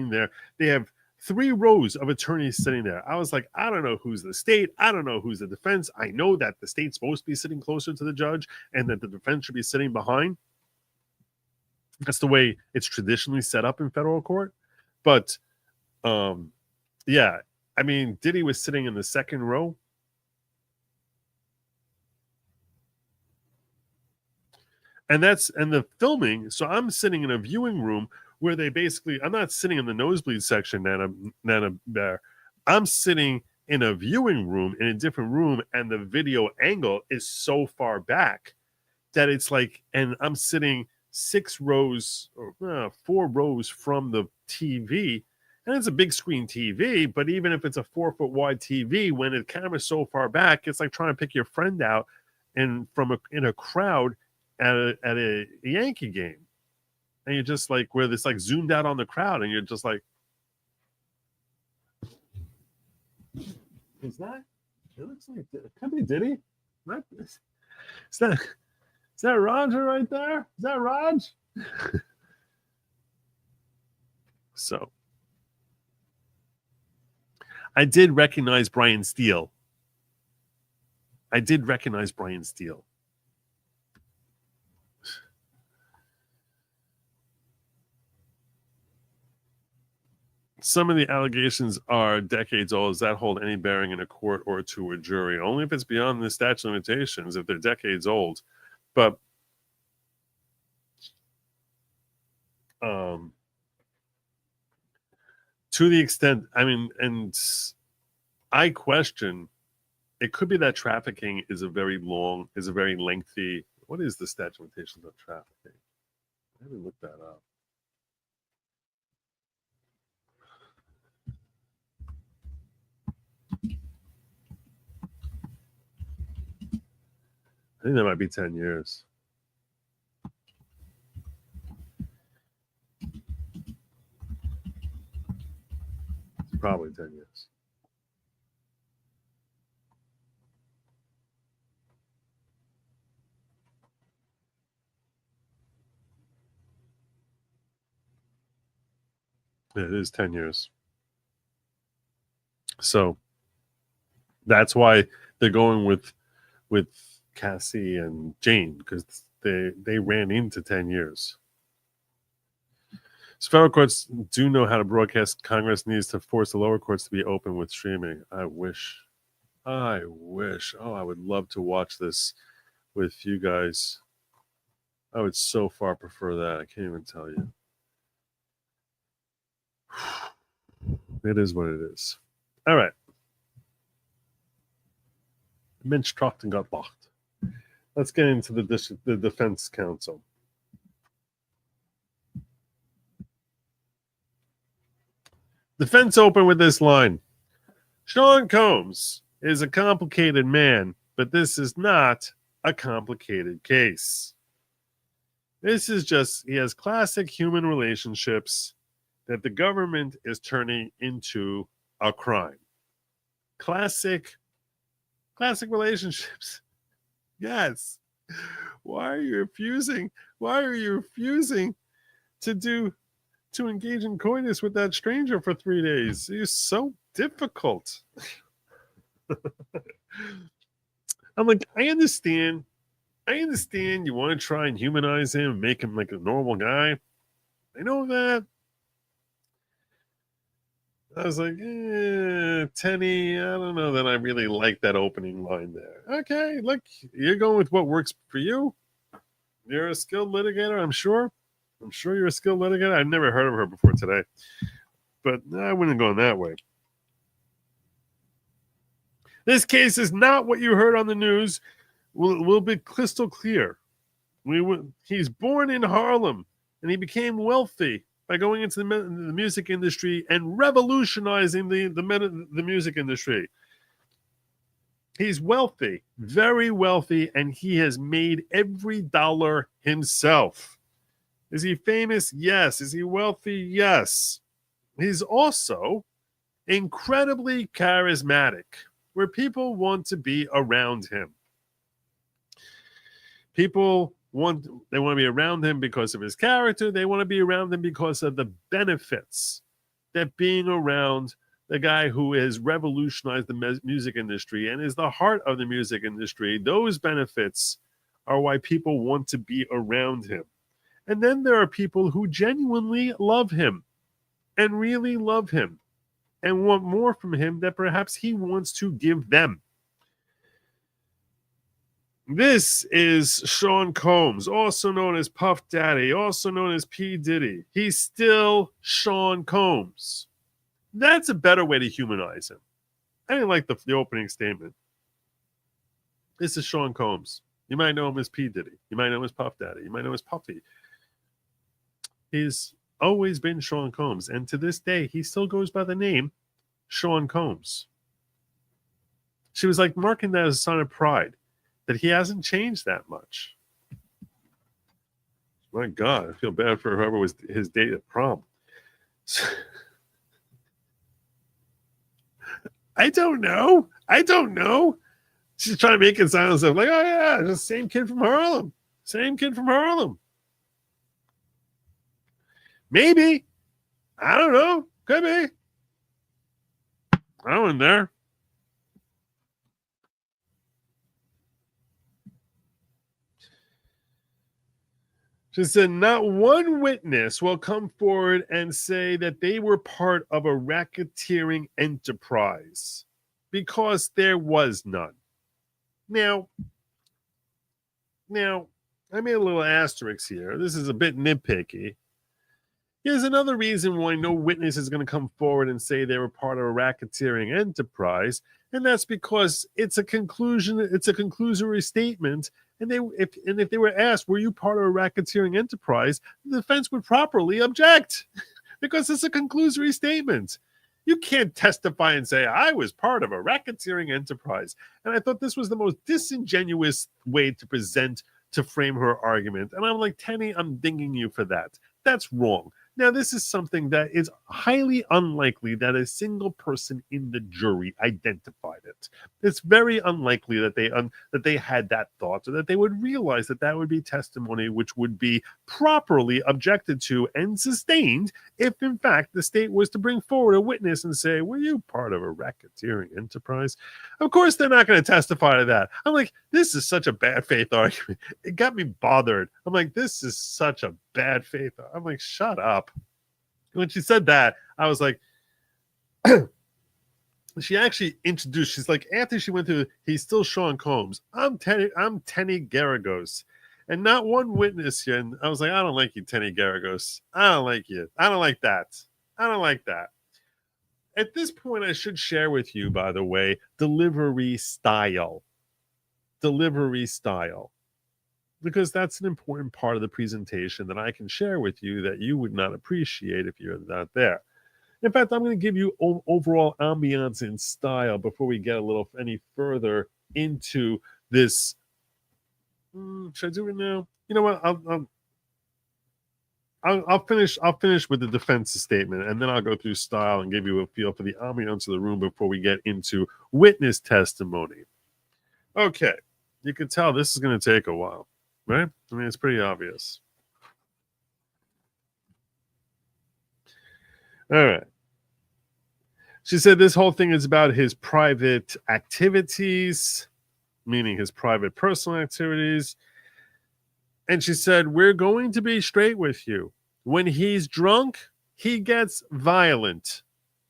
there. They have 3 rows of attorneys sitting there. I was like, I don't know who's the state. I don't know who's the defense. I know that the state's supposed to be sitting closer to the judge and that the defense should be sitting behind. That's the way it's traditionally set up in federal court. But yeah, I mean, Diddy was sitting in the second row. And the filming. So I'm sitting in a viewing room where they basically, I'm not sitting in the nosebleed section, I'm sitting in a viewing room in a different room, and the video angle is so far back that it's like, and I'm sitting 6 rows or 4 rows from the TV, and it's a big screen TV, but even if it's a 4-foot wide TV, when the camera's so far back, it's like trying to pick your friend out in a crowd at a Yankee game. And you're just like, where it's like zoomed out on the crowd, and you're just like, is that? It looks like it could be Diddy. Is that Roger right there? Is that Raj? So I did recognize Brian Steele. Some of the allegations are decades old. Does that hold any bearing in a court or to a jury? Only if it's beyond the statute of limitations, if they're decades old. But to the extent, I mean, and I question, it could be that trafficking is a very lengthy, what is the statute of limitations of trafficking? I haven't looked that up. I think that might be 10 years. It's probably 10 years. It is 10 years. So that's why they're going with Cassie and Jane, because they ran into 10 years. So federal courts do know how to broadcast. Congress needs to force the lower courts to be open with streaming. I wish. Oh, I would love to watch this with you guys. I would so far prefer that. I can't even tell you. It is what it is. All right. Mensch talked and got locked. Let's get into the defense counsel. Defense open with this line. Sean Combs is a complicated man, but this is not a complicated case. This is just, he has classic human relationships that the government is turning into a crime. Classic relationships. Yes. Why are you refusing? Why are you refusing to engage in coitus with that stranger for 3 days? It's so difficult. I'm like, I understand you want to try and humanize him, make him like a normal guy. I know that. I was like, Tenny, I don't know that I really like that opening line there. Okay, look, you're going with what works for you. You're a skilled litigator, I'm sure. I'm sure you're a skilled litigator. I've never heard of her before today. But I wouldn't go that way. This case is not what you heard on the news. Will be crystal clear. He's born in Harlem, and he became wealthy by going into the music industry and revolutionizing the music industry. He's wealthy, very wealthy, and he has made every dollar himself. Is he famous? Yes. Is he wealthy? Yes. He's also incredibly charismatic, where people want to be around him. People want to be around him because of his character. They want to be around him because of the benefits that being around the guy who has revolutionized the music industry and is the heart of the music industry. Those benefits are why people want to be around him. And then there are people who genuinely love him and really love him and want more from him that perhaps he wants to give them. This is Sean Combs, also known as Puff Daddy, also known as P. Diddy. He's still Sean Combs. That's a better way to humanize him. I didn't like the opening statement. This is Sean Combs. You might know him as P. Diddy. You might know him as Puff Daddy. You might know him as Puffy. He's always been Sean Combs. And to this day, he still goes by the name Sean Combs. She was like marking that as a sign of pride, that he hasn't changed that much. My God, I feel bad for whoever was his date at prom. I don't know. She's trying to make it sound as if like, oh yeah, it's the same kid from Harlem. Maybe. I don't know. Could be. I wasn't there. She said, not one witness will come forward and say that they were part of a racketeering enterprise because there was none. Now, I made a little asterisk here. This is a bit nitpicky. Here's another reason why no witness is going to come forward and say they were part of a racketeering enterprise, and that's because it's a conclusory statement. And if they were asked, were you part of a racketeering enterprise, the defense would properly object because it's a conclusory statement. You can't testify and say, I was part of a racketeering enterprise. And I thought this was the most disingenuous way to frame her argument. And I'm like, Tenny, I'm dinging you for that. That's wrong. Now, this is something that is highly unlikely that a single person in the jury identified it. It's very unlikely that they had that thought, or that they would realize that that would be testimony which would be properly objected to and sustained if, in fact, the state was to bring forward a witness and say, "Were you part of a racketeering enterprise?" Of course, they're not going to testify to that. I'm like, this is such a bad faith argument. It got me bothered. I'm like, this is such a bad faith. I'm like, shut up. When she said that, I was like, she actually introduced, she's like, after she went through, he's still Sean Combs. I'm Tenny Garagos. And not one witness here. And I was like, I don't like you, Tenny Garagos. I don't like you. I don't like that. I don't like that. At this point, I should share with you, by the way, delivery style. Delivery style. Because that's an important part of the presentation that I can share with you that you would not appreciate if you're not there. In fact, I'm going to give you overall ambiance and style before we get a little any further into this. Should I do it now? You know what? I'll finish with the defense statement, and then I'll go through style and give you a feel for the ambiance of the room before we get into witness testimony. Okay, you can tell this is going to take a while. Right? I mean, it's pretty obvious. All right. She said this whole thing is about his private activities, meaning his private personal activities. And she said, we're going to be straight with you. When he's drunk, he gets violent.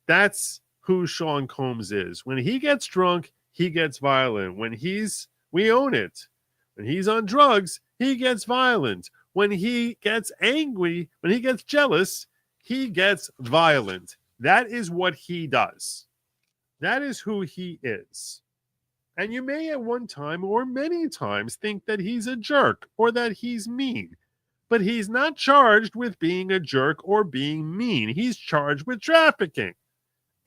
That's who Sean Combs is. When he gets drunk, he gets violent. We own it. When he's on drugs, he gets violent. When he gets angry, when he gets jealous, he gets violent. That is what he does. That is who he is. And you may at one time or many times think that he's a jerk or that he's mean. But he's not charged with being a jerk or being mean. He's charged with trafficking.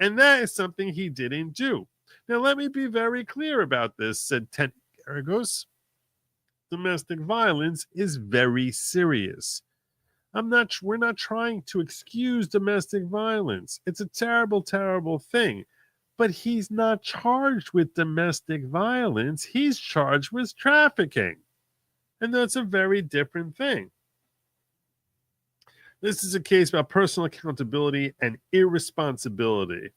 And that is something he didn't do. Now, let me be very clear about this, said Tenny Garagos. Domestic violence is very serious. We're not trying to excuse domestic violence. It's a terrible, terrible thing. But he's not charged with domestic violence. He's charged with trafficking. And that's a very different thing. This is a case about personal accountability and irresponsibility.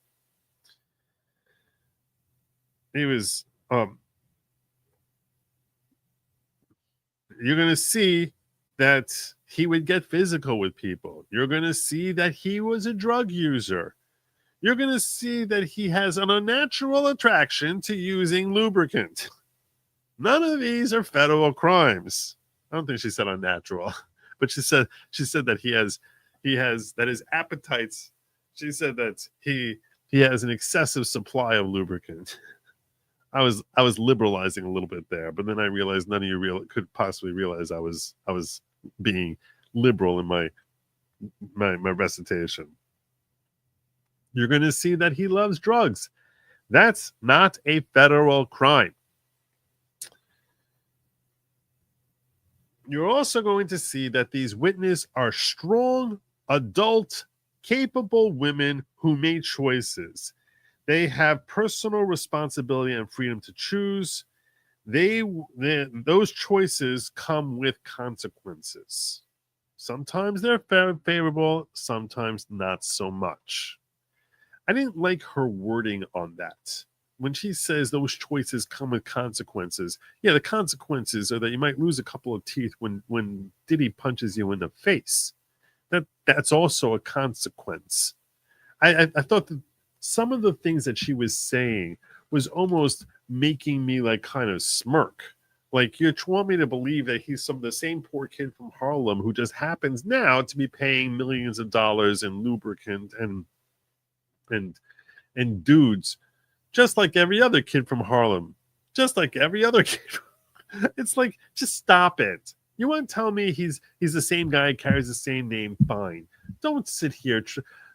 He was you're going to see that he would get physical with people. You're going to see that he was a drug user. You're going to see that he has an unnatural attraction to using lubricant. None of these are federal crimes. I don't think she said unnatural, but she said that he has that his appetites. She said that he has an excessive supply of lubricant. I was liberalizing a little bit there, but then I realized none of you could possibly realize I was being liberal in my recitation. You're going to see that he loves drugs. That's not a federal crime. You're also going to see that these witnesses are strong, adult, capable women who made choices. They have personal responsibility and freedom to choose. Those choices come with consequences. Sometimes they're favorable, sometimes not so much. I didn't like her wording on that. When she says those choices come with consequences, yeah, the consequences are that you might lose a couple of teeth when Diddy punches you in the face. That's also a consequence. I thought that some of the things that she was saying was almost making me like kind of smirk. Like, you want me to believe that he's the same poor kid from Harlem who just happens now to be paying millions of dollars in lubricant and dudes, just like every other kid from Harlem, just like every other kid. It's like, just stop it. You want to tell me he's the same guy, carries the same name? Fine. Don't sit here.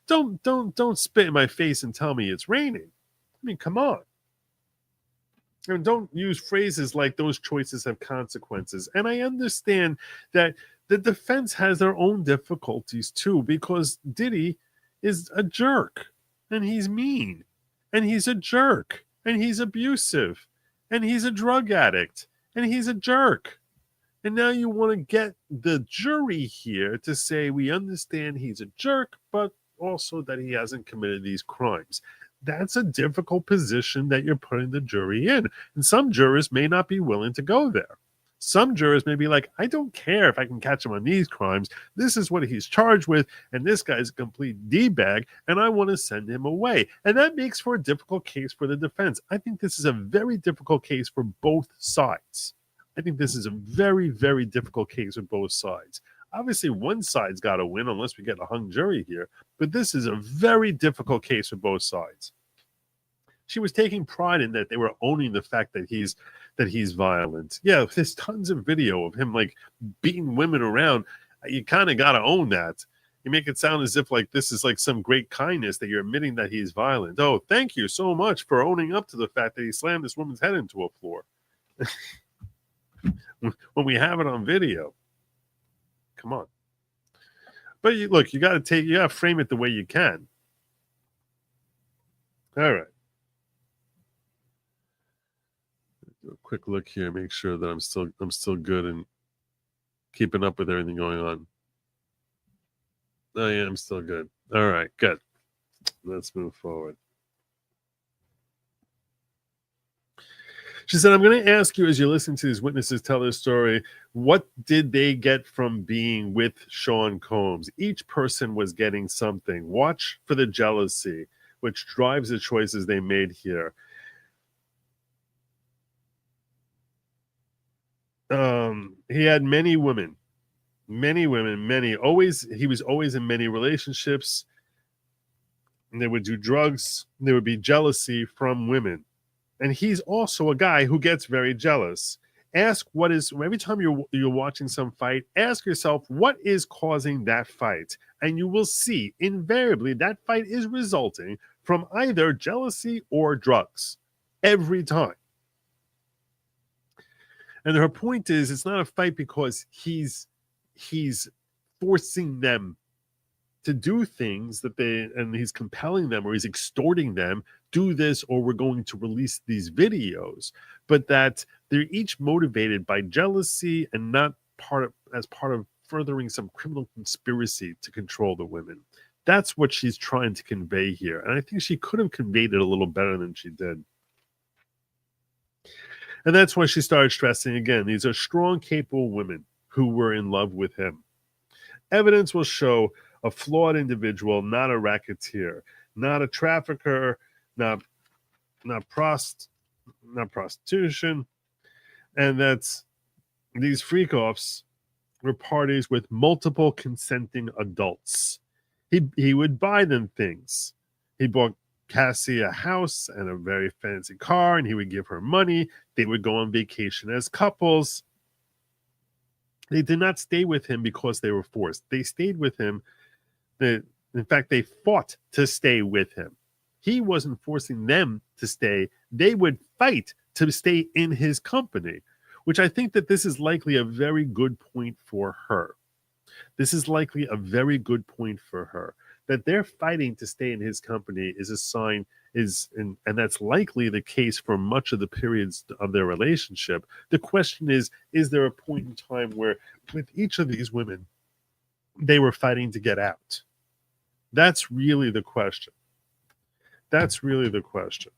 Don't spit in my face and tell me it's raining. I mean, come on. And don't use phrases like those choices have consequences. And I understand that the defense has their own difficulties too, because Diddy is a jerk and he's mean and he's a jerk and he's abusive and he's a drug addict and he's a jerk. And now you want to get the jury here to say we understand he's a jerk, but also that he hasn't committed these crimes. That's a difficult position that you're putting the jury in. And some jurors may not be willing to go there. Some jurors may be like, I don't care if I can catch him on these crimes. This is what he's charged with, and this guy's a complete D-bag, and I want to send him away. And that makes for a difficult case for the defense. I think this is a very difficult case for both sides. I think this is a very, very difficult case with both sides. Obviously, one side's got to win unless we get a hung jury here, but this is a very difficult case for both sides. She was taking pride in that they were owning the fact that he's violent. Yeah, there's tons of video of him like beating women around. You kind of got to own that. You make it sound as if like this is like some great kindness that you're admitting that he's violent. Oh, thank you so much for owning up to the fact that he slammed this woman's head into a floor. When we have it on video. Come on. But you got to frame it the way you can. All right. Do a quick look here, make sure that I'm still good and keeping up with everything going on. Oh yeah, I'm still good. All right, good. Let's move forward. She said, I'm going to ask you as you listen to these witnesses tell their story, what did they get from being with Sean Combs? Each person was getting something. Watch for the jealousy, which drives the choices they made here. He had many women. He was always in many relationships. And they would do drugs. There would be jealousy from women. And he's also a guy who gets very jealous. Ask every time you're watching some fight, ask yourself what is causing that fight. And you will see invariably that fight is resulting from either jealousy or drugs. Every time. And her point is it's not a fight because he's forcing them to do things and he's compelling them or he's extorting them, do this or we're going to release these videos, but that they're each motivated by jealousy and not as part of furthering some criminal conspiracy to control the women. That's what she's trying to convey here. And I think she could have conveyed it a little better than she did. And that's why she started stressing again, these are strong, capable women who were in love with him. Evidence will show a flawed individual, not a racketeer, not a trafficker, not prostitution, and that's these freak-offs were parties with multiple consenting adults. He would buy them things. He bought Cassie a house and a very fancy car, and he would give her money. They would go on vacation as couples. They did not stay with him because they were forced. They stayed with him. In fact, they fought to stay with him. He wasn't forcing them to stay. They would fight to stay in his company, which I think that this is likely a very good point for her. This is likely a very good point for her. That they're fighting to stay in his company is a sign, and that's likely the case for much of the periods of their relationship. The question is there a point in time where with each of these women, they were fighting to get out? That's really the question. That's really the question.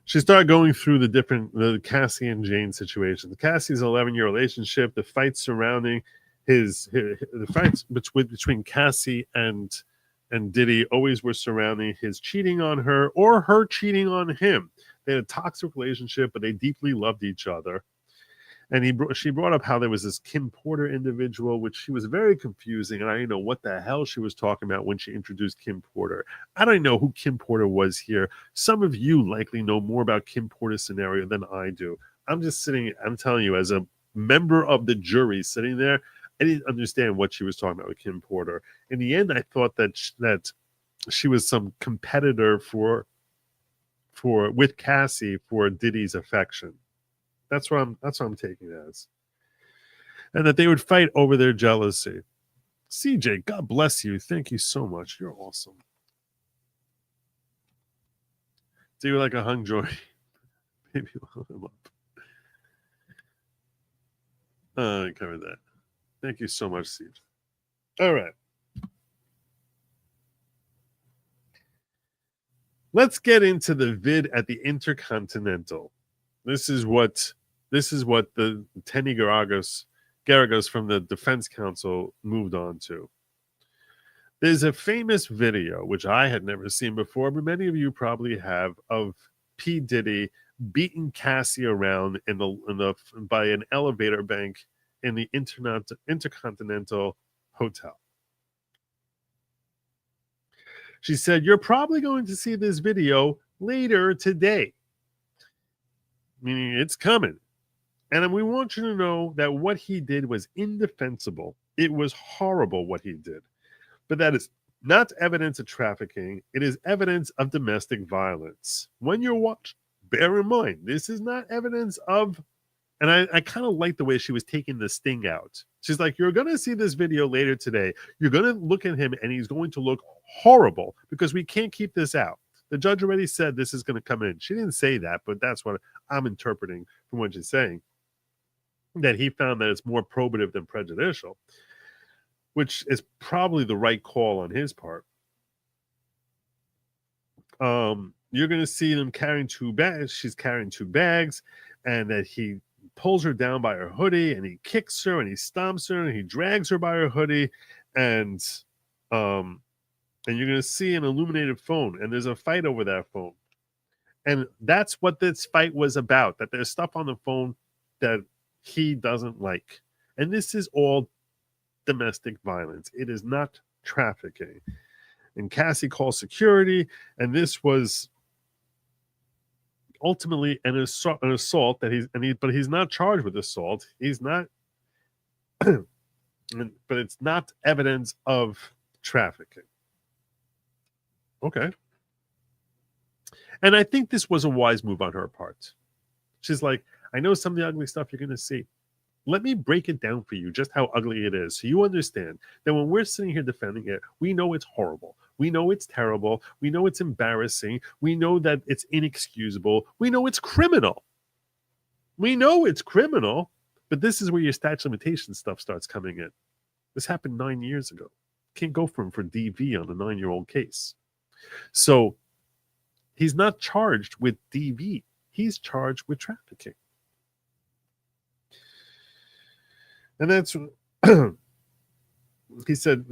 She started going through the Cassie and Jane situation. Cassie's an 11-year relationship. The fights surrounding the fights between Cassie and Diddy always were surrounding his cheating on her or her cheating on him. They had a toxic relationship, but they deeply loved each other. And she brought up how there was this Kim Porter individual, which she was very confusing. And I didn't know what the hell she was talking about when she introduced Kim Porter. I don't know who Kim Porter was here. Some of you likely know more about Kim Porter's scenario than I do. I'm telling you, as a member of the jury sitting there, I didn't understand what she was talking about with Kim Porter. In the end, I thought that she was some competitor with Cassie for Diddy's affection. That's what I'm taking it as. And that they would fight over their jealousy. CJ, God bless you. Thank you so much. You're awesome. Do you like a hung joy? Maybe we'll him up. I covered that. Thank you so much, CJ. All right. Let's get into the vid at the Intercontinental. This is what the Tenny Garagos from the Defense Council moved on to. There's a famous video, which I had never seen before, but many of you probably have, of P. Diddy beating Cassie around by an elevator bank in the Intercontinental Hotel. She said, "You're probably going to see this video later today." Meaning it's coming. And we want you to know that what he did was indefensible. It was horrible what he did. But that is not evidence of trafficking. It is evidence of domestic violence. When you're watching, bear in mind, this is not evidence of, and I kind of like the way she was taking the sting out. She's like, you're going to see this video later today. You're going to look at him and he's going to look horrible because we can't keep this out. The judge already said this is going to come in. She didn't say that, but that's what I'm interpreting from what she's saying. That he found that it's more probative than prejudicial, which is probably the right call on his part. You're going to see them carrying 2 bags. She's carrying 2 bags, and that he pulls her down by her hoodie, and he kicks her, and he stomps her, and he drags her by her hoodie, and you're going to see an illuminated phone, and there's a fight over that phone. And that's what this fight was about, that there's stuff on the phone that he doesn't like. And this is all domestic violence. It is not trafficking. And Cassie calls security, and this was ultimately an assault but he's not charged with assault. He's not, but it's not evidence of trafficking. Okay. And I think this was a wise move on her part. She's like, I know some of the ugly stuff you're going to see. Let me break it down for you, just how ugly it is, so you understand that when we're sitting here defending it, we know it's horrible. We know it's terrible. We know it's embarrassing. We know that it's inexcusable. We know it's criminal. We know it's criminal, but this is where your statute of limitations stuff starts coming in. This happened 9 years ago. Can't go for him for DV on a 9-year-old case. So he's not charged with DV. He's charged with trafficking. And that's, he said,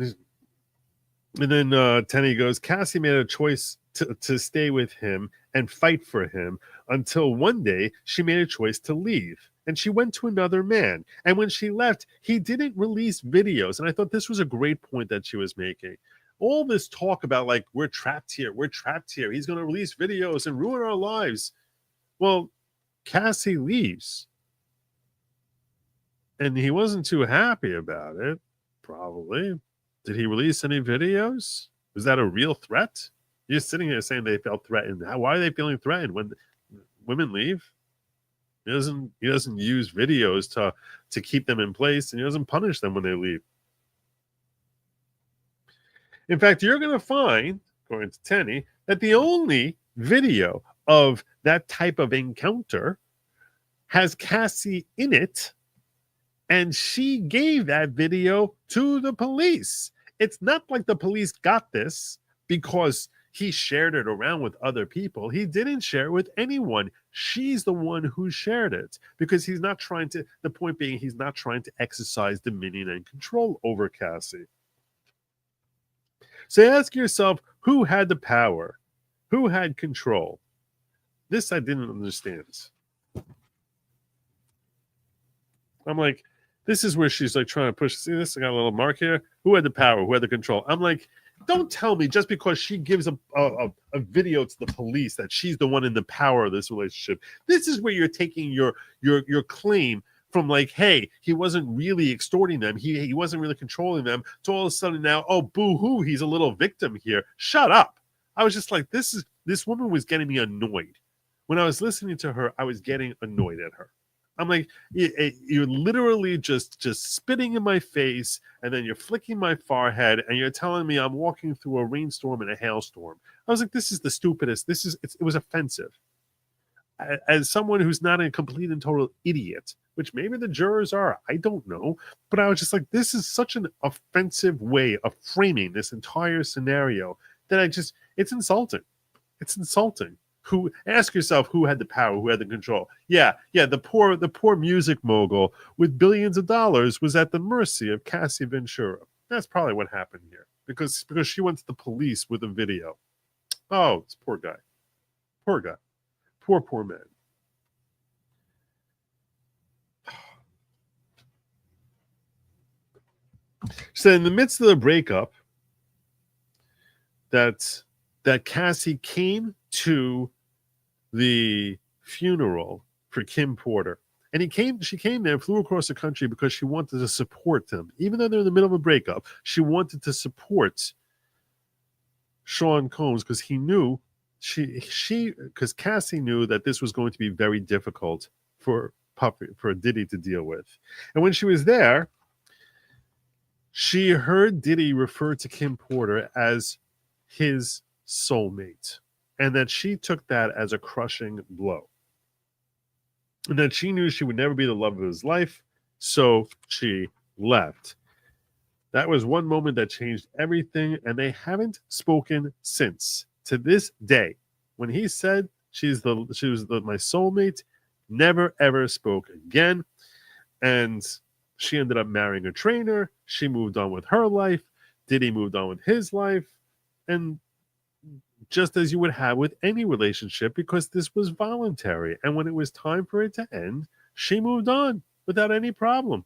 and then Tenny goes, Cassie made a choice to stay with him and fight for him until one day she made a choice to leave. And she went to another man. And when she left, he didn't release videos. And I thought this was a great point that she was making. All this talk about, like, we're trapped here. He's going to release videos and ruin our lives. Well, Cassie leaves. And he wasn't too happy about it, probably. Did he release any videos? Was that a real threat? You're sitting here saying they felt threatened. Why are they feeling threatened when women leave? He doesn't use videos to keep them in place, and he doesn't punish them when they leave. In fact, you're going to find, according to Tenny, that the only video of that type of encounter has Cassie in it, and she gave that video to the police. It's not like the police got this because he shared it around with other people. He didn't share it with anyone. She's the one who shared it because he's not trying to, the point being, he's not trying to exercise dominion and control over Cassie. So ask yourself, who had the power? Who had control? This I didn't understand. I'm like, this is where she's like trying to push. See this? I got a little mark here. Who had the power? Who had the control? I'm like, don't tell me just because she gives a video to the police that she's the one in the power of this relationship. This is where you're taking your claim from, like, hey, he wasn't really extorting them. He wasn't really controlling them. To all of a sudden now, oh, boo-hoo, he's a little victim here. Shut up. I was just like, this woman was getting me annoyed. When I was listening to her, I was getting annoyed at her. I'm like, you're literally just spitting in my face, and then you're flicking my forehead, and you're telling me I'm walking through a rainstorm and a hailstorm. I was like, this is the stupidest. It was offensive. As someone who's not a complete and total idiot, which maybe the jurors are, I don't know, but I was just like, this is such an offensive way of framing this entire scenario that it's insulting. It's insulting. Ask yourself who had the power, who had the control. Yeah, the poor music mogul with billions of dollars was at the mercy of Cassie Ventura. That's probably what happened here, because she went to the police with a video. Oh, this poor guy. Poor guy. Poor man. So in the midst of the breakup, that Cassie came to the funeral for Kim Porter. And she came there, flew across the country because she wanted to support them. Even though they're in the middle of a breakup, she wanted to support Sean Combs because he knew because Cassie knew that this was going to be very difficult for Diddy to deal with. And when she was there, she heard Diddy refer to Kim Porter as his soulmate, and that she took that as a crushing blow. And that she knew she would never be the love of his life, so she left. That was one moment that changed everything, and they haven't spoken since. To this day, when he said she was my soulmate, never ever spoke again. And she ended up marrying a trainer. She moved on with her life. Diddy moved on with his life. And just as you would have with any relationship, because this was voluntary. And when it was time for it to end, she moved on without any problem.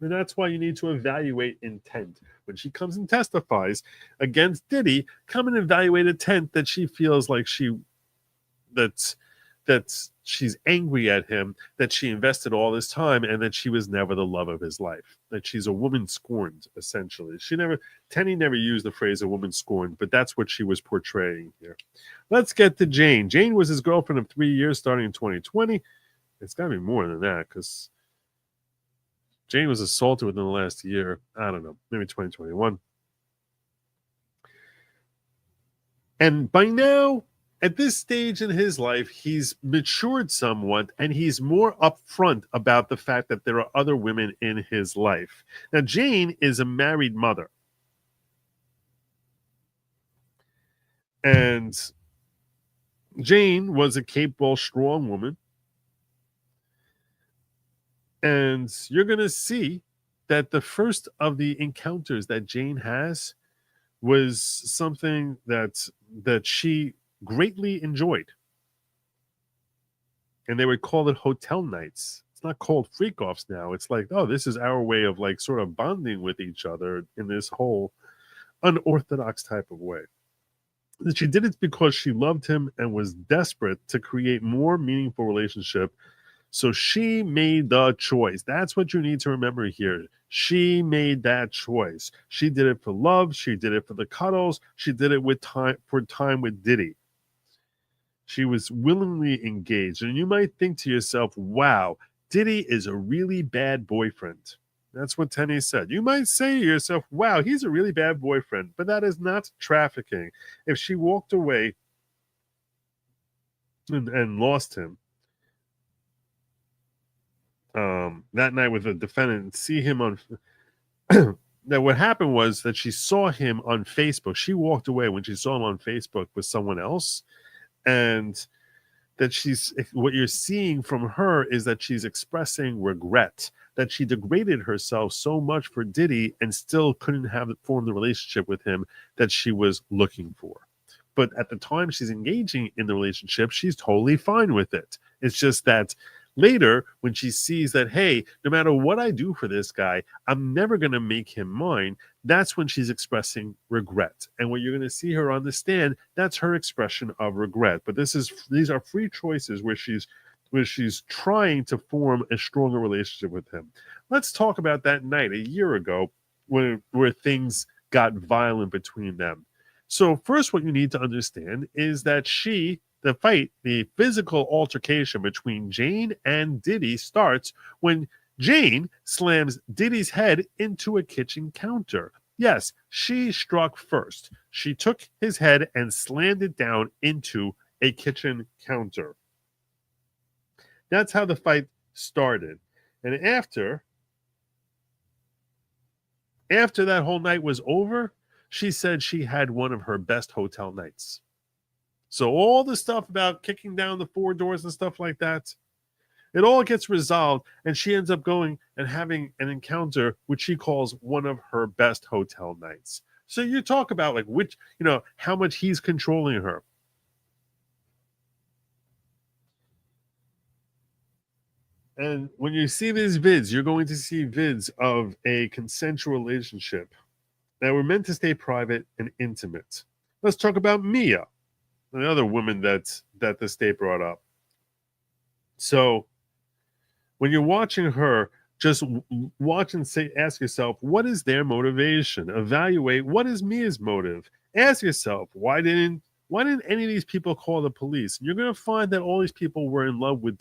And that's why you need to evaluate intent. When she comes and testifies against Diddy, come and evaluate intent that she feels like that she's angry at him, that she invested all this time, and that she was never the love of his life. That she's a woman scorned, essentially. Tenny never used the phrase a woman scorned, but that's what she was portraying here. Let's get to Jane. Jane was his girlfriend of 3 years starting in 2020. It's got to be more than that, because Jane was assaulted within the last year. I don't know, maybe 2021. And by now, at this stage in his life, he's matured somewhat, and he's more upfront about the fact that there are other women in his life. Now, Jane is a married mother. And Jane was a capable, strong woman. And you're going to see that the first of the encounters that Jane has was something that she greatly enjoyed. And they would call it hotel nights. It's not called freak-offs now. It's like, oh, this is our way of like sort of bonding with each other in this whole unorthodox type of way. That she did it because she loved him and was desperate to create more meaningful relationship. So she made the choice. That's what you need to remember here. She made that choice. She did it for love. She did it for the cuddles. She did it for time with Diddy. She was willingly engaged. And you might think to yourself, wow, Diddy is a really bad boyfriend. That's what Tenny said. You might say to yourself, wow, he's a really bad boyfriend. But that is not trafficking. If she walked away and lost him, that night with the defendant and see him on that what happened was that she saw him on Facebook. She walked away when she saw him on Facebook with someone else, and that what you're seeing from her is that she's expressing regret that she degraded herself so much for Diddy and still couldn't form the relationship with him that she was looking for. But at the time she's engaging in the relationship, she's totally fine with it. It's just that later, when she sees that, hey, no matter what I do for this guy, I'm never going to make him mine, that's when she's expressing regret. And what you're going to see her on the stand, that's her expression of regret. But these are free choices where she's trying to form a stronger relationship with him. Let's talk about that night a year ago where things got violent between them. So first, what you need to understand is that she the physical altercation between Jane and Diddy starts when Jane slams Diddy's head into a kitchen counter. Yes, she struck first. She took his head and slammed it down into a kitchen counter. That's how the fight started. And after that whole night was over, she said she had one of her best hotel nights. So all the stuff about kicking down the 4 doors and stuff like that, it all gets resolved, and she ends up going and having an encounter which she calls one of her best hotel nights. So you talk about like which, how much he's controlling her. And when you see these vids, you're going to see vids of a consensual relationship that were meant to stay private and intimate. Let's talk about Mia, another woman that the state brought up. So when you're watching her, just watch and ask yourself, what is their motivation? Evaluate what is Mia's motive. Ask yourself, why didn't any of these people call the police? And you're going to find that all these people were in love with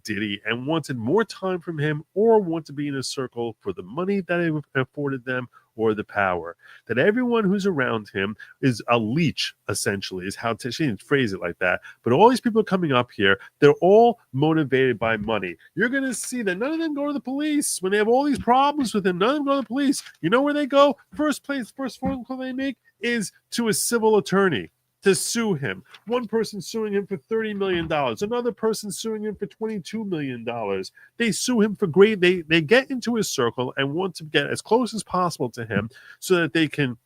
Diddy and wanted more time from him, or want to be in a circle for the money that it afforded them or the power. That everyone who's around him is a leech, essentially, is how she didn't phrase it like that. But all these people coming up here, they're all motivated by money. You're going to see that none of them go to the police. When they have all these problems with him, none of them go to the police. You know where they go? First phone call they make is to a civil attorney to sue him. One person suing him for $30 million. Another person suing him for $22 million. They sue him for they get into his circle and want to get as close as possible to him so that they can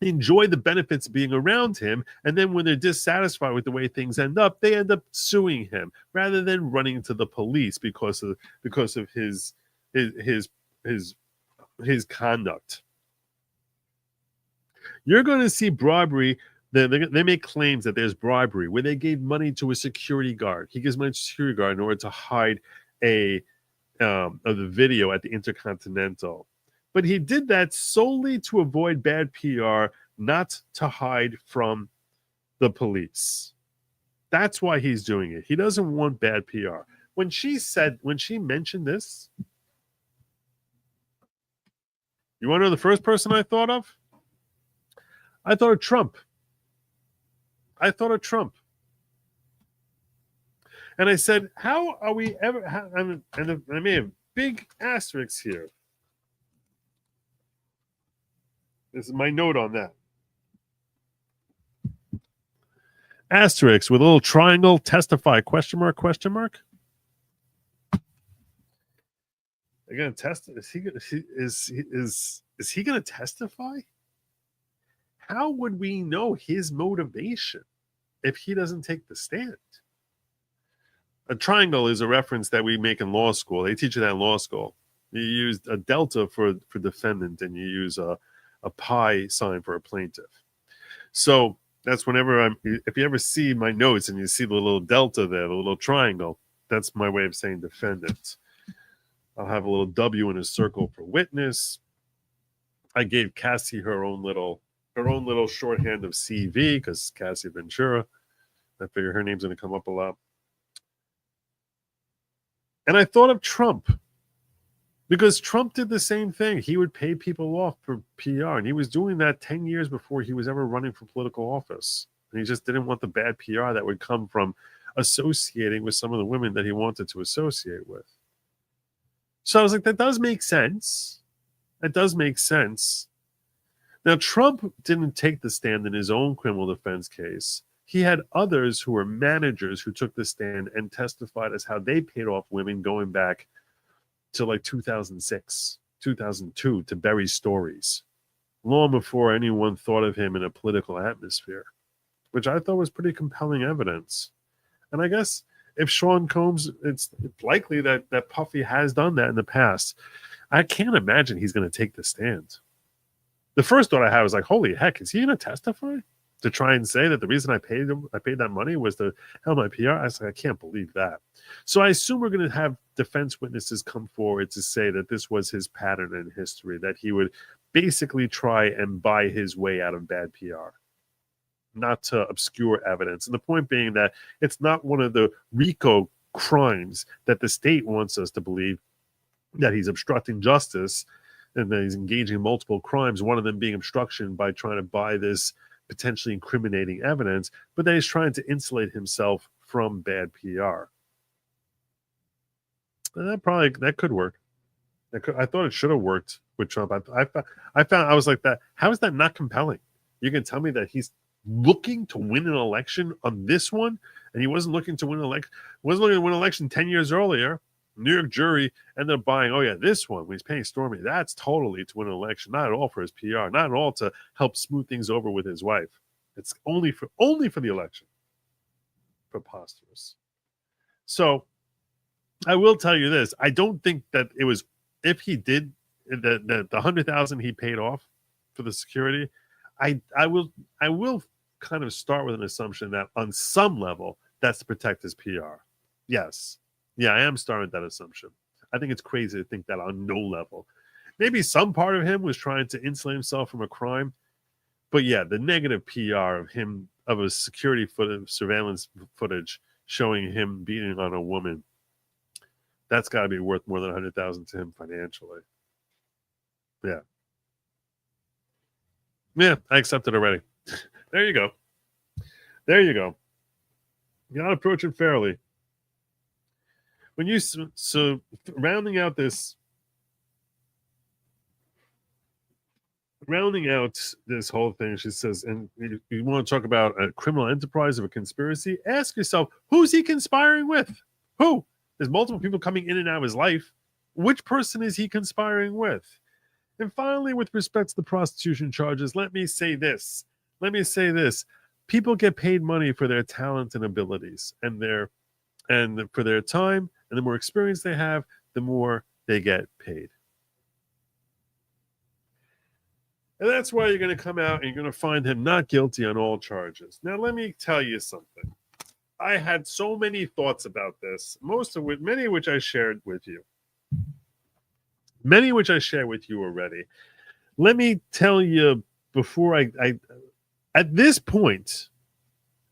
enjoy the benefits of being around him. And then when they're dissatisfied with the way things end up, they end up suing him rather than running to the police because of his conduct. You're going to see bribery. They make claims that there's bribery where they gave money to a security guard. He gives money to a security guard in order to hide of the video at the Intercontinental. But he did that solely to avoid bad PR, not to hide from the police. That's why he's doing it. He doesn't want bad PR. When she mentioned this, you want to know the first person I thought of? I thought of Trump. And I said, how are we ever... and I made a big asterisk here. This is my note on that. Asterisk with a little triangle, testify, question mark. They're going to test. Is he going to testify? How would we know his motivation if he doesn't take the stand? A triangle is a reference that we make in law school. They teach you that in law school. You use a delta for defendant, and you use a pi sign for a plaintiff. So that's if you ever see my notes and you see the little delta there, the little triangle, that's my way of saying defendant. I'll have a little W in a circle for witness. I gave Cassie her own little shorthand of CV because Cassie Ventura. I figure her name's going to come up a lot. And I thought of Trump because Trump did the same thing. He would pay people off for PR, and he was doing that 10 years before he was ever running for political office. And he just didn't want the bad PR that would come from associating with some of the women that he wanted to associate with. So I was like, that does make sense. That does make sense. Now, Trump didn't take the stand in his own criminal defense case. He had others who were managers who took the stand and testified as how they paid off women going back to like 2006, 2002 to bury stories, long before anyone thought of him in a political atmosphere, which I thought was pretty compelling evidence. And I guess if Sean Combs, it's likely that Puffy has done that in the past. I can't imagine he's going to take the stand. The first thought I had was like, holy heck, is he going to testify to try and say that the reason I paid that money was to help my PR? I was like, I can't believe that. So I assume we're going to have defense witnesses come forward to say that this was his pattern in history, that he would basically try and buy his way out of bad PR. not to obscure evidence. And the point being that it's not one of the RICO crimes that the state wants us to believe, that he's obstructing justice and that he's engaging in multiple crimes, one of them being obstruction by trying to buy this potentially incriminating evidence, but that he's trying to insulate himself from bad PR. And that could work. I thought it should have worked with Trump. I was like that. How is that not compelling? You can tell me that he's looking to win an election on this one, and he wasn't looking to win an election. Wasn't looking to win an election 10 years earlier. New York jury ended up buying, this one, when he's paying Stormy, that's totally to win an election, not at all for his PR, not at all to help smooth things over with his wife. It's only for the election. Preposterous. So I will tell you this. I don't think that it was, if he did the $100,000 he paid off for the security, I will kind of start with an assumption that on some level that's to protect his PR. Yes. Yeah, I am starting with that assumption. I think it's crazy to think that on no level. Maybe some part of him was trying to insulate himself from a crime. But yeah, the negative PR of him, of a security surveillance footage showing him beating on a woman, that's got to be worth more than $100,000 to him financially. Yeah. Yeah, I accept it already. There you go. There you go. You gotta approach it fairly. When you so rounding out this whole thing, she says, and you want to talk about a criminal enterprise of a conspiracy, ask yourself, who's he conspiring with? Who? There's multiple people coming in and out of his life. Which person is he conspiring with? And finally, with respect to the prostitution charges, let me say this. People get paid money for their talent and abilities and for their time, and the more experience they have, the more they get paid. And that's why you're going to come out and you're going to find him not guilty on all charges. Now, let me tell you something. I had so many thoughts about this, many of which I shared with you. Many of which I shared with you already. Let me tell you before at this point,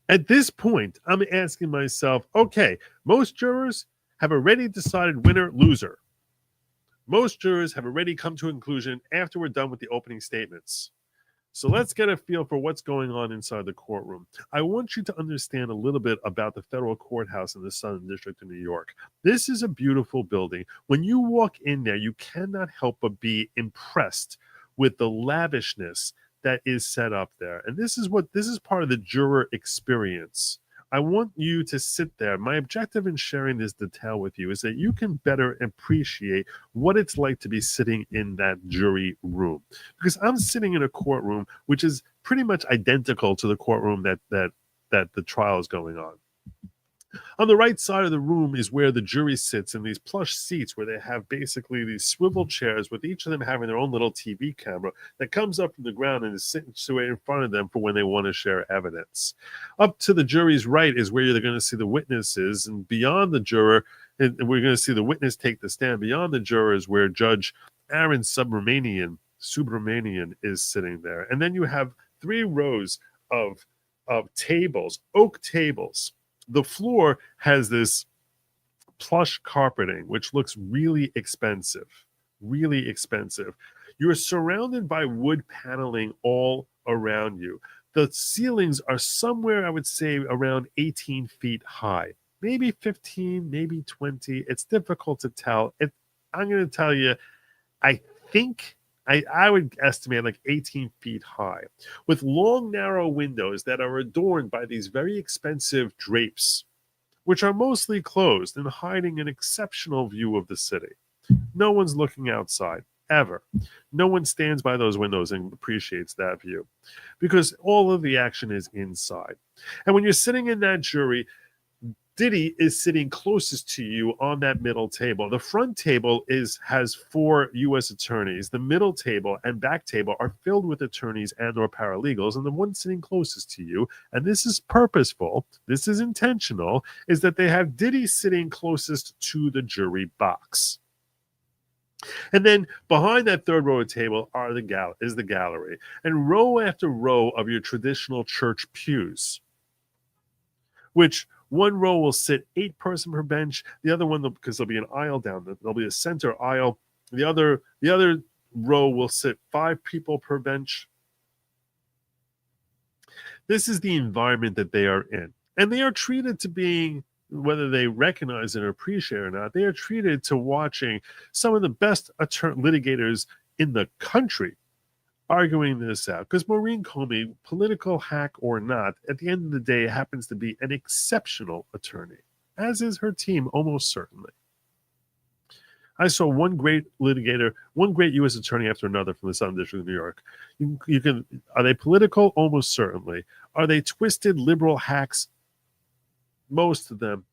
I'm asking myself, okay, most jurors have already decided winner, loser. Most jurors have already come to a conclusion after we're done with the opening statements. So let's get a feel for what's going on inside the courtroom. I want you to understand a little bit about the federal courthouse in the Southern District of New York. This is a beautiful building. When you walk in there, you cannot help but be impressed with the lavishness that is set up there. And this is part of the juror experience. I want you to sit there. My objective in sharing this detail with you is that you can better appreciate what it's like to be sitting in that jury room. Because I'm sitting in a courtroom which is pretty much identical to the courtroom that the trial is going on. On the right side of the room is where the jury sits in these plush seats where they have basically these swivel chairs with each of them having their own little TV camera that comes up from the ground and is sitting in front of them for when they want to share evidence. Up to the jury's right is where you're going to see the witnesses, and beyond the juror, and we're going to see the witness take the stand. Beyond the juror is where Judge Aaron Subramanian is sitting there. And then you have 3 rows of tables, oak tables. The floor has this plush carpeting, which looks really expensive, really expensive. You're surrounded by wood paneling all around you. The ceilings are somewhere, I would say, around 18 feet high, maybe 15, maybe 20. It's difficult to tell. I'm going to tell you, I think I would estimate like 18 feet high, with long, narrow windows that are adorned by these very expensive drapes, which are mostly closed and hiding an exceptional view of the city. No one's looking outside, ever. No one stands by those windows and appreciates that view, because all of the action is inside. And when you're sitting in that jury, Diddy is sitting closest to you on that middle table. The front table has 4 U.S. attorneys. The middle table and back table are filled with attorneys and or paralegals. And the one sitting closest to you, and this is purposeful, this is intentional, is that they have Diddy sitting closest to the jury box. And then behind that third row of table is the gallery, and row after row of your traditional church pews, which one row will sit 8-person per bench. The other one, because there'll be an aisle down there, there'll be a center aisle. The other row will sit 5 people per bench. This is the environment that they are in, and they are treated to being, whether they recognize it or appreciate it or not, they are treated to watching some of the best litigators in the country arguing this out. Because Maureen Comey, political hack or not, at the end of the day happens to be an exceptional attorney, as is her team almost certainly. I saw one great litigator, one great U.S. attorney after another from the Southern District of New York. Are they political? Almost certainly. Are they twisted liberal hacks? Most of them,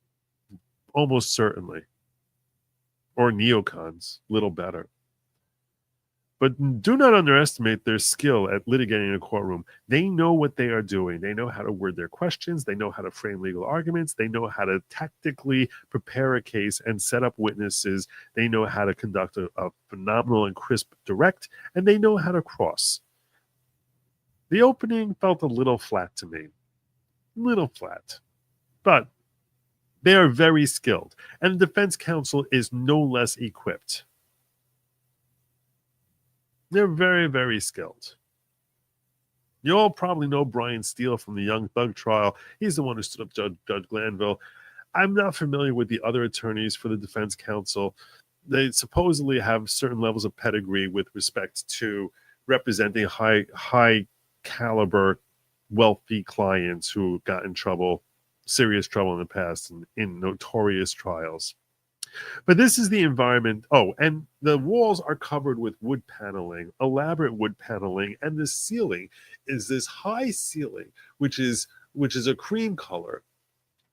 almost certainly. Or neocons, little better. But do not underestimate their skill at litigating in a courtroom. They know what they are doing. They know how to word their questions. They know how to frame legal arguments. They know how to tactically prepare a case and set up witnesses. They know how to conduct a phenomenal and crisp direct, and they know how to cross. The opening felt a little flat to me. Little flat. But they are very skilled, and the defense counsel is no less equipped. They're very, very skilled. You all probably know Brian Steele from the Young Thug trial. He's the one who stood up Judge Glanville. I'm not familiar with the other attorneys for the defense counsel. They supposedly have certain levels of pedigree with respect to representing high caliber, wealthy clients who got in trouble, serious trouble in the past, in notorious trials. But this is the environment. Oh, and the walls are covered with wood paneling, elaborate wood paneling, and the ceiling is this high ceiling, which is a cream color,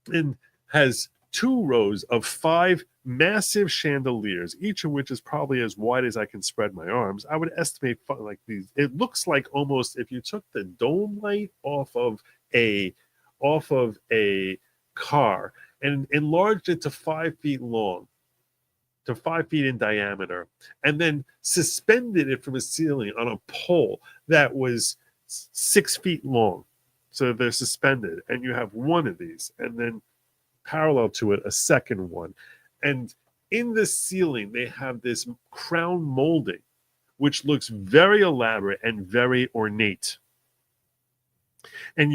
and has 2 rows of 5 massive chandeliers, each of which is probably as wide as I can spread my arms. I would estimate like these. It looks like almost if you took the dome light off of a car and enlarged it to 5 feet long, to 5 feet in diameter, and then suspended it from a ceiling on a pole that was 6 feet long. So they're suspended, and you have one of these, and then parallel to it, a second one. And in the ceiling, they have this crown molding, which looks very elaborate and very ornate. And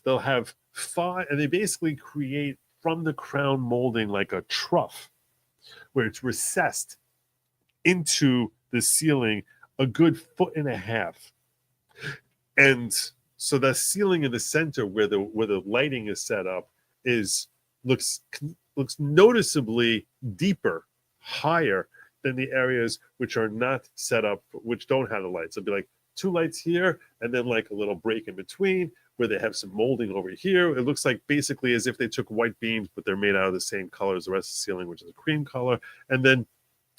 they'll have 5, and they basically create from the crown molding like a trough where it's recessed into the ceiling a good 1.5 feet. And so the ceiling in the center where the lighting is set up looks noticeably deeper, higher than the areas which are not set up, which don't have the lights. It'll be like 2 lights here and then like a little break in between where they have some molding over here. It looks like basically as if they took white beams, but they're made out of the same color as the rest of the ceiling, which is a cream color. And then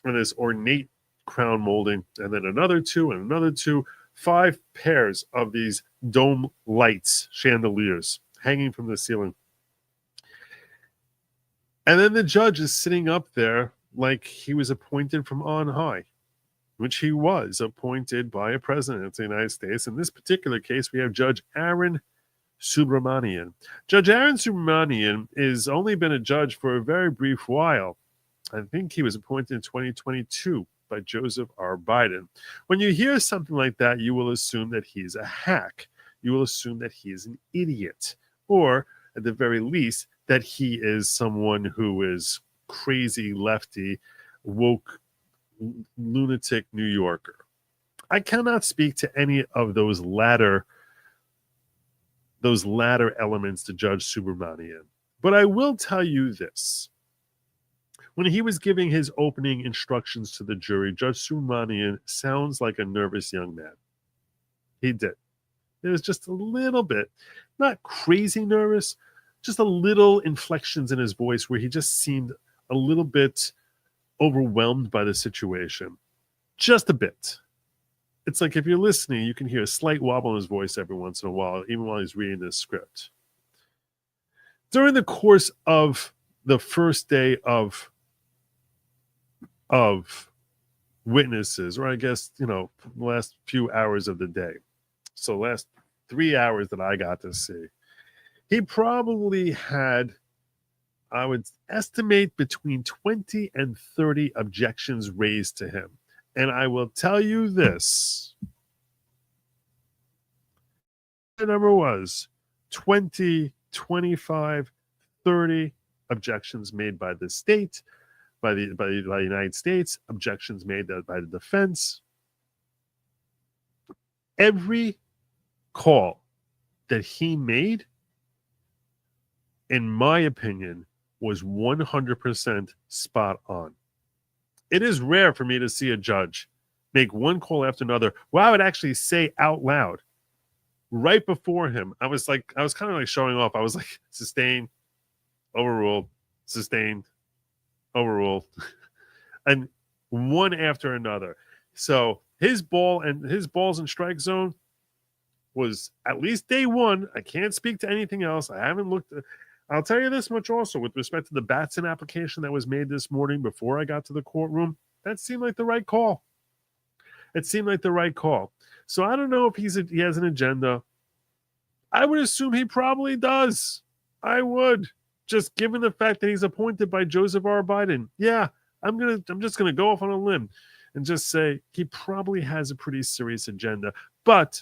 this ornate crown molding, and then another 2 and another 2, 5 pairs of these dome lights, chandeliers, hanging from the ceiling. And then the judge is sitting up there like he was appointed from on high, which he was appointed by a president of the United States. In this particular case, we have Judge Aaron Subramanian. Judge Aaron Subramanian has only been a judge for a very brief while. I think he was appointed in 2022 by Joseph R. Biden. When you hear something like that, you will assume that he's a hack. You will assume that he is an idiot, or at the very least, that he is someone who is crazy, lefty, woke, lunatic New Yorker. I cannot speak to any of those latter elements to Judge Subramanian, but I will tell you this. When he was giving his opening instructions to the jury, Judge Subramanian sounds like a nervous young man. He did. There was just a little bit, not crazy nervous, just a little inflections in his voice where he just seemed a little bit overwhelmed by the situation. Just a bit. It's like if you're listening, you can hear a slight wobble in his voice every once in a while, even while he's reading the script. During the course of the first day of of witnesses, or I guess, the last few hours of the day. So last 3 hours that I got to see, he probably had, I would estimate, between 20 and 30 objections raised to him. And I will tell you this. The number was 20, 25, 30 objections made by the state, by the United States, objections made by the defense. Every call that he made, in my opinion, was 100% spot on. It is rare for me to see a judge make one call after another where I would actually say out loud right before him. I was kind of like showing off. I was like, sustained, overruled, sustained, overruled, and one after another. So his balls in strike zone was at least day one. I can't speak to anything else. I haven't looked. I'll tell you this much also with respect to the Batson application that was made this morning before I got to the courtroom. That seemed like the right call. It seemed like the right call. So I don't know if he has an agenda. I would assume he probably does. I would, just given the fact that he's appointed by Joseph R. Biden. Yeah, I'm just gonna go off on a limb and just say he probably has a pretty serious agenda. But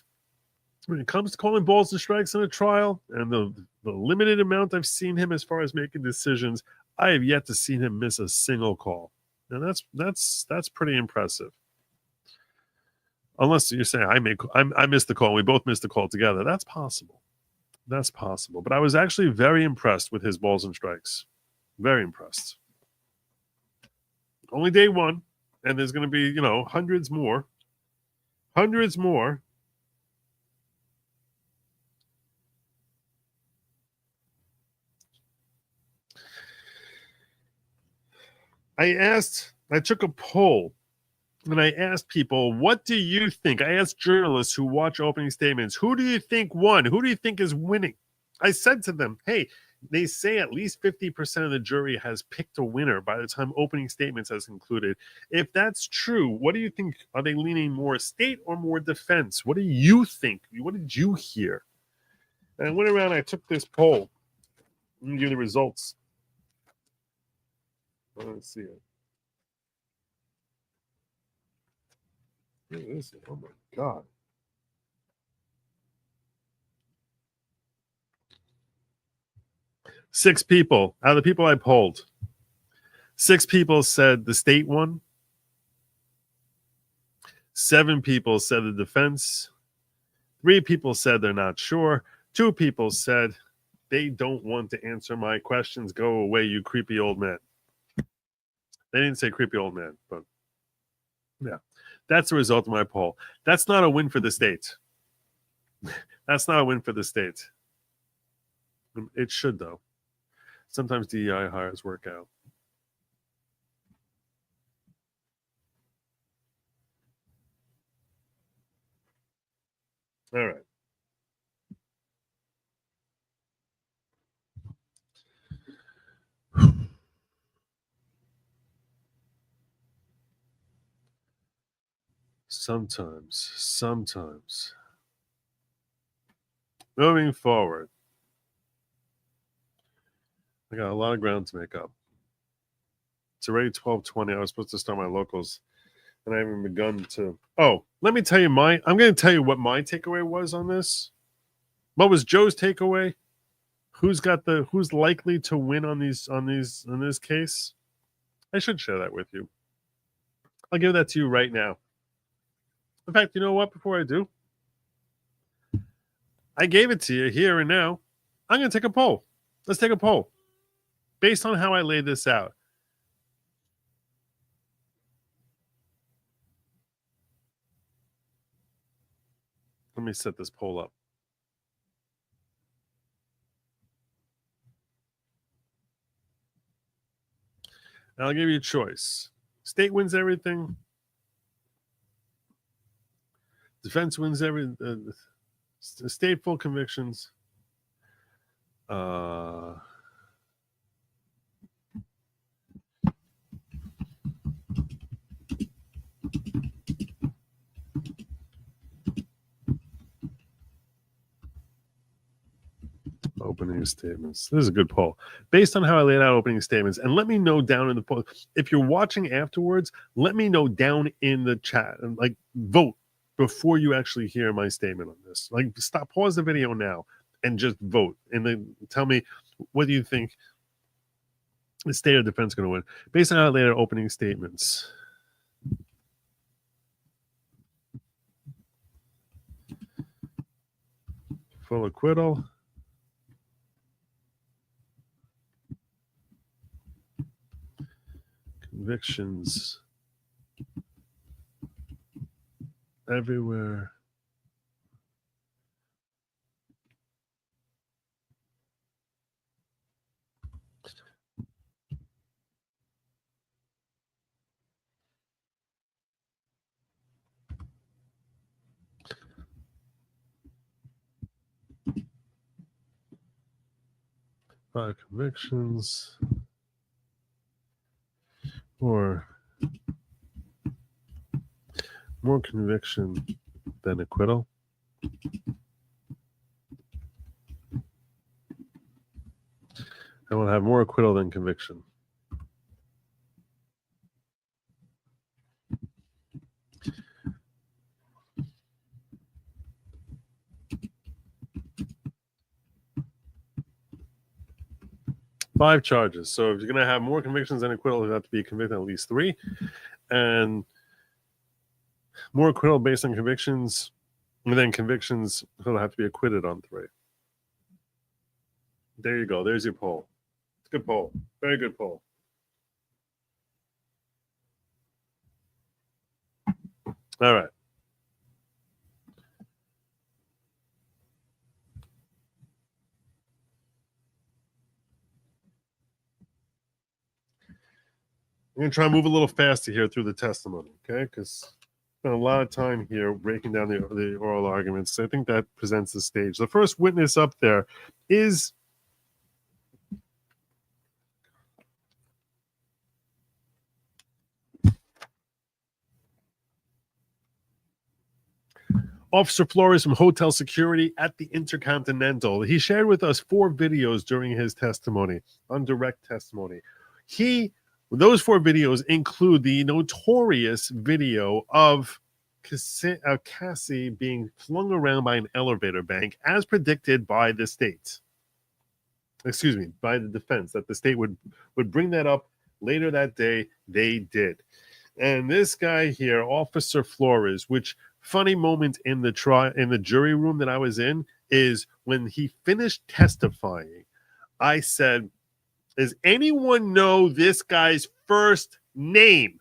when it comes to calling balls and strikes in a trial, and the limited amount I've seen him as far as making decisions, I have yet to see him miss a single call. And that's pretty impressive. Unless you're saying I missed the call, we both missed the call together. That's possible. That's possible. But I was actually very impressed with his balls and strikes. Very impressed. Only day one, and there's going to be, hundreds more. Hundreds more. I took a poll and I asked people, what do you think? I asked journalists who watch opening statements, who do you think won? Who do you think is winning? I said to them, hey, they say at least 50% of the jury has picked a winner by the time opening statements has concluded. If that's true, what do you think? Are they leaning more state or more defense? What do you think? What did you hear? And I went around, I took this poll. Let me give you the results. Let's see it. What is it? Oh my God. Six people out of the people I polled. 6 people said the state won. 7 people said the defense. 3 people said they're not sure. 2 people said they don't want to answer my questions. Go away, you creepy old man. They didn't say creepy old man, but yeah, that's the result of my poll. That's not a win for the state. That's not a win for the state. It should, though. Sometimes DEI hires work out. All right. Sometimes. Moving forward. I got a lot of ground to make up. It's already 12:20. I was supposed to start my locals, and I haven't begun to. Oh, let me tell you I'm going to tell you what my takeaway was on this. What was Joe's takeaway? Who's likely to win on this case? I should share that with you. I'll give that to you right now. In fact, you know what? Before I do, I gave it to you here and now. I'm going to take a poll. Let's take a poll. Based on how I laid this out. Let me set this poll up. And I'll give you a choice. State wins everything. Defense wins everything. State full convictions. opening statements. This is a good poll. Based on how I laid out opening statements, and let me know down in the poll. If you're watching afterwards, let me know down in the chat and like vote before you actually hear my statement on this. Like stop, pause the video now and just vote. And then tell me, what do you think the state of defense is going to win? Based on how I laid out opening statements. Full acquittal. Convictions everywhere. Five convictions. Or more conviction than acquittal. I will have more acquittal than conviction. Five charges. So if you're going to have more convictions than acquittal, you have to be convicted at least 3. And more acquittal based on convictions, and then convictions, he'll have to be acquitted on 3. There you go. There's your poll. It's a good poll. Very good poll. All right. I'm going to try and move a little faster here through the testimony, okay? Because spent a lot of time here breaking down the oral arguments. I think that presents the stage. The first witness up there is Officer Flores from Hotel Security at the Intercontinental. He shared with us 4 videos during his testimony, on direct testimony. Those 4 videos include the notorious video of Cassie being flung around by an elevator bank, as predicted by the state. Excuse me, by the defense, that the state would bring that up later that day. They did. And this guy here, Officer Flores, which funny moment in the jury room that I was in is when he finished testifying, I said, does anyone know this guy's first name?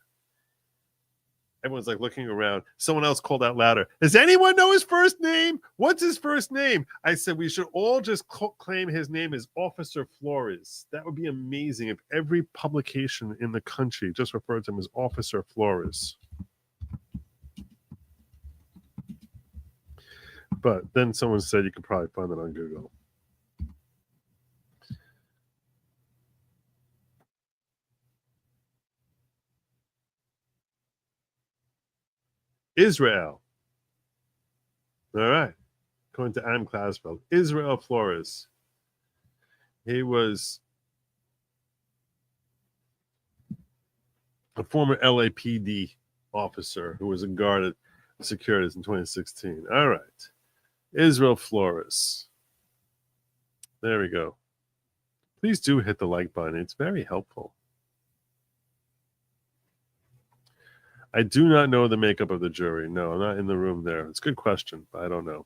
Everyone's like looking around. Someone else called out louder. Does anyone know his first name? What's his first name? I said we should all just claim his name as Officer Flores. That would be amazing if every publication in the country just referred to him as Officer Flores. But then someone said you could probably find it on Google. Israel. All right. According to Ann Klasfeld, Israel Flores. He was a former LAPD officer who was a guard at Securities in 2016. All right. Israel Flores. There we go. Please do hit the like button. It's very helpful. I do not know the makeup of the jury. No, I'm not in the room there. It's a good question, but I don't know.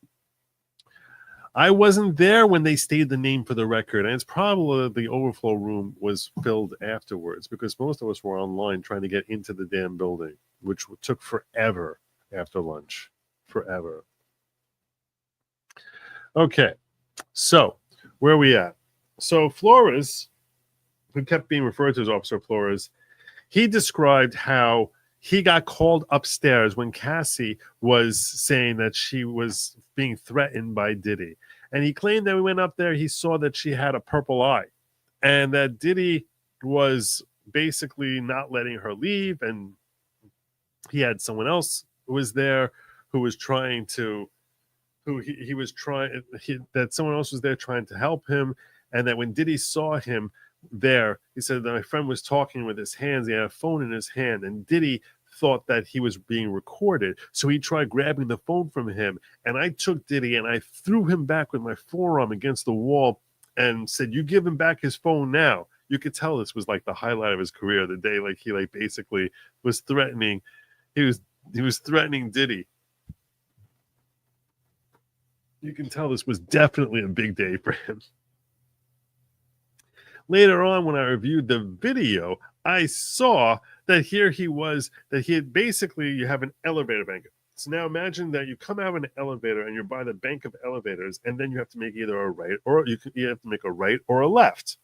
I wasn't there when they stated the name for the record, and it's probably the overflow room was filled afterwards because most of us were online trying to get into the damn building, which took forever after lunch. Forever. Okay, so where are we at? So Flores, who kept being referred to as Officer Flores, he described how he got called upstairs when Cassie was saying that she was being threatened by Diddy. And he claimed that we went up there, he saw that she had a purple eye and that Diddy was basically not letting her leave. And he had someone else who was there who was trying to who he was trying, that someone else was there trying to help him, and that when Diddy saw him there, he said that my friend was talking with his hands. He had a phone in his hand, and Diddy thought that he was being recorded, so he tried grabbing the phone from him. And I took Diddy and I threw him back with my forearm against the wall and said, "You give him back his phone now." You could tell this was like the highlight of his career. The day like he like basically was threatening. He was threatening Diddy. You can tell this was definitely a big day for him. Later on, when I reviewed the video, I saw that here he was, that he had basically, you have an elevator bank. So now imagine that you come out of an elevator and you're by the bank of elevators, and then you have to make either a right or you have to make a right or a left.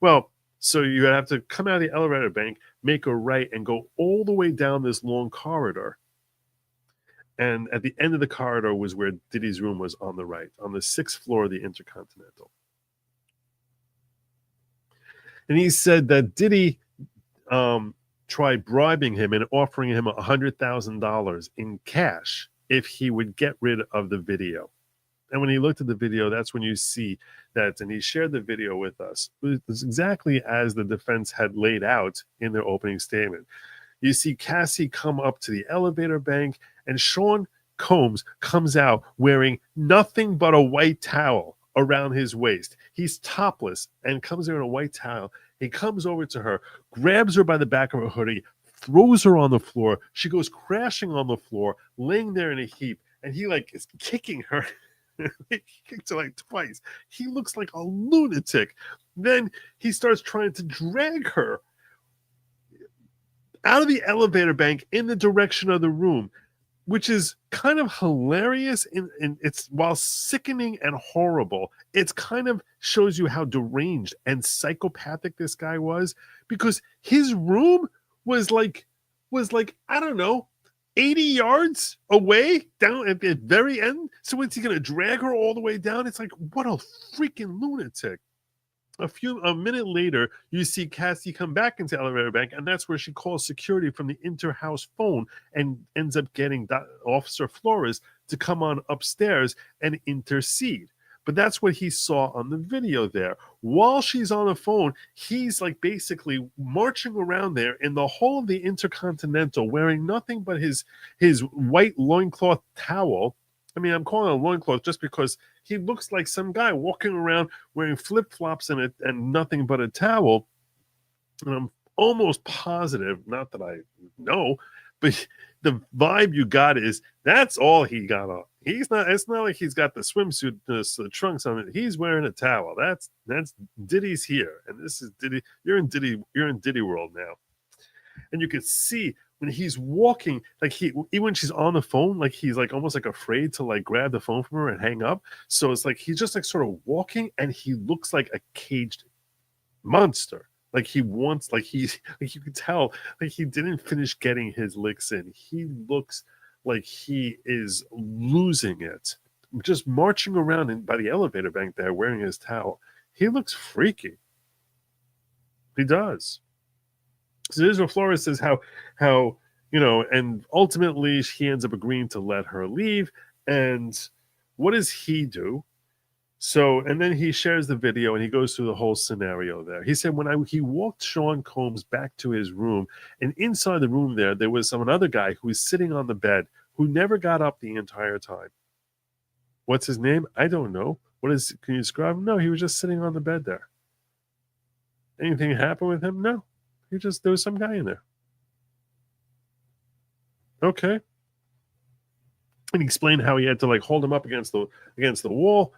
Well, so you have to come out of the elevator bank, make a right, and go all the way down this long corridor. And at the end of the corridor was where Diddy's room was on the right, on the 6th floor of the Intercontinental. And he said that Diddy tried bribing him and offering him $100,000 in cash if he would get rid of the video. And when he looked at the video, that's when you see that, and he shared the video with us. It was exactly as the defense had laid out in their opening statement. You see Cassie come up to the elevator bank, and Sean Combs comes out wearing nothing but a white towel around his waist. He's topless and comes there in a white towel. He comes over to her, grabs her by the back of her hoodie, throws her on the floor. She goes crashing on the floor, laying there in a heap, and he like is kicking her. He kicked her like twice. He looks like a lunatic. Then he starts trying to drag her out of the elevator bank in the direction of the room, which is kind of hilarious. And it's, while sickening and horrible, it's kind of shows you how deranged and psychopathic this guy was, because his room was like, I don't know, 80 yards away down at the very end. So what's he going to drag her all the way down? It's like, what a freaking lunatic. A minute later, you see Cassie come back into the elevator bank, and that's where she calls security from the inter-house phone and ends up getting Officer Flores to come on upstairs and intercede. But that's what he saw on the video there. While she's on the phone, he's like basically marching around there in the whole of the Intercontinental, wearing nothing but his white loincloth towel. I mean, I'm calling it a loincloth just because he looks like some guy walking around wearing flip-flops and nothing but a towel. And I'm almost positive, not that I know, but the vibe you got is that's all he got on. It's not like he's got the swimsuit, the trunks on it. He's wearing a towel. That's Diddy's here. And this is Diddy. You're in Diddy world now. And you can see when he's walking, like even when she's on the phone, like he's like almost like afraid to like grab the phone from her and hang up. So it's like he's just like sort of walking, and he looks like a caged monster. Like he wants, like he's like, you can tell like he didn't finish getting his licks in. He looks like he is losing it. Just marching around by the elevator bank there wearing his towel. He looks freaky. He does. So this is what Flores says how and ultimately he ends up agreeing to let her leave. And what does he do? So, and then he shares the video and he goes through the whole scenario there. He said he walked Sean Combs back to his room, and inside the room there was another guy who was sitting on the bed who never got up the entire time. What's his name? I don't know. Can you describe him? No, he was just sitting on the bed there. Anything happened with him? No. There was some guy in there. Okay. And he explained how he had to like hold him up against the wall,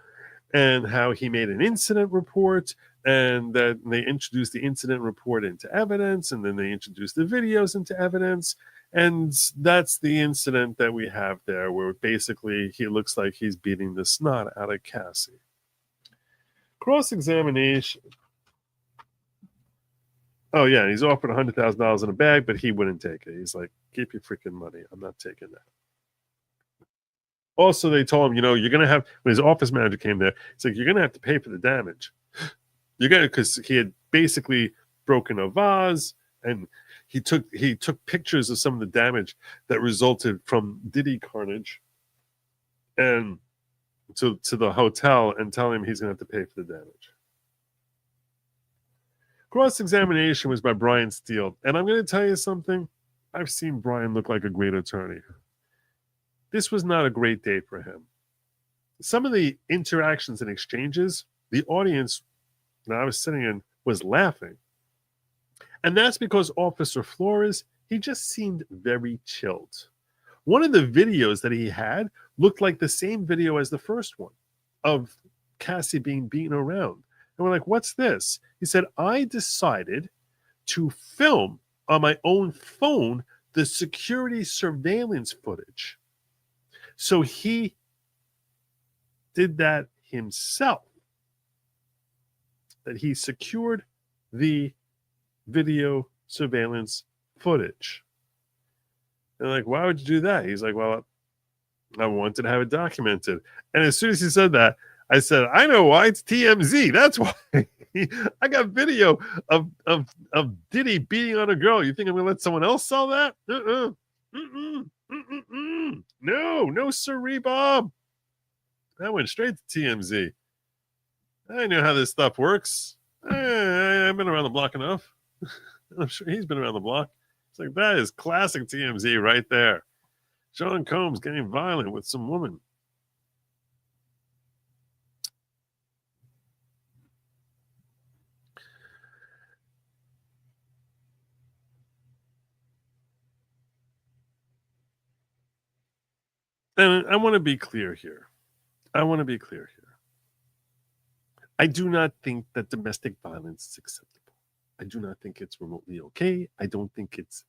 and how he made an incident report, and that they introduced the incident report into evidence, and then they introduced the videos into evidence. And that's the incident that we have there, where basically he looks like he's beating the snot out of Cassie. Cross-examination. Oh, yeah, he's offered $100,000 in a bag, but he wouldn't take it. He's like, keep your freaking money. I'm not taking that. Also, they told him, you're going to have, when his office manager came there, it's like, you're going to have to pay for the damage. You're going to, because he had basically broken a vase, and he took pictures of some of the damage that resulted from Diddy carnage. And to the hotel and tell him he's going to have to pay for the damage. Cross-examination was by Brian Steele. And I'm going to tell you something. I've seen Brian look like a great attorney. This was not a great day for him. Some of the interactions and exchanges, the audience that I was sitting in was laughing. And that's because Officer Flores, he just seemed very chilled. One of the videos that he had looked like the same video as the first one of Cassie being beaten around. And we're like, what's this? He said, I decided to film on my own phone the security surveillance footage. So he did that himself. That he secured the video surveillance footage. And like, why would you do that? He's like, well, I wanted to have it documented. And as soon as he said that, I said, I know why. It's TMZ. That's why. I got video of Diddy beating on a girl. You think I'm going to let someone else sell that? No, sirree, Bob. That went straight to TMZ. I know how this stuff works. I've been around the block enough. I'm sure he's been around the block. It's like, that is classic TMZ right there. Sean Combs getting violent with some woman. And I want to be clear here. I do not think that domestic violence is acceptable. I do not think it's remotely okay. I don't think it's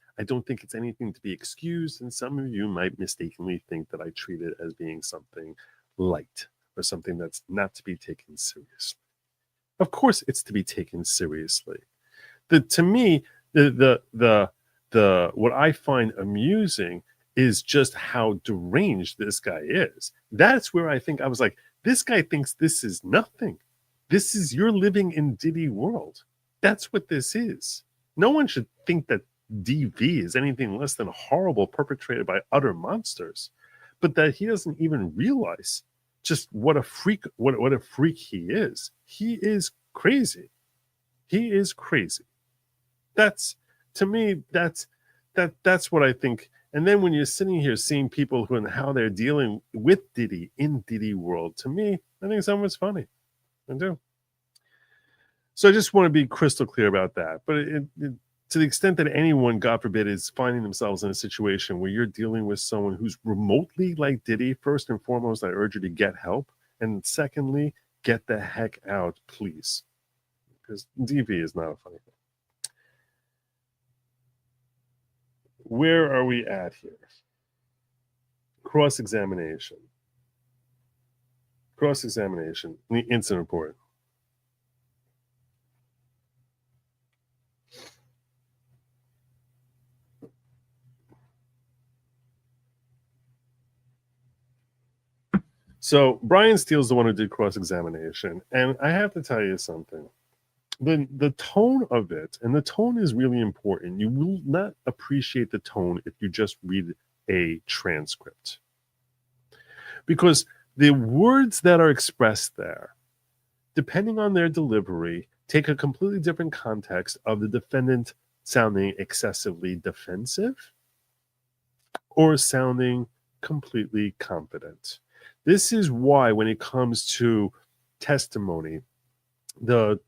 anything to be excused. And some of you might mistakenly think that I treat it as being something light or something that's not to be taken seriously. Of course, it's to be taken seriously. To me, the what I find amusing is just how deranged this guy is. That's where I think I was like, this guy thinks this is nothing. This is, you're living in Diddy world. That's what this is. No one should think that DV is anything less than horrible, perpetrated by utter monsters, but that he doesn't even realize just what a freak he is. He is crazy. He is crazy. That's, to me, that's what I think. And then when you're sitting here seeing people who and how they're dealing with Diddy in Diddy world, to me, I think some of it's funny. I do. So I just want to be crystal clear about that. But to the extent that anyone, God forbid, is finding themselves in a situation where you're dealing with someone who's remotely like Diddy, first and foremost, I urge you to get help. And secondly, get the heck out, please. Because DV is not a funny thing. Where are we at here? Cross-examination. Cross-examination. The incident report. So Brian Steele's the one who did cross-examination. And I have to tell you something. The tone of it, and the tone is really important. You will not appreciate the tone if you just read a transcript. Because the words that are expressed there, depending on their delivery, take a completely different context of the defendant sounding excessively defensive or sounding completely confident. This is why when it comes to testimony, the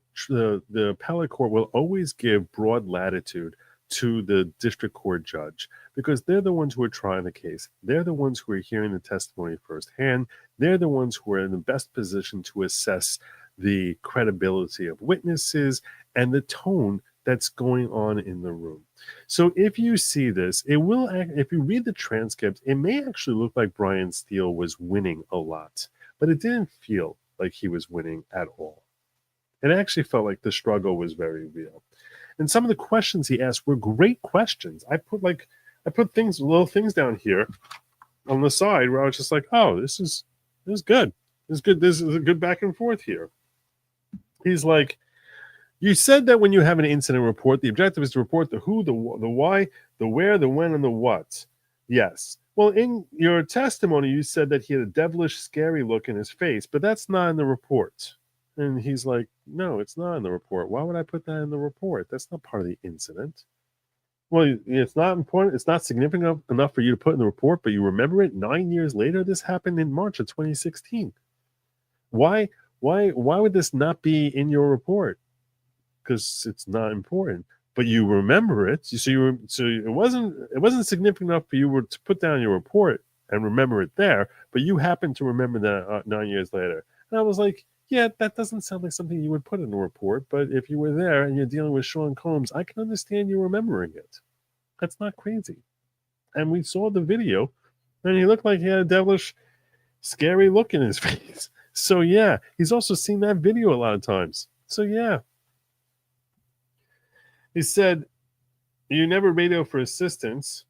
appellate court will always give broad latitude to the district court judge because they're the ones who are trying the case. They're the ones who are hearing the testimony firsthand. They're the ones who are in the best position to assess the credibility of witnesses and the tone that's going on in the room. So if you see this, it will, if you read the transcript, it may actually look like Brian Steele was winning a lot, but it didn't feel like he was winning at all. It actually felt like the struggle was very real. And some of the questions he asked were great questions. I put little things down here on the side where I was just like, oh, this is good. This is good. This is a good back and forth here. He's like, you said that when you have an incident report, the objective is to report the who, the why, the where, the when, and the what. Yes. Well, in your testimony, you said that he had a devilish, scary look in his face, but that's not in the report. And he's like, no, it's not in the report. Why would I put that in the report? That's not part of the incident. Well, it's not important. It's not significant enough for you to put in the report, but you remember it 9 years later. This happened in March of 2016. Why would this not be in your report? Because it's not important, but you remember it. So it wasn't significant enough for you to put down your report and remember it there, but you happen to remember that 9 years later. And I was like, yeah, that doesn't sound like something you would put in a report, but if you were there and you're dealing with Sean Combs, I can understand you remembering it. That's not crazy. And we saw the video, and he looked like he had a devilish, scary look in his face. So yeah, he's also seen that video a lot of times. So yeah. He said, you never radio for assistance,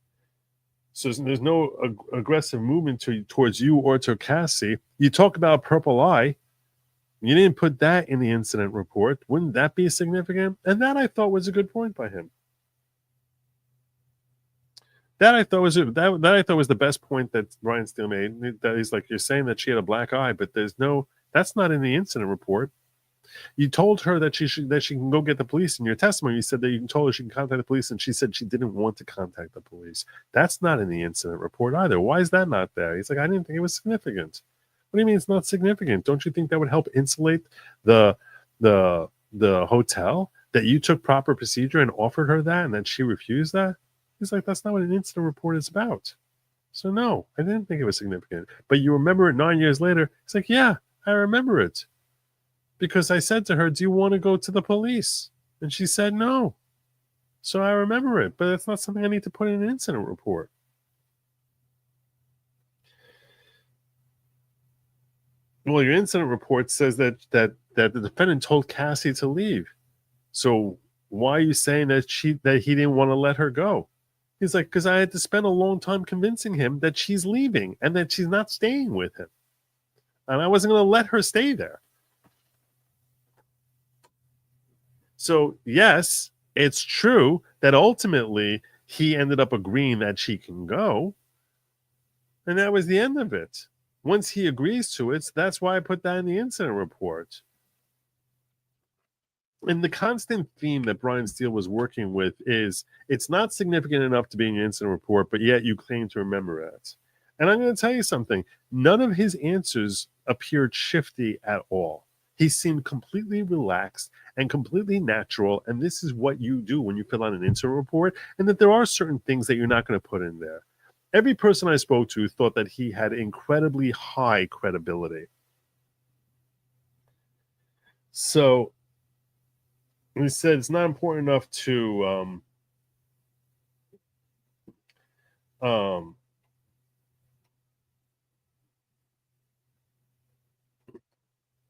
so there's no aggressive movement towards you or to Cassie. You talk about purple eye. You didn't put that in the incident report. Wouldn't that be significant? And that I thought was a good point by him. That I thought was the best point that Brian Steele made. That he's like, you're saying that she had a black eye, but that's not in the incident report. You told her that she can go get the police. In your testimony, you said that you told her she can contact the police, and she said she didn't want to contact the police. That's not in the incident report either. Why is that not there? He's like, I didn't think it was significant. What do you mean it's not significant? Don't you think that would help insulate the hotel, that you took proper procedure and offered her that, and then she refused that? He's like, that's not what an incident report is about. So no, I didn't think it was significant. But you remember it 9 years later. He's like, yeah, I remember it. Because I said to her, do you want to go to the police? And she said no. So I remember it, but it's not something I need to put in an incident report. Well, your incident report says that the defendant told Cassie to leave. So why are you saying that he didn't want to let her go? He's like, because I had to spend a long time convincing him that she's leaving and that she's not staying with him. And I wasn't going to let her stay there. So, yes, it's true that ultimately he ended up agreeing that she can go. And that was the end of it. Once he agrees to it, that's why I put that in the incident report. And the constant theme that Brian Steele was working with is it's not significant enough to be in your incident report, but yet you claim to remember it. And I'm going to tell you something. None of his answers appeared shifty at all. He seemed completely relaxed and completely natural. And this is what you do when you fill out an incident report, and that there are certain things that you're not going to put in there. Every person I spoke to thought that he had incredibly high credibility. So he said it's not important enough to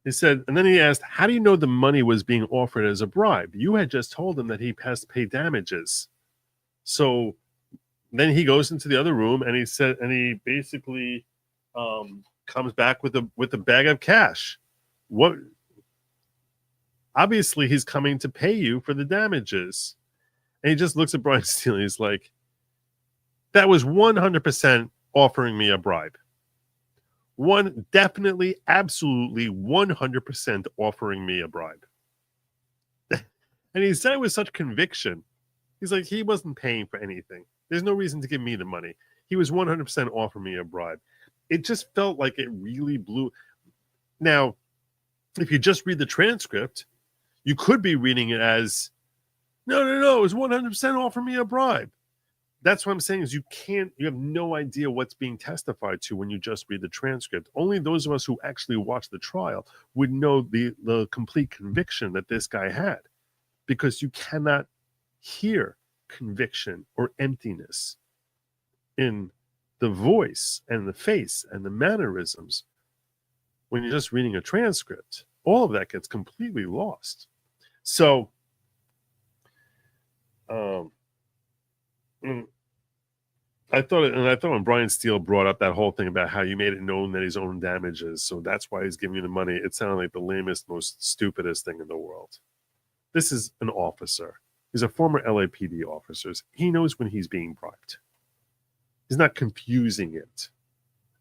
he said, and then he asked, how do you know the money was being offered as a bribe? You had just told him that he has to pay damages. So then he goes into the other room and he said, and he basically comes back with a bag of cash. What? Obviously, he's coming to pay you for the damages. And he just looks at Brian Steele. He's like, that was 100% offering me a bribe. Definitely, absolutely 100% offering me a bribe. And he said it with such conviction. He's like, he wasn't paying for anything. There's no reason to give me the money. He was 100% offering me a bribe. It just felt like it really blew. Now, if you just read the transcript, you could be reading it as, no, it was 100% offering me a bribe. That's what I'm saying is you have no idea what's being testified to when you just read the transcript. Only those of us who actually watched the trial would know the complete conviction that this guy had, because you cannot hear conviction or emptiness in the voice and the face and the mannerisms when you're just reading a transcript. All of that gets completely lost. So, I thought when Brian Steele brought up that whole thing about how you made it known that he's owned damages, so that's why he's giving you the money, it sounded like the lamest, most stupidest thing in the world. This is an officer. He's a former LAPD officer. He knows when he's being bribed. He's not confusing it.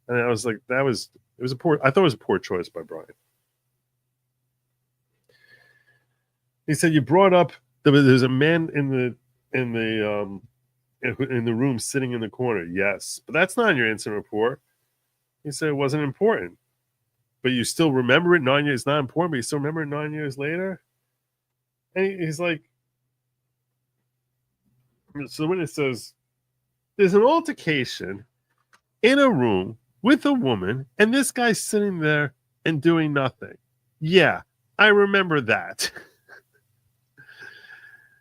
And I was like, I thought it was a poor choice by Brian. He said, you brought up there's a man in the room sitting in the corner. Yes, but that's not in your incident report. He said it wasn't important, but you still remember it 9 years. It's not important, but you still remember it 9 years later. And he's like, so the witness says, there's an altercation in a room with a woman, and this guy's sitting there and doing nothing. Yeah, I remember that.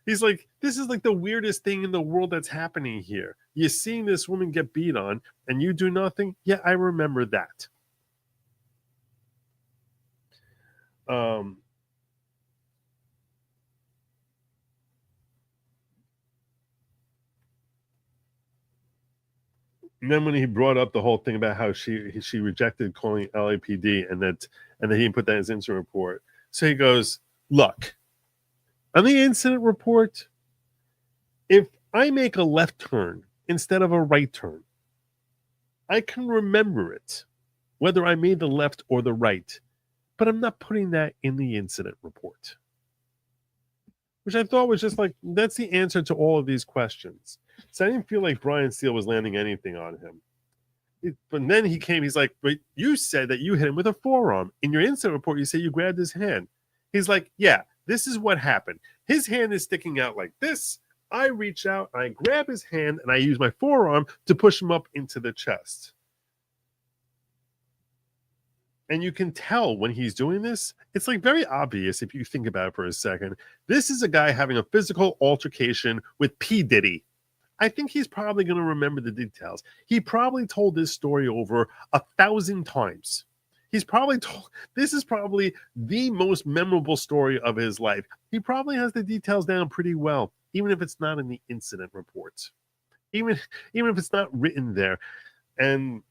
He's like, this is like the weirdest thing in the world that's happening here. You're seeing this woman get beat on, and you do nothing. Yeah, I remember that. And then when he brought up the whole thing about how she rejected calling LAPD and that he didn't put that in his incident report. So he goes, look, on the incident report, if I make a left turn instead of a right turn, I can remember it, whether I made the left or the right, but I'm not putting that in the incident report. Which I thought was just like, that's the answer to all of these questions. So I didn't feel like Brian Steele was landing anything on him. But then he's like, but you said that you hit him with a forearm. In your incident report, you say you grabbed his hand. He's like, yeah, this is what happened. His hand is sticking out like this. I reach out, I grab his hand, and I use my forearm to push him up into the chest. And you can tell when he's doing this, it's like very obvious if you think about it for a second. This is a guy having a physical altercation with P. Diddy. I think he's probably going to remember the details. He probably told this story over 1,000 times. This is probably the most memorable story of his life. He probably has the details down pretty well, even if it's not in the incident report. Even if it's not written there. And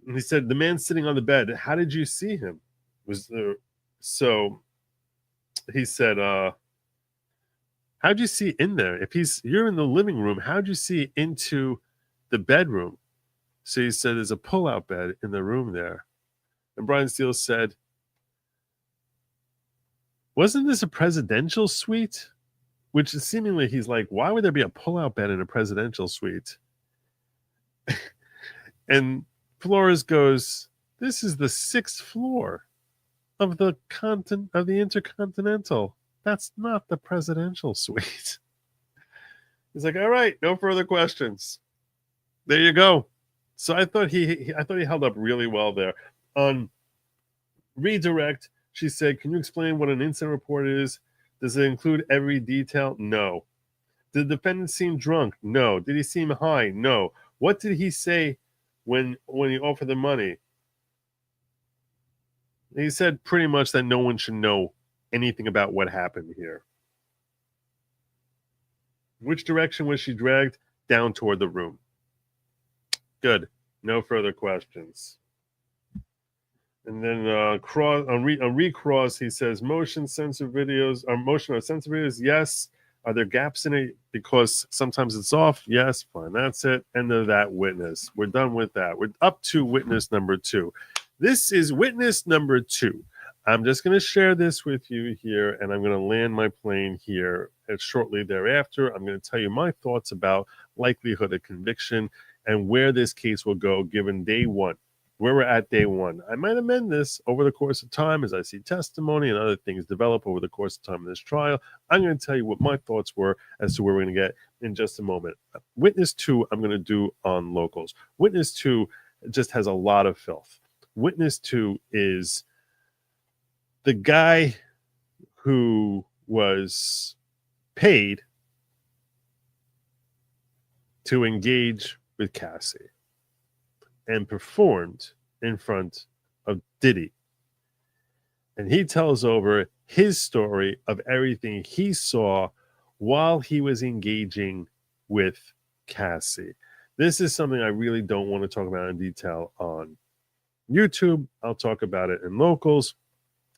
he said, the man sitting on the bed, how did you see him? So he said, how'd you see in there? If you're in the living room, how'd you see into the bedroom? So he said, there's a pull-out bed in the room there. And Brian Steele said, wasn't this a presidential suite? Which is seemingly, he's like, why would there be a pull-out bed in a presidential suite? And Flores goes, this is the 6th floor of the Intercontinental. That's not the presidential suite. He's like, all right, no further questions. There you go. So I thought he held up really well there. On redirect, she said, can you explain what an incident report is? Does it include every detail? No. Did the defendant seem drunk? No. Did he seem high? No. What did he say when he offered the money? He said pretty much that no one should know anything about what happened here. Which direction was she dragged? Down toward the room. Good. No further questions. And then on recross, he says, motion or sensor videos, yes. Are there gaps in it because sometimes it's off? Yes, fine. That's it. End of that witness. We're done with that. We're up to witness number 2. This is witness number 2. I'm just going to share this with you here, and I'm going to land my plane here. And shortly thereafter, I'm going to tell you my thoughts about likelihood of conviction and where this case will go given day 1. Where we're at day 1. I might amend this over the course of time as I see testimony and other things develop over the course of time in this trial. I'm going to tell you what my thoughts were as to where we're going to get in just a moment. Witness 2, I'm going to do on locals. Witness 2 just has a lot of filth. Witness 2 is the guy who was paid to engage with Cassie and performed in front of Diddy. And he tells over his story of everything he saw while he was engaging with Cassie. This is something I really don't want to talk about in detail on YouTube. I'll talk about it in locals.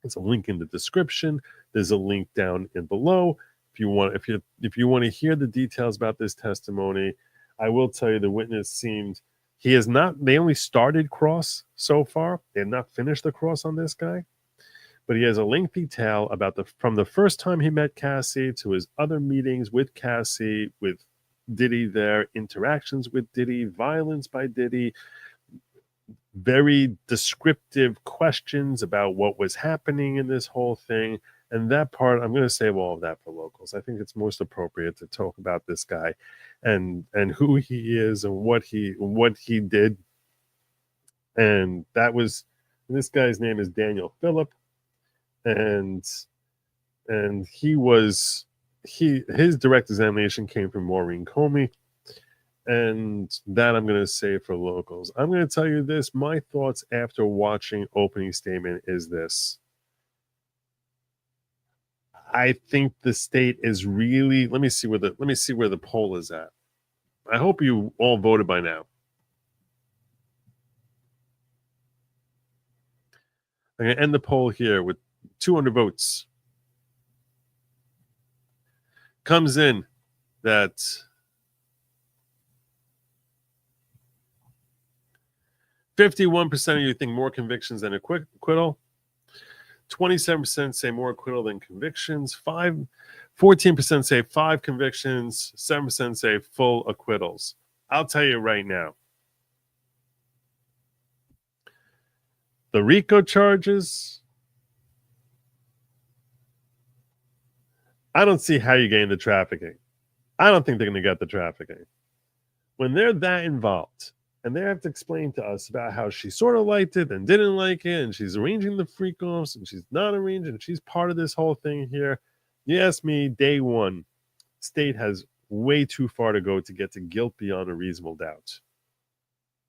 There's a link in the description. There's a link down in below. If you want to hear the details about this testimony, I will tell you the witness seemed, he has not, they only started cross so far. They have not finished the cross on this guy. But he has a lengthy tale about from the first time he met Cassie to his other meetings with Cassie, with Diddy there, interactions with Diddy, violence by Diddy, very descriptive questions about what was happening in this whole thing. And that part, I'm going to save all of that for locals. I think it's most appropriate to talk about this guy and who he is and what he did. And this guy's name is Daniel Phillip. And his direct examination came from Maureen Comey. And that I'm going to say for locals. I'm going to tell you this. My thoughts after watching opening statement is this. I think the state is really, let me see where the poll is at. I hope you all voted by now. I'm going to end the poll here with 200 votes. Comes in that 51% of you think more convictions than acquittal. 27% say more acquittal than convictions. 14% say 5 convictions. 7% say full acquittals. I'll tell you right now. The RICO charges, I don't see how you gain the trafficking. I don't think they're going to get the trafficking. When they're that involved, and they have to explain to us about how she sort of liked it and didn't like it, and she's arranging the freak-offs, and she's not arranging, she's part of this whole thing here. You ask me, day one, state has way too far to go to get to guilt beyond a reasonable doubt.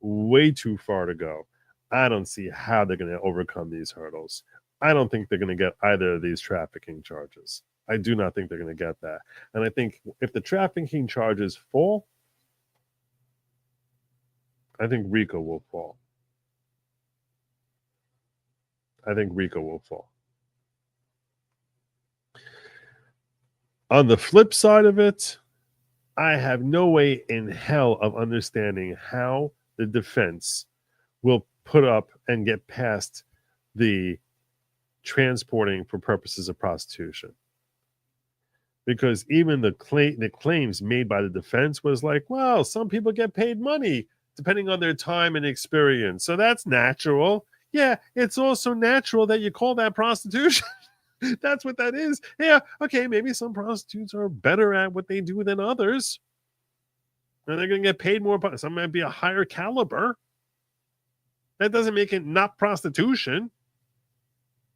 Way too far to go. I don't see how they're going to overcome these hurdles. I don't think they're going to get either of these trafficking charges. I do not think they're going to get that. And I think if the trafficking charges fall, I think RICO will fall. On the flip side of it, I have no way in hell of understanding how the defense will put up and get past the transporting for purposes of prostitution. Because even the claims made by the defense was like, well, some people get paid money depending on their time and experience. So that's natural. Yeah, it's also natural that you call that prostitution. That's what that is. Yeah, okay, maybe some prostitutes are better at what they do than others. And they're going to get paid more. Some might be a higher caliber. That doesn't make it not prostitution.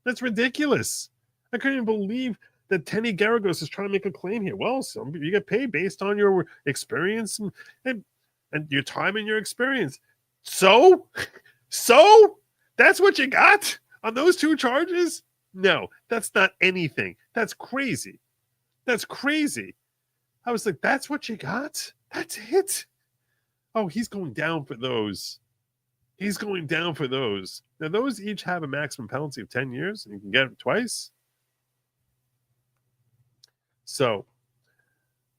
That's ridiculous. I couldn't even believe that Tenny Garagos is trying to make a claim here. Well, you get paid based on your experience and your time and your experience. So that's what you got on those 2 charges? No, that's not anything. That's crazy. I was like, that's what you got? That's it? Oh, he's going down for those. Now, those each have a maximum penalty of 10 years, and you can get it twice. So,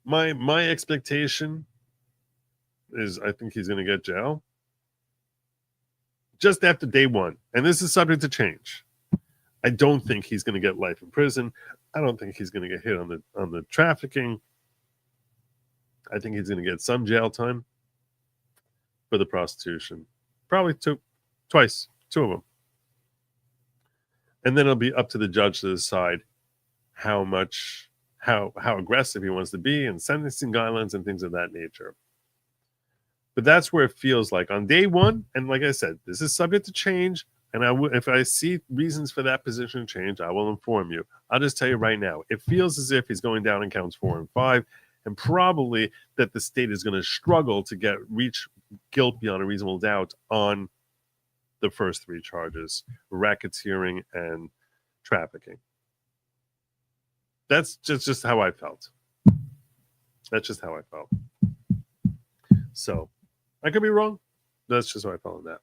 my expectation is I think he's going to get jail just after day one. And this is subject to change. I don't think he's going to get life in prison. I don't think he's going to get hit on the trafficking. I think he's going to get some jail time for the prostitution. Probably 2 of them. And then it'll be up to the judge to decide how aggressive he wants to be and sentencing guidelines and things of that nature. But that's where it feels like on day one, and like I said, this is subject to change, and if I see reasons for that position to change, I will inform you. I'll just tell you right now, it feels as if he's going down in counts 4 and 5, and probably that the state is going to struggle to reach guilt beyond a reasonable doubt on the first 3 charges, racketeering and trafficking. That's just how I felt. So I could be wrong. That's just how I felt on that.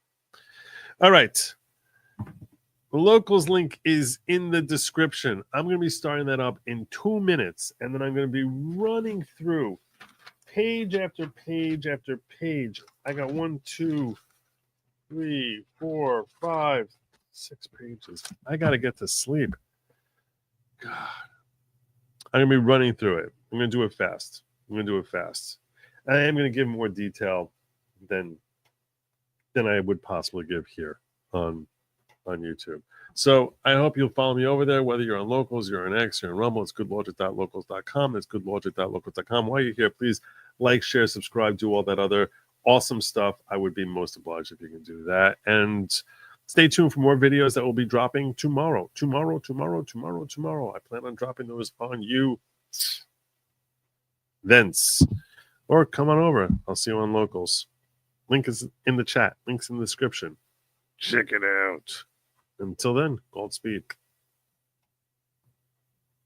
All right. The locals link is in the description. I'm going to be starting that up in 2 minutes, and then I'm going to be running through page after page after page. I got 1, 2, 3, 4, 5, 6 pages. I got to get to sleep. God. I'm going to be running through it. I'm going to do it fast. I am going to give more detail than I would possibly give here on YouTube. So I hope you'll follow me over there, whether you're on Locals, you're on X, you're on Rumble. It's goodlogic.locals.com. It's goodlogic.locals.com. While you're here, please like, share, subscribe, do all that other awesome stuff. I would be most obliged if you can do that. And stay tuned for more videos that will be dropping tomorrow. Tomorrow. I plan on dropping those on you thence. Or come on over. I'll see you on Locals. Link is in the chat. Link's in the description. Check it out. Until then, Godspeed.